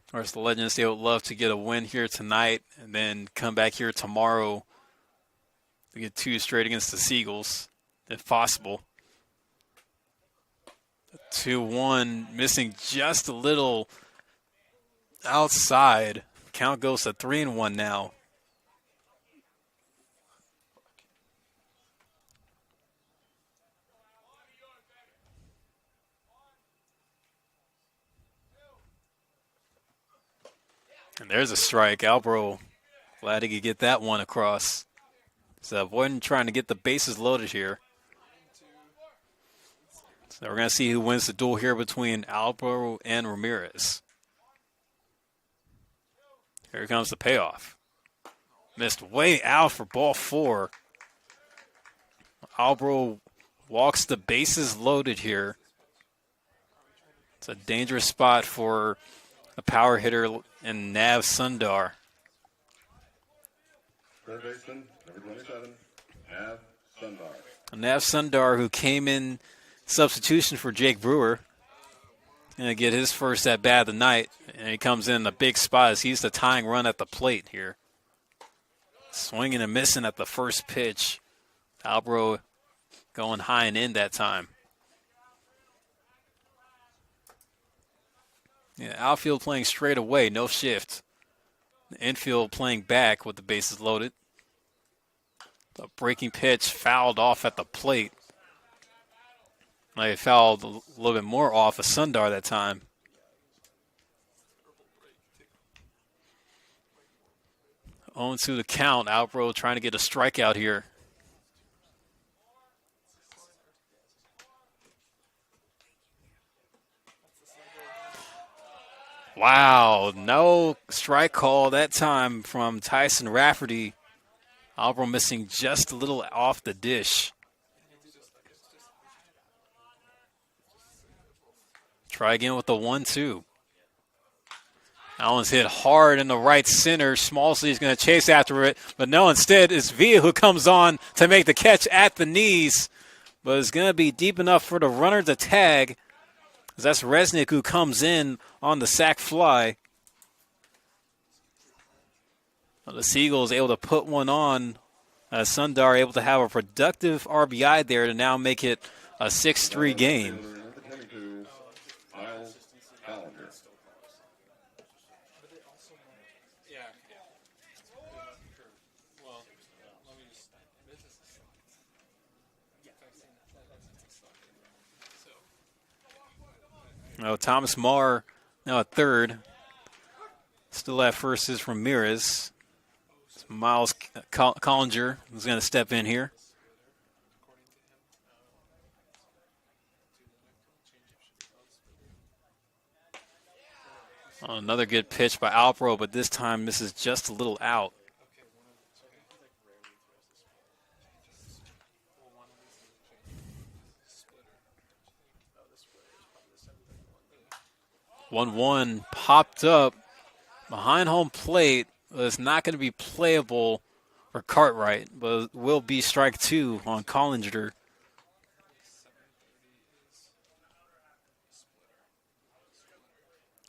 Of course, the Legends, they would love to get a win here tonight and then come back here tomorrow to get 2 straight against the Seagulls, if possible. 2-1, missing just a little outside. Count goes to 3-1 now. And there's a strike. Albro, glad he could get that one across. So avoiding trying to get the bases loaded here. So we're going to see who wins the duel here between Albro and Ramirez. Here comes the payoff. Missed way out for ball 4. Albro walks the bases loaded here. It's a dangerous spot for a power hitter in Nav Sundar. Third baseman, number 27, Nav Sundar. Nav Sundar, who came in substitution for Jake Brewer, going to get his first at bat of the night, and he comes in a big spot as he's the tying run at the plate here. Swinging and missing at the first pitch. Albro going high and in that time. Yeah, outfield playing straight away, no shift. The infield playing back with the bases loaded. The breaking pitch fouled off at the plate. They fouled a little bit more off of Sundar that time. On to the count. Albro trying to get a strikeout here. Wow, no strike call that time from Tyson Rafferty. Alvaro missing just a little off the dish. Try again with the 1-2. That one's hit hard in the right center. Smallsey's going to chase after it, but no, instead it's Villa who comes on to make the catch at the knees, but it's going to be deep enough for the runner to tag. That's Resnick who comes in on the sac fly. Well, the Seagulls able to put one on. Sundar able to have a productive RBI there to now make it a 6-3 game. Thomas Marr now at third. Still at first is Ramirez. Miles Collinger is going to step in here. Another good pitch by Alpro, but this time misses just a little out. One popped up behind home plate. It's not going to be playable for Cartwright, but it will be strike 2 on Collinger.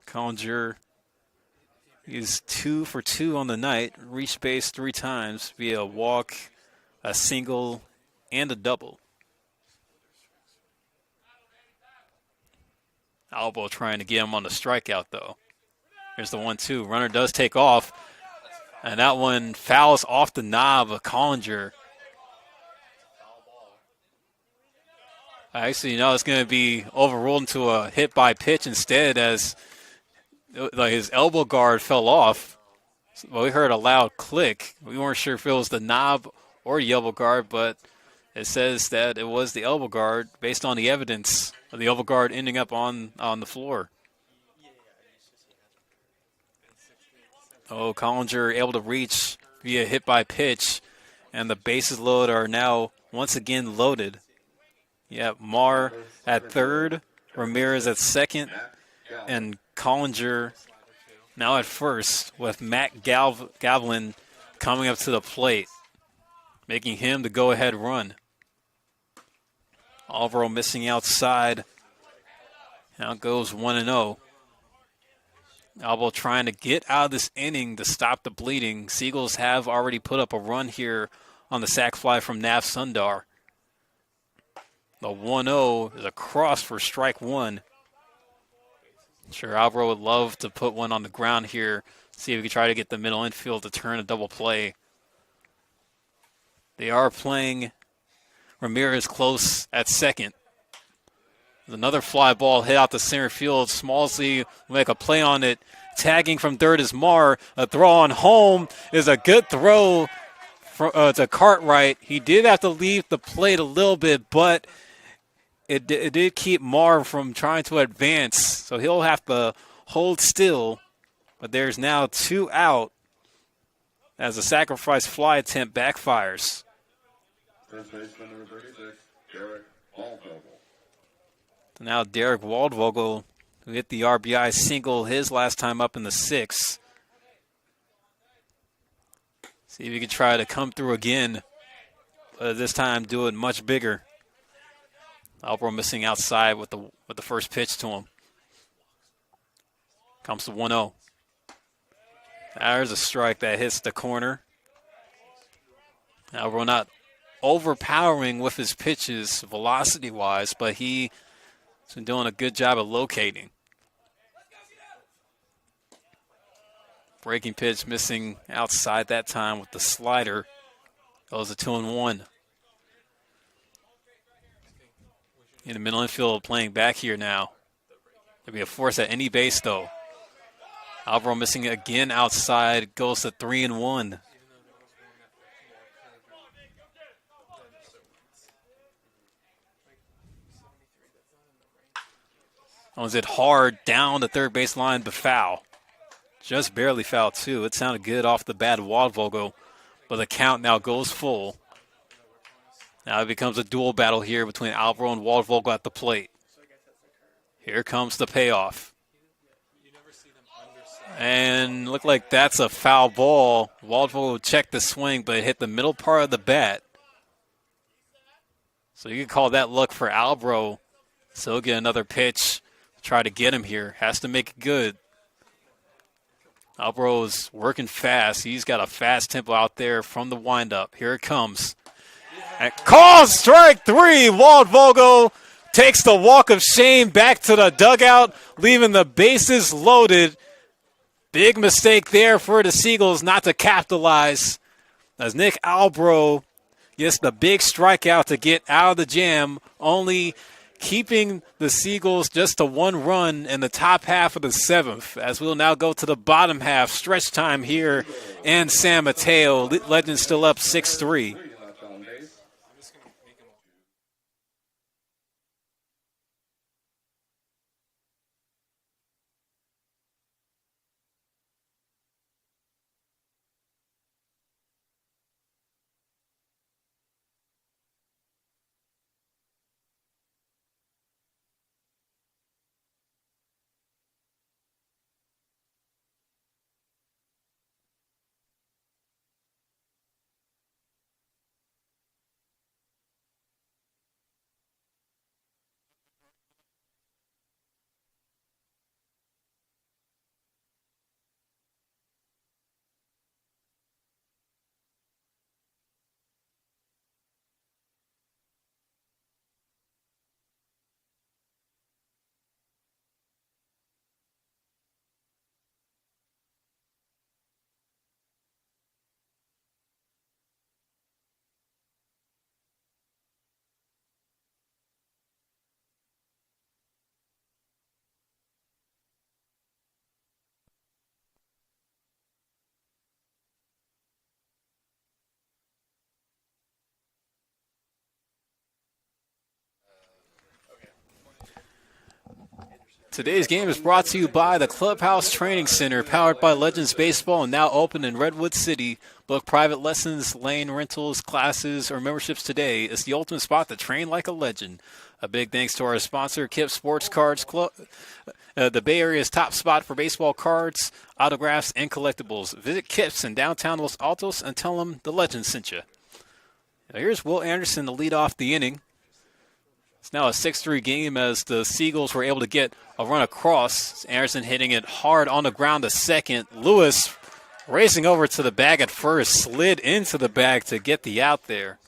Collinger is 2 for 2 on the night, reached base 3 times via a walk, a single, and a double. Albo trying to get him on the strikeout, though. Here's the 1-2. Runner does take off, and that one fouls off the knob of Collinger. Actually, it's going to be overruled into a hit by pitch instead, as his elbow guard fell off. Well, we heard a loud click. We weren't sure if it was the knob or the elbow guard, but it says that it was the elbow guard based on the evidence of the elbow guard ending up on the floor. Collinger able to reach via hit by pitch, and the bases loaded are now once again loaded. Marr at third, Ramirez at second, and Collinger now at first with Matt Gavlin coming up to the plate, making him the go-ahead run. Alvaro missing outside. Now goes 1-0. Alvaro trying to get out of this inning to stop the bleeding. Seagulls have already put up a run here on the sac fly from Nav Sundar. The 1-0 is a cross for strike 1. Sure, Alvaro would love to put one on the ground here. See if we can try to get the middle infield to turn a double play. They are playing Ramirez close at second. Another fly ball hit out to center field. Smallsy will make a play on it. Tagging from third is Marr. A throw on home is a good throw to Cartwright. He did have to leave the plate a little bit, but it did keep Marr from trying to advance. So he'll have to hold still. But there's now 2 out as the sacrifice fly attempt backfires. First baseman number 36, Derek Waldvogel. So now Derek Waldvogel, who hit the RBI single his last time up in the 6th. See if he can try to come through again, but this time do it much bigger. Alvaro missing outside with the first pitch to him. Comes to 1-0. There's a strike that hits the corner. Alvaro not overpowering with his pitches velocity-wise, but he's been doing a good job of locating. Breaking pitch missing outside that time with the slider. Goes to 2-1. In the middle infield playing back here now. There'll be a force at any base, though. Alvaro missing again outside. Goes to 3-1. Owns it hard down the third base line, but foul. Just barely fouled, too. It sounded good off the bat of Waldvogel, but the count now goes full. Now it becomes a dual battle here between Alvaro and Waldvogel at the plate. Here comes the payoff. And look like that's a foul ball. Waldvogel checked the swing, but it hit the middle part of the bat. So you can call that luck for Alvaro. So he'll get another pitch. Try to get him here. Has to make it good. Alvaro's working fast. He's got a fast tempo out there from the windup. Here it comes. And calls strike 3. Waldvogel takes the walk of shame back to the dugout, leaving the bases loaded. Big mistake there for the Seagulls not to capitalize, as Nick Alvaro gets the big strikeout to get out of the jam, only keeping the Seagulls just to 1 run in the top half of the 7th, as we'll now go to the bottom half. Stretch time here in San Mateo. Legends still up 6-3. Today's game is brought to you by the Clubhouse Training Center, powered by Legends Baseball and now open in Redwood City. Book private lessons, lane rentals, classes, or memberships today. It's the ultimate spot to train like a legend. A big thanks to our sponsor, Kip Sports Cards Club, the Bay Area's top spot for baseball cards, autographs, and collectibles. Visit Kip's in downtown Los Altos and tell them the legend sent you. Now here's Will Anderson to lead off the inning. It's now a 6-3 game as the Seagulls were able to get a run across. Anderson hitting it hard on the ground to second. Lewis racing over to the bag at first, slid into the bag to get the out there.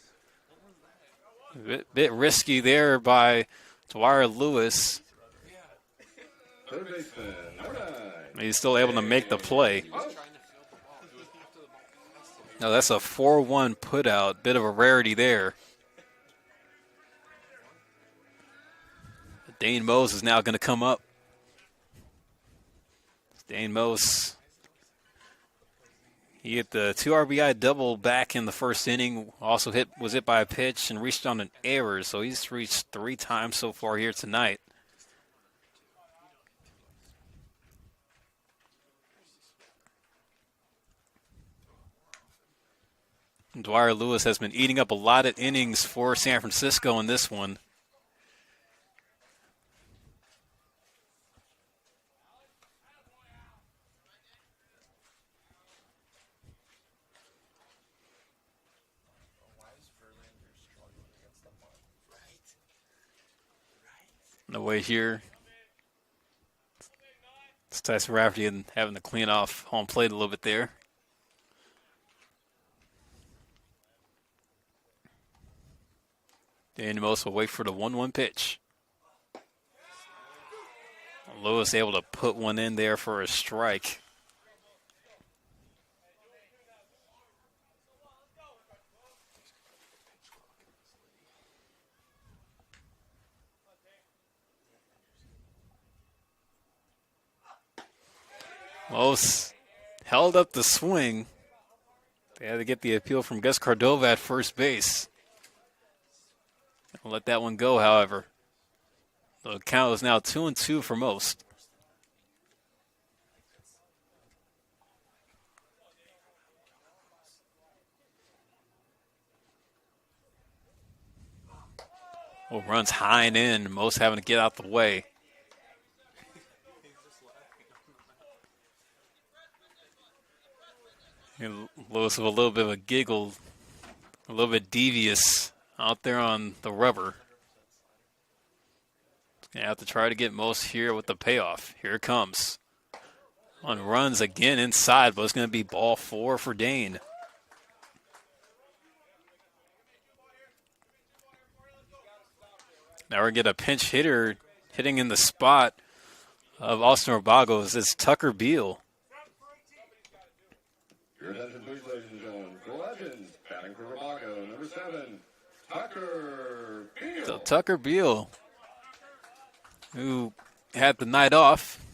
A bit risky there by Dwyer Lewis. He's still able to make the play. Now that's a 4-1 putout. Bit of a rarity there. Dane Mose is now going to come up. Dane Mose, he hit the 2 RBI double back in the first inning. Also was hit by a pitch and reached on an error, so he's reached 3 times so far here tonight. Dwyer Lewis has been eating up a lot of innings for San Francisco in this one. On the way here, it's Tyson Rafferty and having to clean off home plate a little bit there. Danny Mose will wait for the 1-1 pitch. Lewis able to put one in there for a strike. Mose held up the swing. They had to get the appeal from Gus Cordova at first base. I'll let that one go, however. The count is now 2-2 for Most. Well, runs high and in, most having to get out the way. And Lewis with a little bit of a giggle, a little bit devious out there on the rubber. Gonna have to try to get most here with the payoff. Here it comes. On runs again inside, but it's going to be ball 4 for Dane. Now we're going to get a pinch hitter hitting in the spot of Austin Urbagos. It's Tucker Beal. Your attention, please, ladies and gentlemen. The Legends, batting for Robago, number 7, Tucker Beal. So Tucker Beal, who had the night off,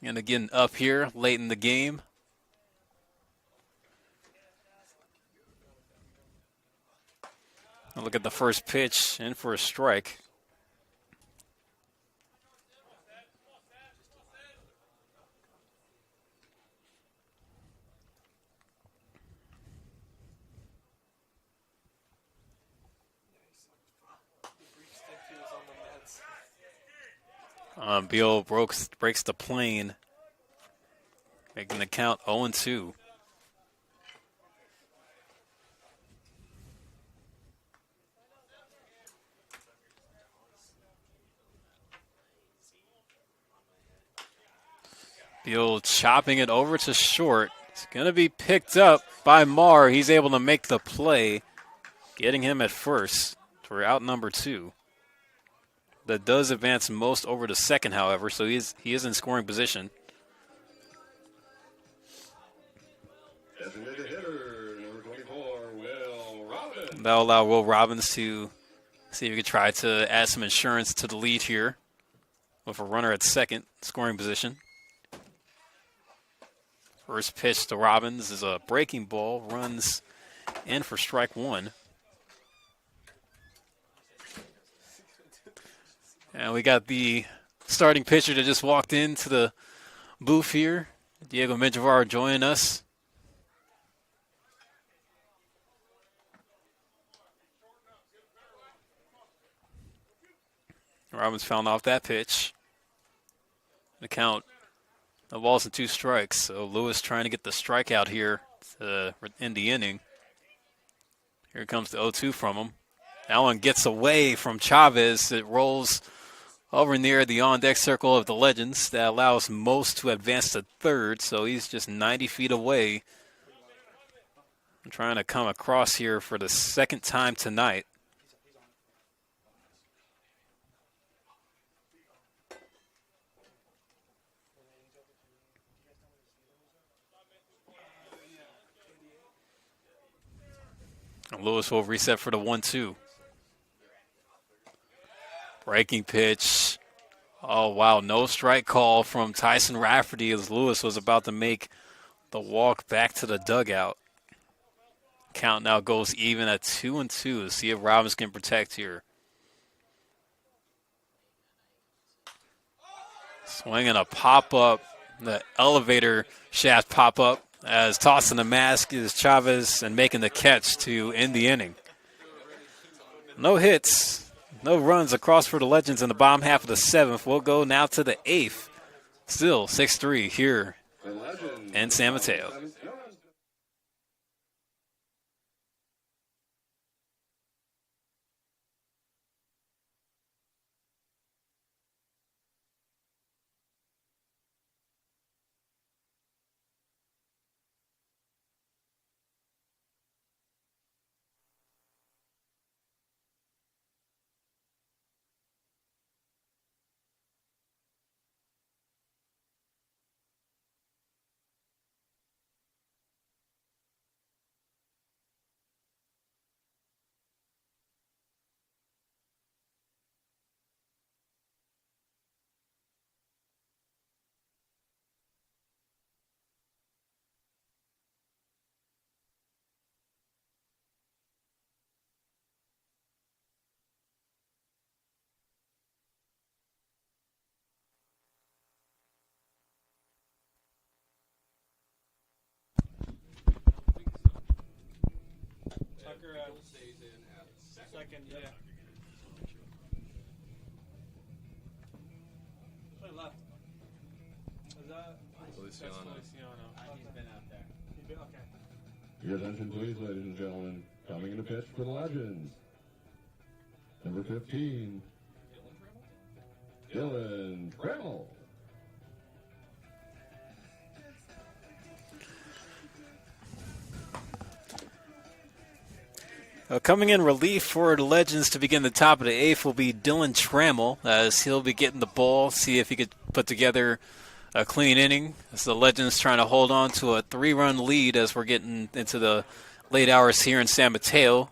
and again up here late in the game. Look at the first pitch, in for a strike. Beal breaks the plane, making the count 0-2. Beal chopping it over to short. It's going to be picked up by Marr. He's able to make the play, getting him at first for out number 2. That does advance most over to second, however, so he is in scoring position. Designated hitter, number 24, Will Robbins. That'll allow Will Robbins to see if he can try to add some insurance to the lead here with a runner at second, scoring position. First pitch to Robbins is a breaking ball, runs in for strike 1. And we got the starting pitcher that just walked into the booth here, Diego Menjivar, joining us. Robbins found off that pitch. The count of balls and 2 strikes. So Lewis trying to get the strikeout here to end the inning. Here comes the 0-2 from him. That one gets away from Chavez. It rolls over near the on-deck circle of the Legends. That allows Most to advance to third, so he's just 90 feet away. I'm trying to come across here for the second time tonight. And Lewis will reset for the 1-2. Breaking pitch. Oh, wow. No strike call from Tyson Rafferty as Lewis was about to make the walk back to the dugout. Count now goes even at 2-2. See if Robbins can protect here. Swinging a pop-up. The elevator shaft pop-up as tossing the mask is Chavez and making the catch to end the inning. No hits. No runs across for the Legends in the bottom half of the 7th. We'll go now to the 8th. Still 6-3 here in San Mateo. Second, yeah. Somebody left. Is that? Feliciano. He's been out there. Okay. Your attention, please, ladies and gentlemen. Coming in to pitch for the Legends. Number 15, Dylan Trammell. Coming in relief for the Legends to begin the top of the eighth will be Dylan Trammell, as he'll be getting the ball, see if he could put together a clean inning. As the Legends trying to hold on to a 3-run lead as we're getting into the late hours here in San Mateo.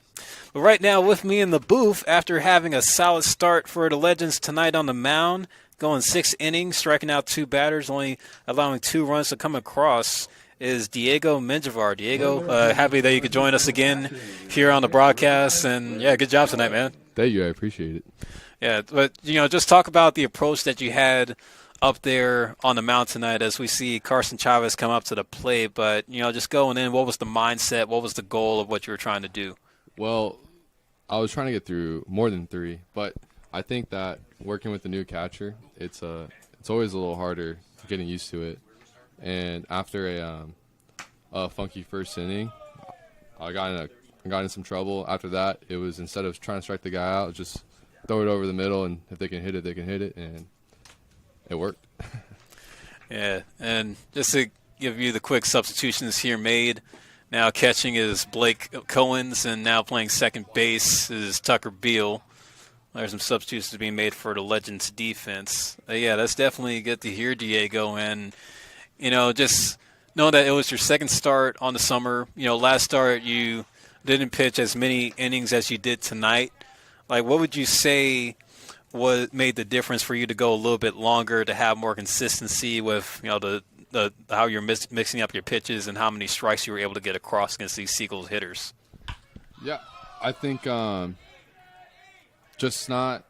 But right now with me in the booth, after having a solid start for the Legends tonight on the mound, going 6 innings, striking out 2 batters, only allowing 2 runs to come across, is Diego Menjivar. Diego, happy that you could join us again here on the broadcast. And, yeah, good job tonight, man. Thank you. I appreciate it. Yeah, but, just talk about the approach that you had up there on the mound tonight as we see Carson Chavez come up to the plate. But, just going in, what was the mindset? What was the goal of what you were trying to do? Well, I was trying to get through more than 3, but I think that working with the new catcher, it's always a little harder getting used to it. And after a funky first inning, I got in some trouble. After that, it was instead of trying to strike the guy out, just throw it over the middle, and if they can hit it, they can hit it, and it worked. Yeah, and just to give you the quick substitutions here made, now catching is Blake Cohens, and now playing second base is Tucker Beal. There's some substitutions being made for the Legends defense. Yeah, that's definitely good to hear, Diego, and just know that it was your second start on the summer. Last start you didn't pitch as many innings as you did tonight. Like, what would you say what made the difference for you to go a little bit longer, to have more consistency with, the how you're mixing up your pitches and how many strikes you were able to get across against these Seagulls hitters? Yeah, I think just not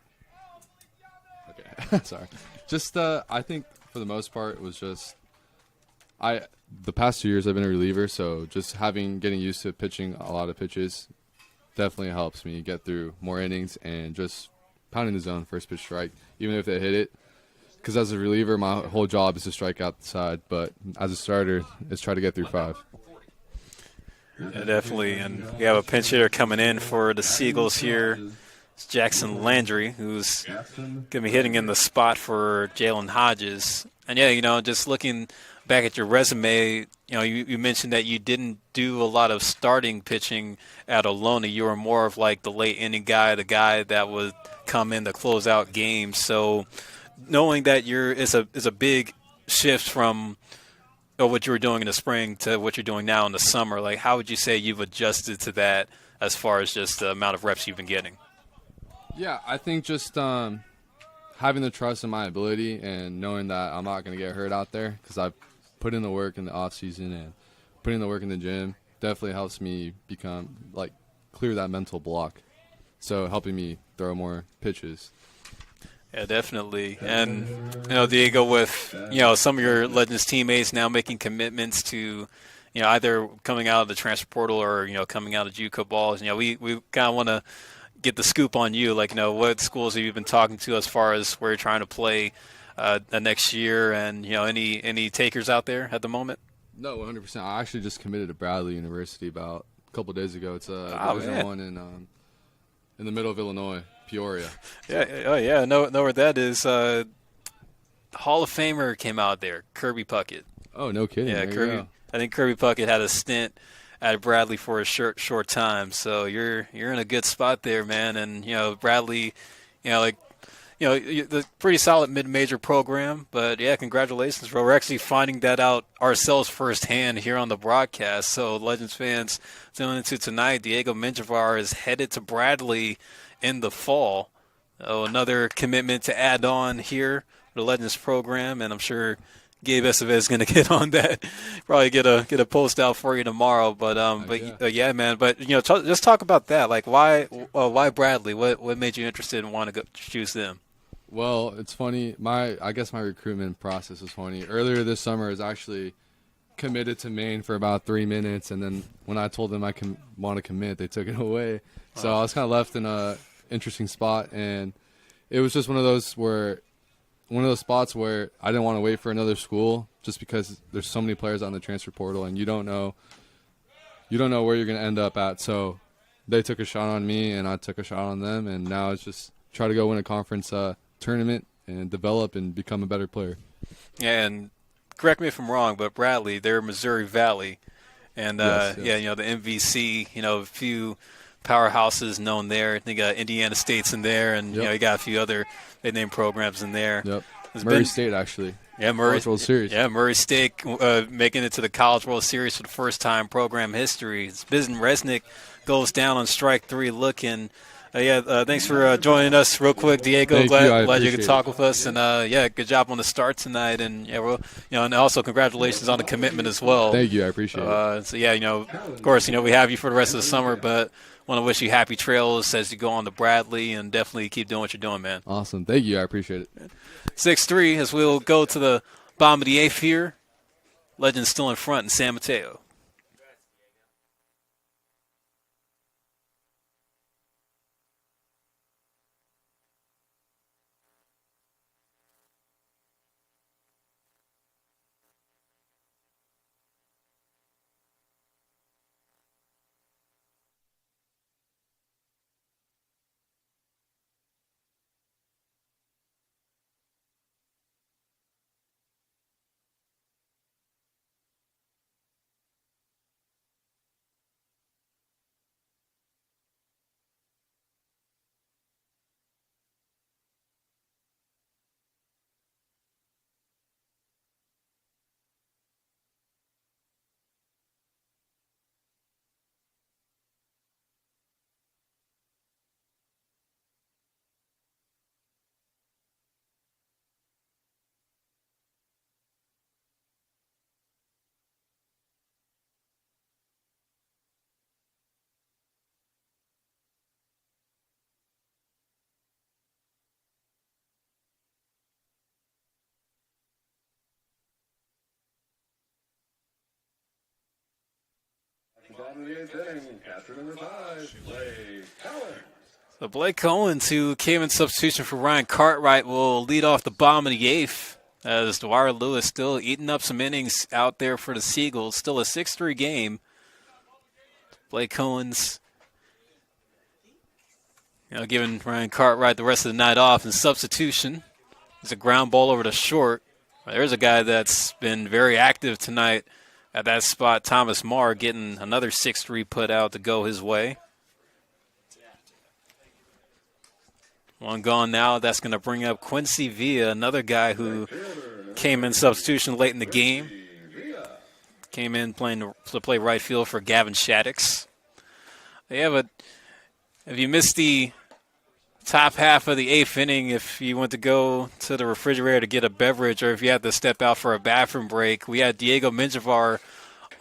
– okay, sorry. Just I think for the most part it was just – the past 2 years I've been a reliever, so just getting used to pitching a lot of pitches definitely helps me get through more innings and just pounding the zone, first pitch strike, even if they hit it. Because as a reliever, my whole job is to strike out the side, but as a starter, it's try to get through 5. Yeah, definitely, and we have a pinch hitter coming in for the Seagulls here. It's Jackson Landry, who's going to be hitting in the spot for Jalen Hodges. And, yeah, just looking – back at your resume, you mentioned that you didn't do a lot of starting pitching at Ohlone. You were more of like the late inning guy, the guy that would come in to close out games. So knowing that is a big shift from what you were doing in the spring to what you're doing now in the summer. Like, how would you say you've adjusted to that as far as just the amount of reps you've been getting? Yeah, I think just having the trust in my ability and knowing that I'm not going to get hurt out there, because I've put in the work in the off season and putting the work in the gym definitely helps me clear that mental block. So helping me throw more pitches. Yeah, definitely. And, Diego, with, some of your Legends teammates now making commitments to, either coming out of the transfer portal or, coming out of JUCO balls, we kind of want to get the scoop on you. Like, what schools have you been talking to as far as where you're trying to play the next year, and any takers out there at the moment? No, 100%. I actually just committed to Bradley University about a couple days ago. It's a Division 1 in the middle of Illinois, Peoria. Yeah, oh yeah, I know where that is. Hall of Famer came out there, Kirby Puckett. Oh, no kidding. Yeah, there Kirby. I think Kirby Puckett had a stint at Bradley for a short time, so you're in a good spot there, man. And Bradley, the pretty solid mid-major program, but yeah, congratulations, bro. We're actually finding that out ourselves firsthand here on the broadcast. So, Legends fans, tuning into tonight, Diego Menjivar is headed to Bradley in the fall. Oh, another commitment to add on here for the Legends program, and I'm sure Gabe Estevez is going to get on that. Probably get a post out for you tomorrow. But yeah, man. But just talk about that. Like, why Bradley? What made you interested and want to choose them? Well, it's funny. I guess my recruitment process was funny. Earlier this summer, I was actually committed to Maine for about 3 minutes, and then when I told them I want to commit, they took it away. So I was kind of left in a interesting spot, and it was just one of those where one of those spots where I didn't want to wait for another school just because there's so many players on the transfer portal and you don't know where you're going to end up at. So they took a shot on me and I took a shot on them, and now it's just try to go win a conference tournament and develop and become a better player. Yeah, and correct me if I'm wrong, but Bradley, they're Missouri Valley. And, Yes. yeah, the MVC, a few powerhouses known there. I think Indiana State's in there, and, Yep. you got a few other big-name programs in there. Yep. There's Murray been- State, actually. Yeah, Murray College World Series. Yeah, Murray State making it to the College World Series for the first time in program history. Bizden Resnick goes down on strike 3 looking. Thanks for joining us real quick, Diego. Thank you. I Glad you appreciate could it. talk with us, and good job on the start tonight, and and also congratulations on the commitment as well. Thank you. I appreciate it. Of course, we have you for the rest of the summer, but want to wish you happy trails as you go on to Bradley, and definitely keep doing what you're doing, man. Awesome. Thank you. I appreciate it. 6-3 as we'll go to the bottom of the 8th here. Legends still in front in San Mateo. So Blake Owens, who came in substitution for Ryan Cartwright, will lead off the bottom of the 8th as Dwyer Lewis still eating up some innings out there for the Seagulls. Still a 6-3 game. Blake Owens, giving Ryan Cartwright the rest of the night off in substitution. It's a ground ball over to short. There's a guy that's been very active tonight at that spot, Thomas Marr, getting another 6-3 put out to go his way. One gone now. That's going to bring up Quincy Villa, another guy who came in substitution late in the game. Came in to play right field for Gavin Shaddix. Yeah, but if you missed the top half of the 8th inning, if you went to go to the refrigerator to get a beverage, or if you had to step out for a bathroom break, we had Diego Menjivar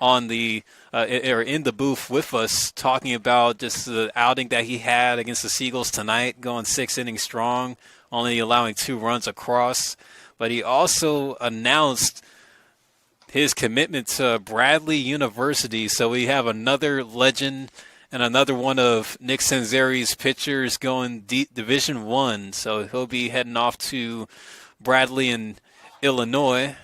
on the in the booth with us talking about just the outing that he had against the Seagulls tonight, going 6 innings strong, only allowing 2 runs across. But he also announced his commitment to Bradley University. So we have another legend and another one of Nick Sanzeri's pitchers going Division I. So he'll be heading off to Bradley in Illinois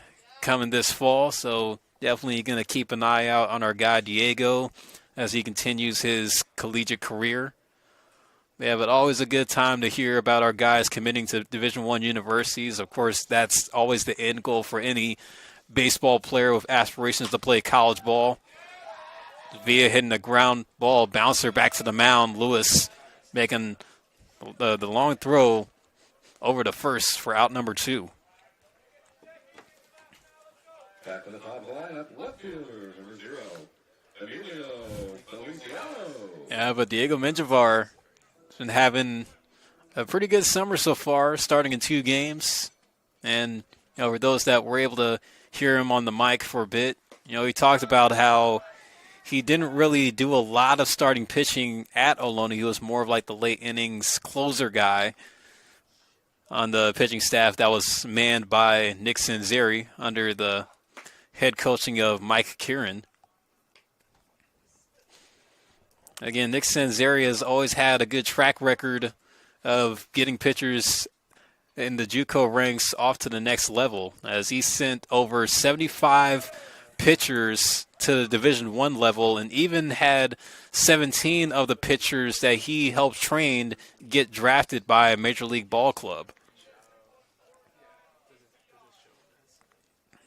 coming this fall. So definitely going to keep an eye out on our guy Diego as he continues his collegiate career. Yeah, but always a good time to hear about our guys committing to Division I universities. Of course, that's always the end goal for any baseball player with aspirations to play college ball. Villa hitting a ground ball, bouncer back to the mound. Lewis making the long throw over to first for out number 2. Back to the top lineup, left fielder, number 0, Emilio Feliciano. Yeah, but Diego Menjivar has been having a pretty good summer so far, starting in 2 games. And, for those that were able to hear him on the mic for a bit, he talked about how he didn't really do a lot of starting pitching at Ohlone. He was more of like the late innings closer guy on the pitching staff that was manned by Nick Sanzeri under the head coaching of Mike Kieran. Again, Nick Sanzeri has always had a good track record of getting pitchers in the JUCO ranks off to the next level, as he sent over 75 pitchers to the Division I level, and even had 17 of the pitchers that he helped train get drafted by a major league ball club.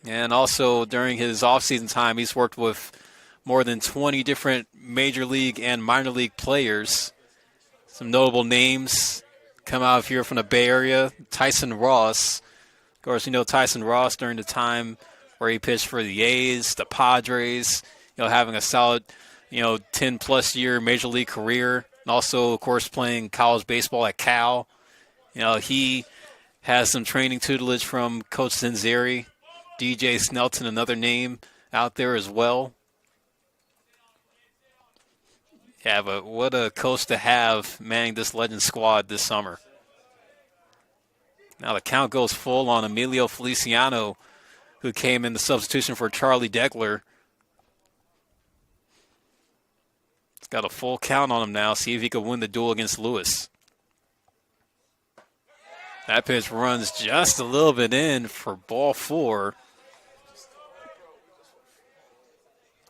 And also during his offseason time, he's worked with more than 20 different major league and minor league players. Some notable names come out of here from the Bay Area. Tyson Ross. Of course, you know Tyson Ross during the time where he pitched for the A's, the Padres, having a solid, 10-plus year major league career. And also, of course, playing college baseball at Cal. He has some training tutelage from Coach Zinzeri. DJ Snelton, another name out there as well. Yeah, but what a coach to have manning this Legends squad this summer. Now the count goes full on Emilio Feliciano, who came in the substitution for Charlie Degler. He's got a full count on him now. See if he can win the duel against Lewis. That pitch runs just a little bit in for ball 4.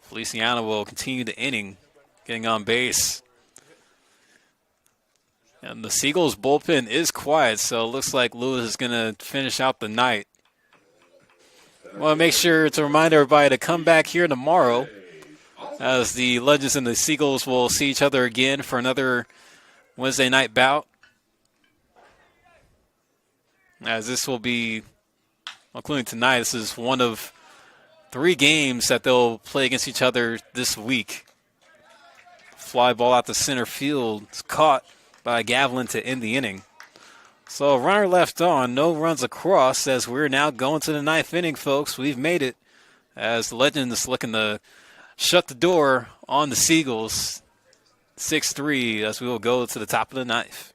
Feliciano will continue the inning, getting on base. And the Seagulls bullpen is quiet, so it looks like Lewis is going to finish out the night. I want to make sure to remind everybody to come back here tomorrow, as the Legends and the Seagulls will see each other again for another Wednesday night bout. As this will be, including tonight, this is one of 3 games that they'll play against each other this week. Fly ball out to center field. It's caught by Gavlin to end the inning. So a runner left on, no runs across, as we're now going to the 9th inning, folks. We've made it, as the Legends looking to shut the door on the Seagulls. 6-3, as we will go to the top of the 9th.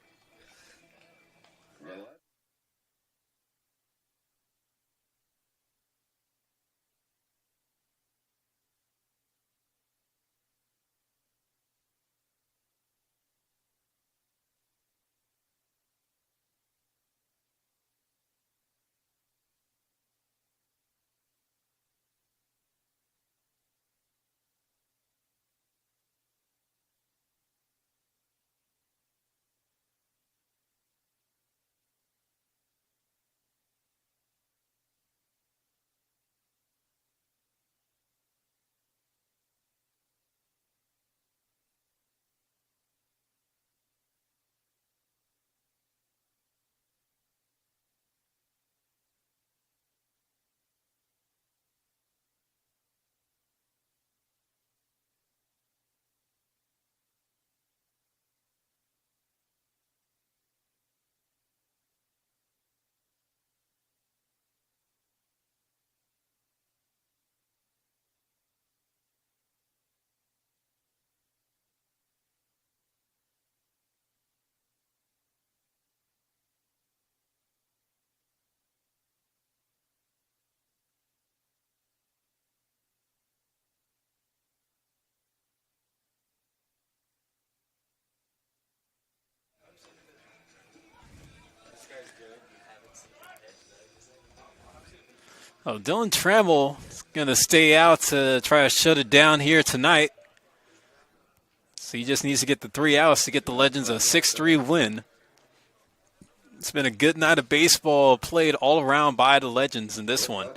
Oh, Dylan Trammell is going to stay out to try to shut it down here tonight. So he just needs to get the 3 outs to get the Legends a 6-3 win. It's been a good night of baseball played all around by the Legends in this one.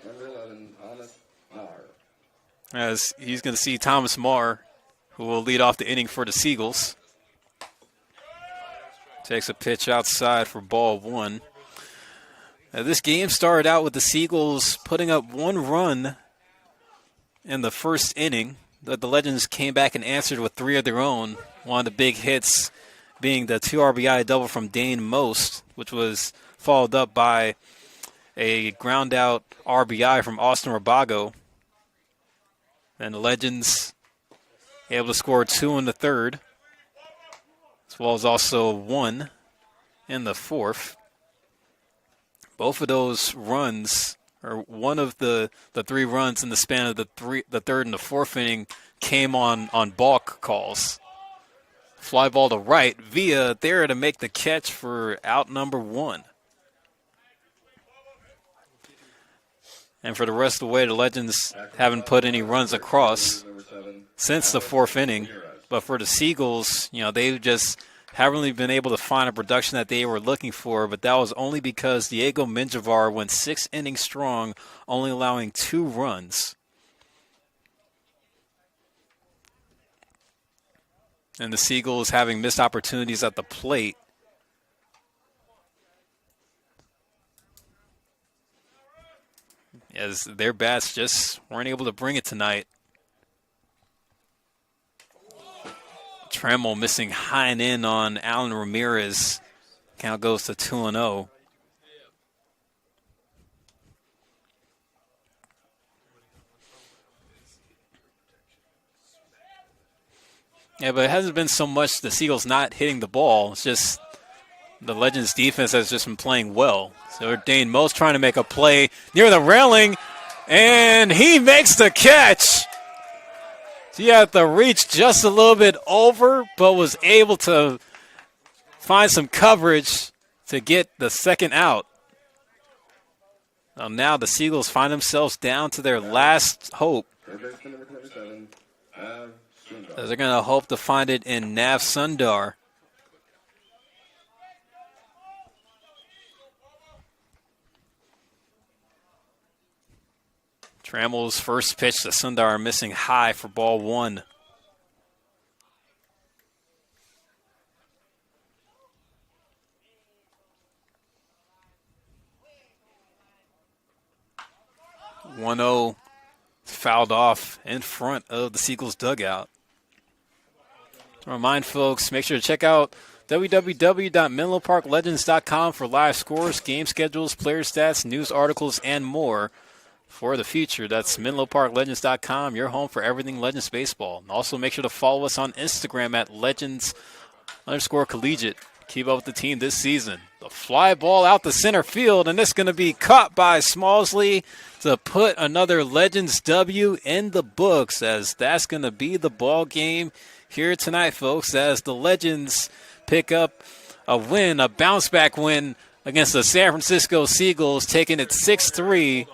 As he's going to see Thomas Marr, who will lead off the inning for the Seagulls. Takes a pitch outside for ball 1. Now, this game started out with the Seagulls putting up 1 run in the first inning. The Legends came back and answered with 3 of their own. One of the big hits being the 2 RBI double from Dane Most, which was followed up by a ground out RBI from Austin Rabago. And the Legends able to score 2 in the 3rd, as well as also 1 in the 4th. Both of those runs, or one of the 3 runs in the span of the 3rd and the 4th inning, came on balk calls. Fly ball to right, Villa there to make the catch for out number 1. And for the rest of the way, the Legends haven't put any runs across since the 4th inning. But for the Seagulls, they just haven't really been able to find a production that they were looking for. But that was only because Diego Menjivar went 6 innings strong, only allowing 2 runs. And the Seagulls having missed opportunities at the plate. As their bats just weren't able to bring it tonight. Trammell missing high and in on Alan Ramirez. Count goes to 2-0. Yeah, but it hasn't been so much the Seagulls not hitting the ball. It's just the Legends defense has just been playing well. So Dane Mo's trying to make a play near the railing, and he makes the catch. He had to reach just a little bit over, but was able to find some coverage to get the second out. Now the Seagulls find themselves down to their last hope. As they're going to hope to find it in Nav Sundar. Trammell's first pitch to Sundar missing high for ball 1. (1-0) fouled off in front of the Seagulls dugout. To remind folks, make sure to check out www.menloparklegends.com for live scores, game schedules, player stats, news articles, and more for the future. That's menloparklegends.com, your home for everything Legends baseball. And also make sure to follow us on Instagram at Legends_collegiate. Keep up with the team this season. The fly ball out to center field, and it's going to be caught by Smallsley to put another Legends W in the books, as that's going to be the ball game here tonight, folks, as the Legends pick up a win, a bounce-back win against the San Francisco Seagulls, taking it 6-3,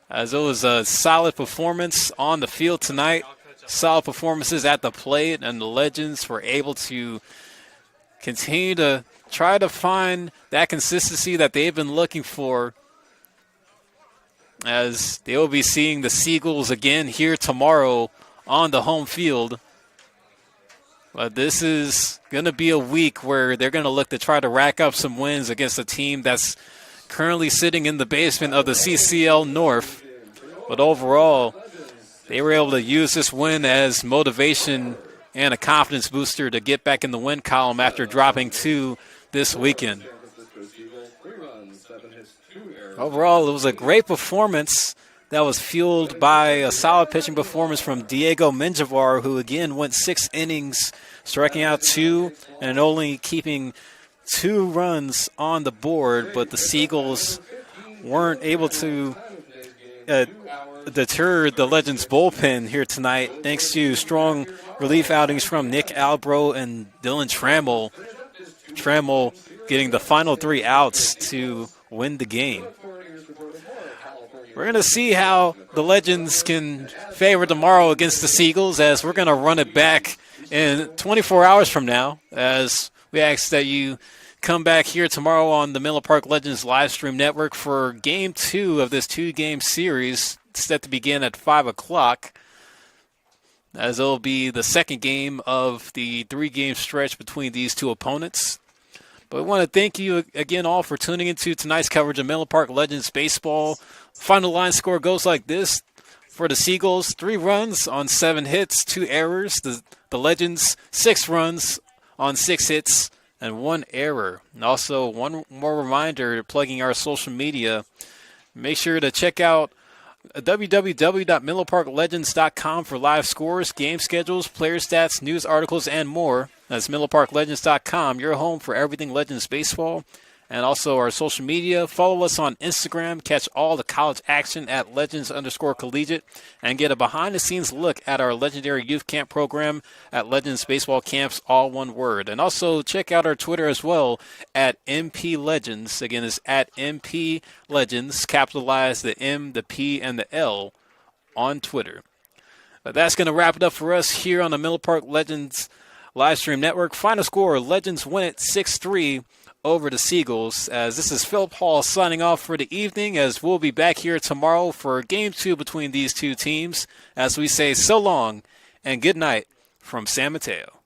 as it was a solid performance on the field tonight, solid performances at the plate, and the Legends were able to continue to try to find that consistency that they've been looking for, as they will be seeing the Seagulls again here tomorrow on the home field. But this is going to be a week where they're going to look to try to rack up some wins against a team that's currently sitting in the basement of the CCL North. But overall, they were able to use this win as motivation and a confidence booster to get back in the win column after dropping 2 this weekend. Overall, it was a great performance that was fueled by a solid pitching performance from Diego Menjivar, who again went 6 innings, striking out 2 and only keeping 2 runs on the board. But the Seagulls weren't able to deter the Legends bullpen here tonight, thanks to strong relief outings from Nick Albro and Dylan Trammell. Trammell getting the final 3 outs to win the game. We're going to see how the Legends can favor tomorrow against the Seagulls, as we're going to run it back in 24 hours from now, as we ask that you come back here tomorrow on the Menlo Park Legends live stream network for Game 2 of this 2-game series, set to begin at 5 o'clock, as it'll be the second game of the 3-game stretch between these 2 opponents. But we want to thank you again all for tuning into tonight's coverage of Menlo Park Legends baseball. Final line score goes like this. For the Seagulls, 3 runs on 7 hits, 2 errors. The Legends, 6 runs on 6 hits and 1 error. And also, one more reminder, plugging our social media. Make sure to check out www.menloparklegends.com for live scores, game schedules, player stats, news articles, and more. That's menloparklegends.com, your home for everything Legends baseball. And also our social media. Follow us on Instagram. Catch all the college action at Legends_Collegiate. And get a behind-the-scenes look at our legendary youth camp program at Legends Baseball Camps, all one word. And also check out our Twitter as well at MP Legends. Again, it's at MP Legends. Capitalize the M, the P, and the L on Twitter. But that's going to wrap it up for us here on the Menlo Park Legends Livestream Network. Final score, Legends win it 6-3 over the Seagulls. As this is Philip Hall signing off for the evening, as we'll be back here tomorrow for Game 2 between these two teams. As we say so long and good night from San Mateo.